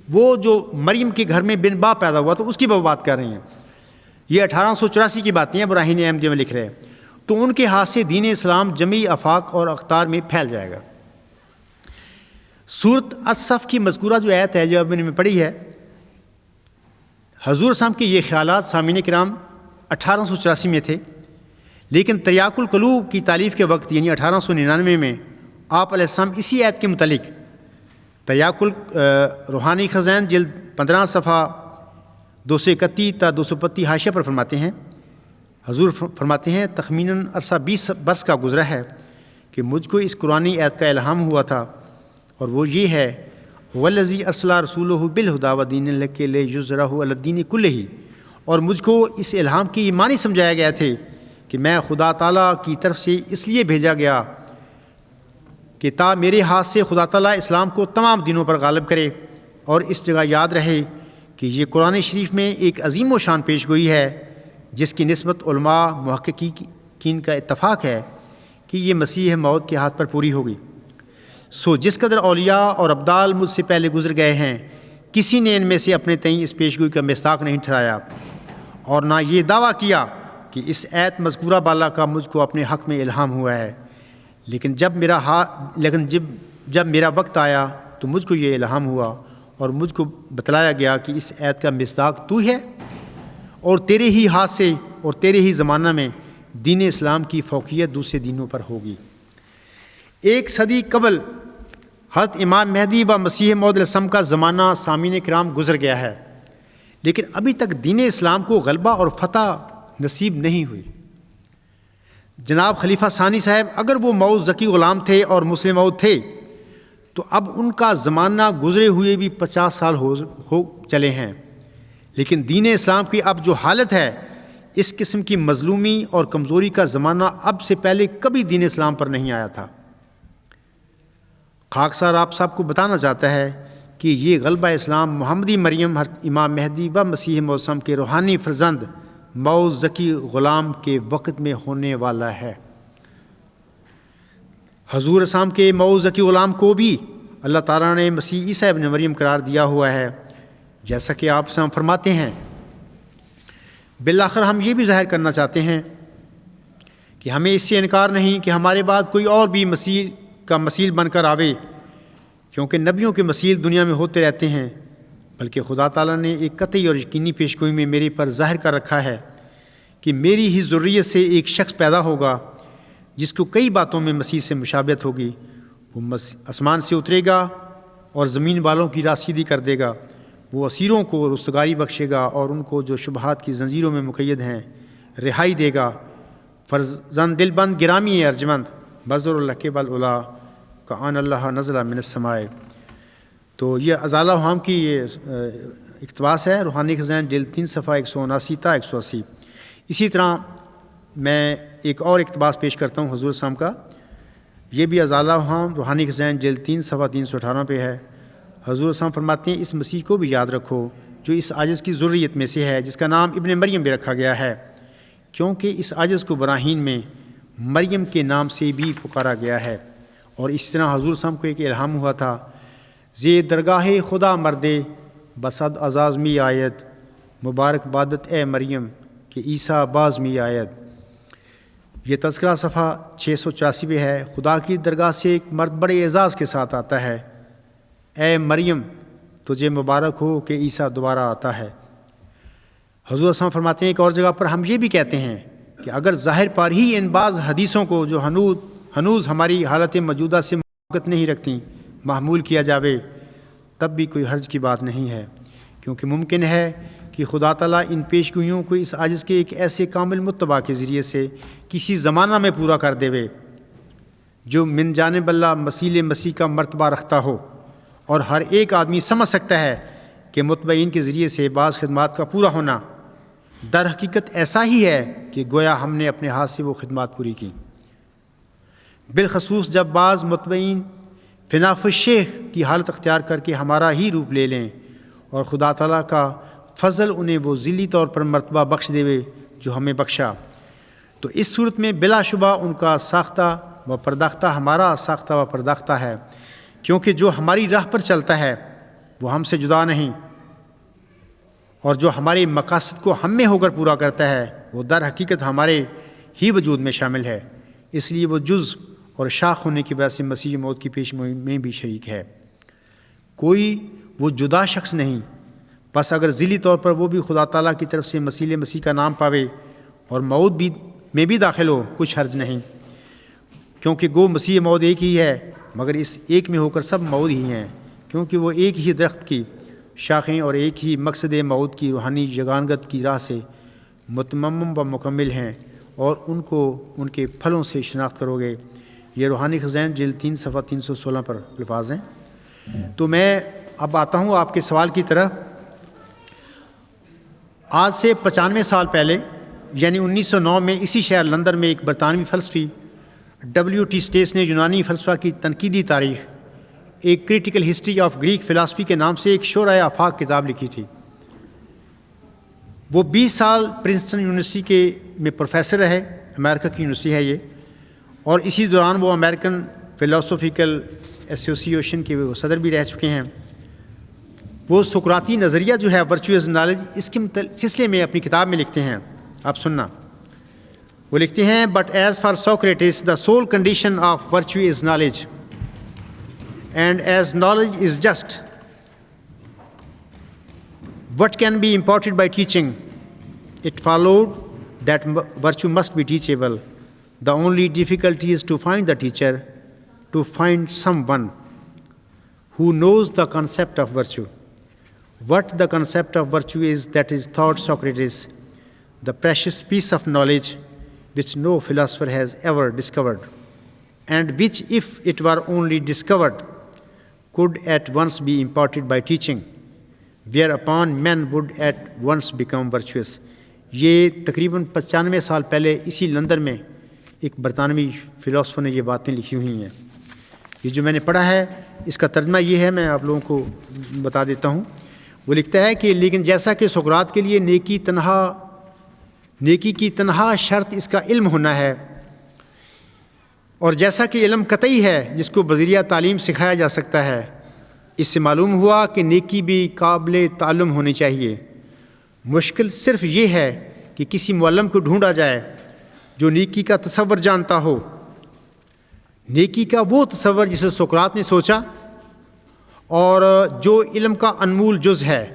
B: وہ جو مریم کے گھر میں بن باپ پیدا ہوا تو اس کی وہ بات کر رہے ہیں. یہ 1884 کی باتیں ہیں، براہین احمدیہ میں لکھ رہے ہیں. تو ان کے ہاتھ سے دین اسلام جمیع آفاق اور اقطار میں پھیل جائے گا. سورۃ الصف کی مذکورہ جو آیت ہے جو اب میں پڑھی ہے، حضور صاحب کے یہ خیالات سامعین کرام 1884 میں تھے، لیکن تریاق القلوب کی تالیف کے وقت یعنی 1899 میں آپ علیہ السلام اسی آیت کے متعلق تریاق روحانی خزائن جلد 15 صفحہ 231 تا 235 حاشیہ پر فرماتے ہیں. حضور فرماتے ہیں تخمیناً عرصہ 20 برس کا گزرا ہے کہ مجھ کو اس قرآنی آیت کا الہام ہوا تھا، اور وہ یہ ہے والذی ارسل رسولہ بالہدی ودین الحق لیظہرہ علی الدین کلہ. اور مجھ کو اس الہام کی یہ معنی سمجھایا گیا تھے کہ میں خدا تعالیٰ کی طرف سے اس لیے بھیجا گیا کہ تا میرے ہاتھ سے خدا تعالیٰ اسلام کو تمام دینوں پر غالب کرے. اور اس جگہ یاد رہے کہ یہ قرآن شریف میں ایک عظیم و شان پیش گوئی ہے جس کی نسبت علماء محققین کا اتفاق ہے کہ یہ مسیح موعود کے ہاتھ پر پوری ہوگی. سو جس قدر اولیاء اور ابدال مجھ سے پہلے گزر گئے ہیں، کسی نے ان میں سے اپنے تئیں اس پیشگوئی کا مصداق نہیں ٹھہرایا اور نہ یہ دعویٰ کیا کہ اس آیت مذکورہ بالا کا مجھ کو اپنے حق میں الہام ہوا ہے. لیکن جب میرا وقت آیا تو مجھ کو یہ الہام ہوا اور مجھ کو بتلایا گیا کہ اس آیت کا مصداق تو ہے، اور تیرے ہی ہاتھ سے اور تیرے ہی زمانہ میں دین اسلام کی فوقیت دوسرے دینوں پر ہوگی. 1 صدی قبل حضرت امام مہدی و مسیح موعود علیہ السلام کا زمانہ سامعین کرام گزر گیا ہے، لیکن ابھی تک دین اسلام کو غلبہ اور فتح نصیب نہیں ہوئی. جناب خلیفہ ثانی صاحب اگر وہ موعود ذکی غلام تھے اور مسلم موعود تھے تو اب ان کا زمانہ گزرے ہوئے بھی 50 سال ہو چلے ہیں، لیکن دین اسلام کی اب جو حالت ہے، اس قسم کی مظلومی اور کمزوری کا زمانہ اب سے پہلے کبھی دین اسلام پر نہیں آیا تھا. خاکسار آپ صاحب کو بتانا چاہتا ہے کہ یہ غلبہ اسلام محمدی مریم امام مہدی و مسیح موعود صلی اللہ علیہ وسلم کے روحانی فرزند موعود ذکی غلام کے وقت میں ہونے والا ہے. حضور اسلام کے موعود ذکی غلام کو بھی اللہ تعالیٰ نے مسیح عیسیٰ ابن مریم قرار دیا ہوا ہے، جیسا کہ آپ سے فرماتے ہیں. بالآخر ہم یہ بھی ظاہر کرنا چاہتے ہیں کہ ہمیں اس سے انکار نہیں کہ ہمارے بعد کوئی اور بھی مسیح کا مسیل بن کر آوے، کیونکہ نبیوں کے مسیل دنیا میں ہوتے رہتے ہیں، بلکہ خدا تعالیٰ نے ایک قطعی اور یقینی پیشگوئی میں میرے پر ظاہر کر رکھا ہے کہ میری ہی ذریت سے ایک شخص پیدا ہوگا جس کو کئی باتوں میں مسیح سے مشابہت ہوگی. وہ آسمان سے اترے گا اور زمین والوں کی راسیدی کر دے گا. وہ اسیروں کو رستگاری بخشے گا اور ان کو جو شبہات کی زنجیروں میں مقید ہیں رہائی دے گا. فرزند دل بند گرامی ارجمند بزر اللہ کے بالعلا کا آن اللہ نزلہ من السماء. تو یہ ازالہ ہم کی یہ اقتباس ہے روحانی خزائن جلد 3 صفحہ 179 تا 180. اسی طرح میں ایک اور اقتباس پیش کرتا ہوں حضور صاحب کا، یہ بھی ازالہ ہم روحانی خزائن جلد 3 صفحہ 318 پہ ہے. حضور صاحب فرماتے ہیں اس مسیح کو بھی یاد رکھو جو اس عاجز کی ذریت میں سے ہے، جس کا نام ابن مریم بھی رکھا گیا ہے، کیونکہ اس عاجز کو براہین میں مریم کے نام سے بھی پکارا گیا ہے. اور اس طرح حضور صاحب کو ایک الہام ہوا تھا زی درگاہ خدا مردے بصد ازازمی آیت مبارک بادت اے مریم کہ عیسیٰ بازمی آیت. یہ تذکرہ صفحہ 684 پہ ہے. خدا کی درگاہ سے ایک مرد بڑے اعزاز کے ساتھ آتا ہے، اے مریم تجھے مبارک ہو کہ عیسیٰ دوبارہ آتا ہے. حضور صلی اللہ علیہ وسلم فرماتے ہیں ایک اور جگہ پر ہم یہ بھی کہتے ہیں کہ اگر ظاہر پر ہی ان بعض حدیثوں کو جو ہنوز ہماری حالت موجودہ سے موافقت نہیں رکھتی معمول کیا جاوے تب بھی کوئی حرج کی بات نہیں ہے، کیونکہ ممکن ہے کہ خدا تعالیٰ ان پیش گوئیوں کو اس عاجز کے ایک ایسے کامل متبع کے ذریعے سے کسی زمانہ میں پورا کر دے جو من جانب اللہ مسیح کا مرتبہ رکھتا ہو، اور ہر ایک آدمی سمجھ سکتا ہے کہ متبعین کے ذریعے سے بعض خدمات کا پورا ہونا در حقیقت ایسا ہی ہے کہ گویا ہم نے اپنے ہاتھ سے وہ خدمات پوری کی، بالخصوص جب بعض متبعین فناف الشیخ کی حالت اختیار کر کے ہمارا ہی روپ لے لیں اور خدا تعالیٰ کا فضل انہیں وہ ذلی طور پر مرتبہ بخش دے جو ہمیں بخشا، تو اس صورت میں بلا شبہ ان کا ساختہ و پرداختہ ہمارا ساختہ و پرداختہ ہے، کیونکہ جو ہماری راہ پر چلتا ہے وہ ہم سے جدا نہیں، اور جو ہمارے مقاصد کو ہم میں ہو کر پورا کرتا ہے وہ در حقیقت ہمارے ہی وجود میں شامل ہے، اس لیے وہ جز اور شاخ ہونے کی وجہ سے مسیح موت کی پیش میں بھی شریک ہے، کوئی وہ جدا شخص نہیں، بس اگر ذیلی طور پر وہ بھی خدا تعالیٰ کی طرف سے مسیح کا نام پاوے اور موت بھی میں بھی داخل ہو کچھ حرج نہیں، کیونکہ گو مسیح موت ایک ہی ہے، مگر اس ایک میں ہو کر سب موت ہی ہیں، کیونکہ وہ ایک ہی درخت کی شاخیں اور ایک ہی مقصد موت کی روحانی یگانگت کی راہ سے متمم و مکمل ہیں، اور ان کو ان کے پھلوں سے شناخت کرو گے۔ یہ روحانی خزائن جلد 3 صفحہ 316 پر الفاظ ہیں۔ تو میں اب آتا ہوں آپ کے سوال کی طرف۔ آج سے 95 سال پہلے یعنی 1909 میں اسی شہر لندن میں ایک برطانوی فلسفی W.T. اسٹیس نے یونانی فلسفہ کی تنقیدی تاریخ، ایک کریٹیکل ہسٹری آف گریک فلسفی کے نام سے ایک شورۂ آفاق کتاب لکھی تھی۔ وہ 20 سال پرنسٹن یونیورسٹی میں پروفیسر رہے، امریکہ کی یونیورسٹی ہے یہ، اور اسی دوران وہ امریکن فلاسفیکل ایسوسی ایشن کے وہ صدر بھی رہ چکے ہیں۔ وہ سقراطی نظریہ جو ہے ورچوئز نالج، اس کے سلسلے میں اپنی کتاب میں لکھتے ہیں، آپ سننا۔ وہ لکھتے ہیں but as far Socrates the sole condition of virtue is knowledge and as knowledge is just what can be imparted by teaching it followed that virtue must be teachable the only difficulty is to find the teacher to find someone who knows the concept of virtue. What the concept of virtue is, that is, thought Socrates, the precious piece of knowledge which no philosopher has ever discovered, and which, if it were only discovered, could at once be imparted by teaching, whereupon men would at once become virtuous. یہ تقریباً 95 سال پہلے اسی London میں ایک برطانوی philosopher نے یہ باتیں لکھی ہوئی ہیں۔ یہ جو میں نے پڑھا ہے اس کا ترجمہ یہ ہے، میں آپ لوگوں کو بتا دیتا ہوں۔ وہ لکھتا ہے کہ لیکن جیسا کہ سقراط کے لیے نیکی کی تنہا شرط اس کا علم ہونا ہے، اور جیسا کہ علم قطعی ہے جس کو بذریعہ تعلیم سکھایا جا سکتا ہے، اس سے معلوم ہوا کہ نیکی بھی قابل تعلم ہونی چاہیے۔ مشکل صرف یہ ہے کہ کسی معلم کو ڈھونڈا جائے جو نیکی کا تصور جانتا ہو، نیکی کا وہ تصور جسے سقراط نے سوچا، اور جو علم کا انمول جز ہے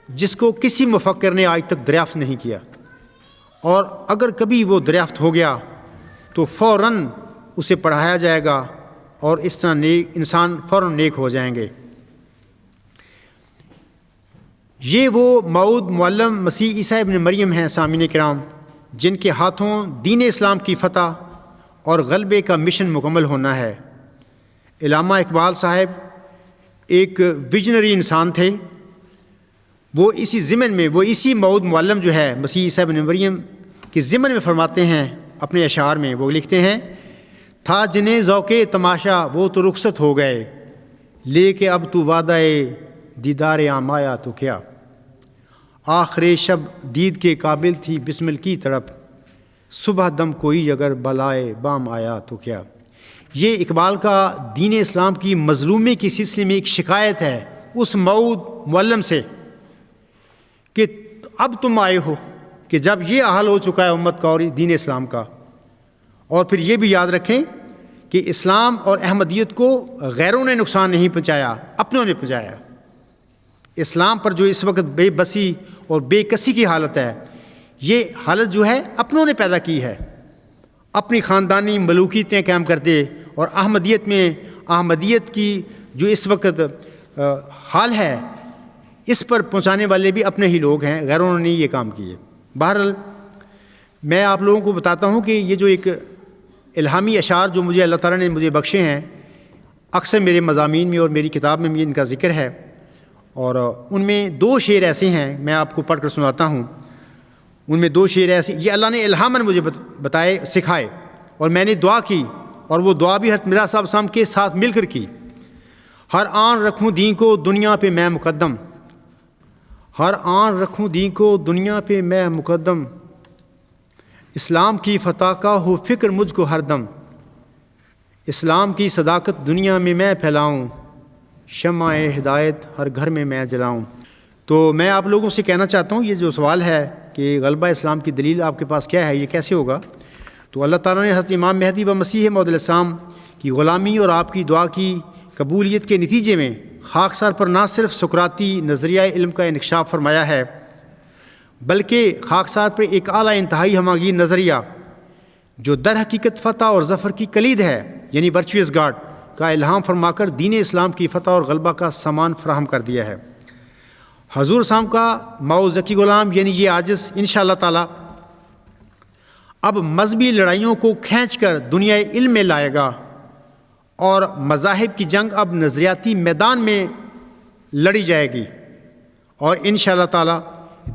B: جس کو کسی مفکر نے آج تک دریافت نہیں کیا، اور اگر کبھی وہ دریافت ہو گیا تو فوراً اسے پڑھایا جائے گا، اور اس طرح انسان فوراً نیک ہو جائیں گے۔ یہ وہ موعود معلم مسیح عیسیٰ ابن مریم ہیں سامعین کرام، جن کے ہاتھوں دین اسلام کی فتح اور غلبے کا مشن مکمل ہونا ہے۔ علامہ اقبال صاحب ایک ویژنری انسان تھے، وہ اسی ضمن میں وہ اسی موعود معلم جو ہے مسیح عیسیٰ ابن مریم کے ضمن میں فرماتے ہیں اپنے اشعار میں، وہ لکھتے ہیں تھا جنہیں ذوق تماشا وہ تو رخصت ہو گئے، لے کے اب تو وعدہ دیدار عام آیا تو کیا، آخر شب دید کے قابل تھی بسمل کی تڑپ، صبح دم کوئی اگر بلائے بام آیا تو کیا۔ یہ اقبال کا دین اسلام کی مظلومی کے سلسلے میں ایک شکایت ہے اس موعود معلم سے کہ اب تم آئے ہو کہ جب یہ حال ہو چکا ہے امت کا اور دین اسلام کا۔ اور پھر یہ بھی یاد رکھیں کہ اسلام اور احمدیت کو غیروں نے نقصان نہیں پہنچایا، اپنوں نے پہنچایا۔ اسلام پر جو اس وقت بے بسی اور بے کسی کی حالت ہے، یہ حالت جو ہے اپنوں نے پیدا کی ہے، اپنی خاندانی ملوکیتیں قائم کرتے اور احمدیت کی جو اس وقت حال ہے اس پر پہنچانے والے بھی اپنے ہی لوگ ہیں، غیروں نے نہیں یہ کام کیے۔ بہرحال میں آپ لوگوں کو بتاتا ہوں کہ یہ جو ایک الہامی اشعار جو مجھے اللہ تعالیٰ نے مجھے بخشے ہیں، اکثر میرے مضامین میں اور میری کتاب میں بھی ان کا ذکر ہے، اور ان میں 2 شعر ایسے ہیں میں آپ کو پڑھ کر سناتا ہوں۔ ان میں 2 شعر ایسے یہ اللہ نے الہاماً مجھے بتائے، سکھائے، اور میں نے دعا کی، اور وہ دعا بھی حضرت مرزا صاحب صاحب کے ساتھ مل کر کی۔ ہر آن رکھوں دین کو دنیا پہ میں مقدم، ہر آن رکھوں دین کو دنیا پہ میں مقدم، اسلام کی فتح کا ہو فکر مجھ کو ہر دم، اسلام کی صداقت دنیا میں میں پھیلاؤں، شمع ہدایت ہر گھر میں میں جلاؤں۔ تو میں آپ لوگوں سے کہنا چاہتا ہوں، یہ جو سوال ہے کہ غلبہ اسلام کی دلیل آپ کے پاس کیا ہے، یہ کیسے ہوگا، تو اللہ تعالیٰ نے حضرت امام مہدی و مسیح موعود علیہ السلام کی غلامی اور آپ کی دعا کی قبولیت کے نتیجے میں خاکسار پر نہ صرف سقراطی نظریہ علم کا انکشاف فرمایا ہے، بلکہ خاکسار پر ایک اعلیٰ انتہائی ہماگیر نظریہ جو در حقیقت فتح اور ظفر کی کلید ہے، یعنی ورچوئس گاڈ کا الہام فرما کر دین اسلام کی فتح اور غلبہ کا سامان فراہم کر دیا ہے۔ حضور صاحب کا ماؤ ذکی غلام یعنی یہ عاجز انشاءاللہ تعالی اب مذہبی لڑائیوں کو کھینچ کر دنیا علم میں لائے گا، اور مذاہب کی جنگ اب نظریاتی میدان میں لڑی جائے گی، اور انشاءاللہ تعالی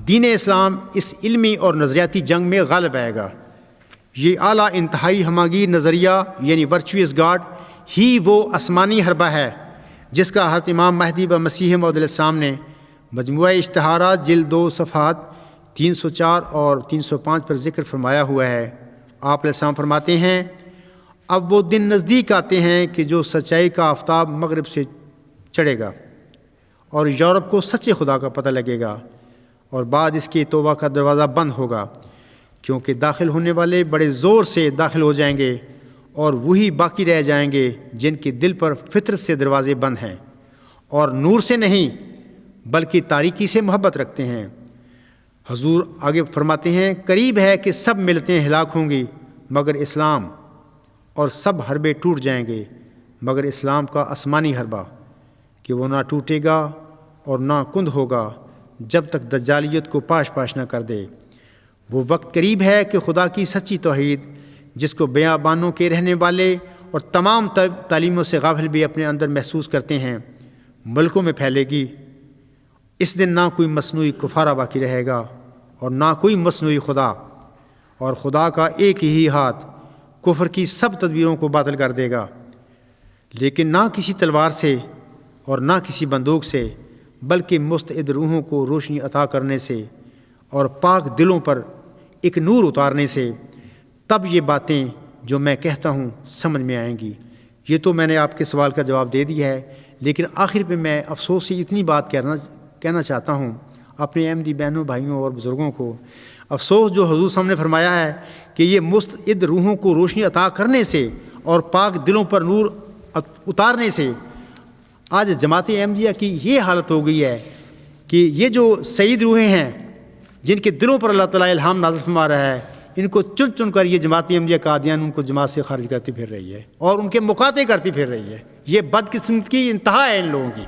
B: دین اسلام اس علمی اور نظریاتی جنگ میں غالب آئے گا۔ یہ اعلیٰ انتہائی ہماگیر نظریہ یعنی ورچوئس گاڈ ہی وہ آسمانی حربہ ہے جس کا حضرت امام مہدی و مسیح موعود علیہ السلام نے مجموعہ اشتہارات جلد 2 صفحات 304 اور 305 پر ذکر فرمایا ہوا ہے۔ آپ علیہ السلام فرماتے ہیں، اب وہ دن نزدیک آتے ہیں کہ جو سچائی کا آفتاب مغرب سے چڑھے گا اور یورپ کو سچے خدا کا پتہ لگے گا، اور بعد اس کے توبہ کا دروازہ بند ہوگا، کیونکہ داخل ہونے والے بڑے زور سے داخل ہو جائیں گے، اور وہی باقی رہ جائیں گے جن کے دل پر فطرت سے دروازے بند ہیں اور نور سے نہیں بلکہ تاریکی سے محبت رکھتے ہیں۔ حضور آگے فرماتے ہیں، قریب ہے کہ سب ملتیں ہلاک ہوں گی مگر اسلام، اور سب حربے ٹوٹ جائیں گے مگر اسلام کا آسمانی حربہ، کہ وہ نہ ٹوٹے گا اور نہ کند ہوگا جب تک دجالیت کو پاش پاش نہ کر دے۔ وہ وقت قریب ہے کہ خدا کی سچی توحید جس کو بیابانوں کے رہنے والے اور تمام تعلیموں سے غافل بھی اپنے اندر محسوس کرتے ہیں ملکوں میں پھیلے گی۔ اس دن نہ کوئی مصنوعی کفارہ باقی رہے گا اور نہ کوئی مصنوعی خدا، اور خدا کا ایک ہی ہاتھ کفر کی سب تدبیروں کو باطل کر دے گا، لیکن نہ کسی تلوار سے اور نہ کسی بندوق سے، بلکہ مستعد روحوں کو روشنی عطا کرنے سے اور پاک دلوں پر ایک نور اتارنے سے، تب یہ باتیں جو میں کہتا ہوں سمجھ میں آئیں گی۔ یہ تو میں نے آپ کے سوال کا جواب دے دیا ہے، لیکن آخر پہ میں افسوس سے اتنی بات کہنا چاہتا ہوں اپنے احمدی بہنوں بھائیوں اور بزرگوں کو۔ افسوس جو حضور صاحب نے فرمایا ہے کہ یہ مستعد روحوں کو روشنی عطا کرنے سے اور پاک دلوں پر نور اتارنے سے آج جماعت احمدیہ کی یہ حالت ہو گئی ہے کہ یہ جو سعید روحیں ہیں جن کے دلوں پر اللہ تعالیٰ الہام نازل فرما رہا ہے، ان کو چن چن کر یہ جماعت احمدیہ قادیان ان کو جماعت سے خارج کرتی پھر رہی ہے اور ان کے مقاطع کرتی پھر رہی ہے۔ یہ بدقسمتی کی انتہا ہے ان لوگوں کی۔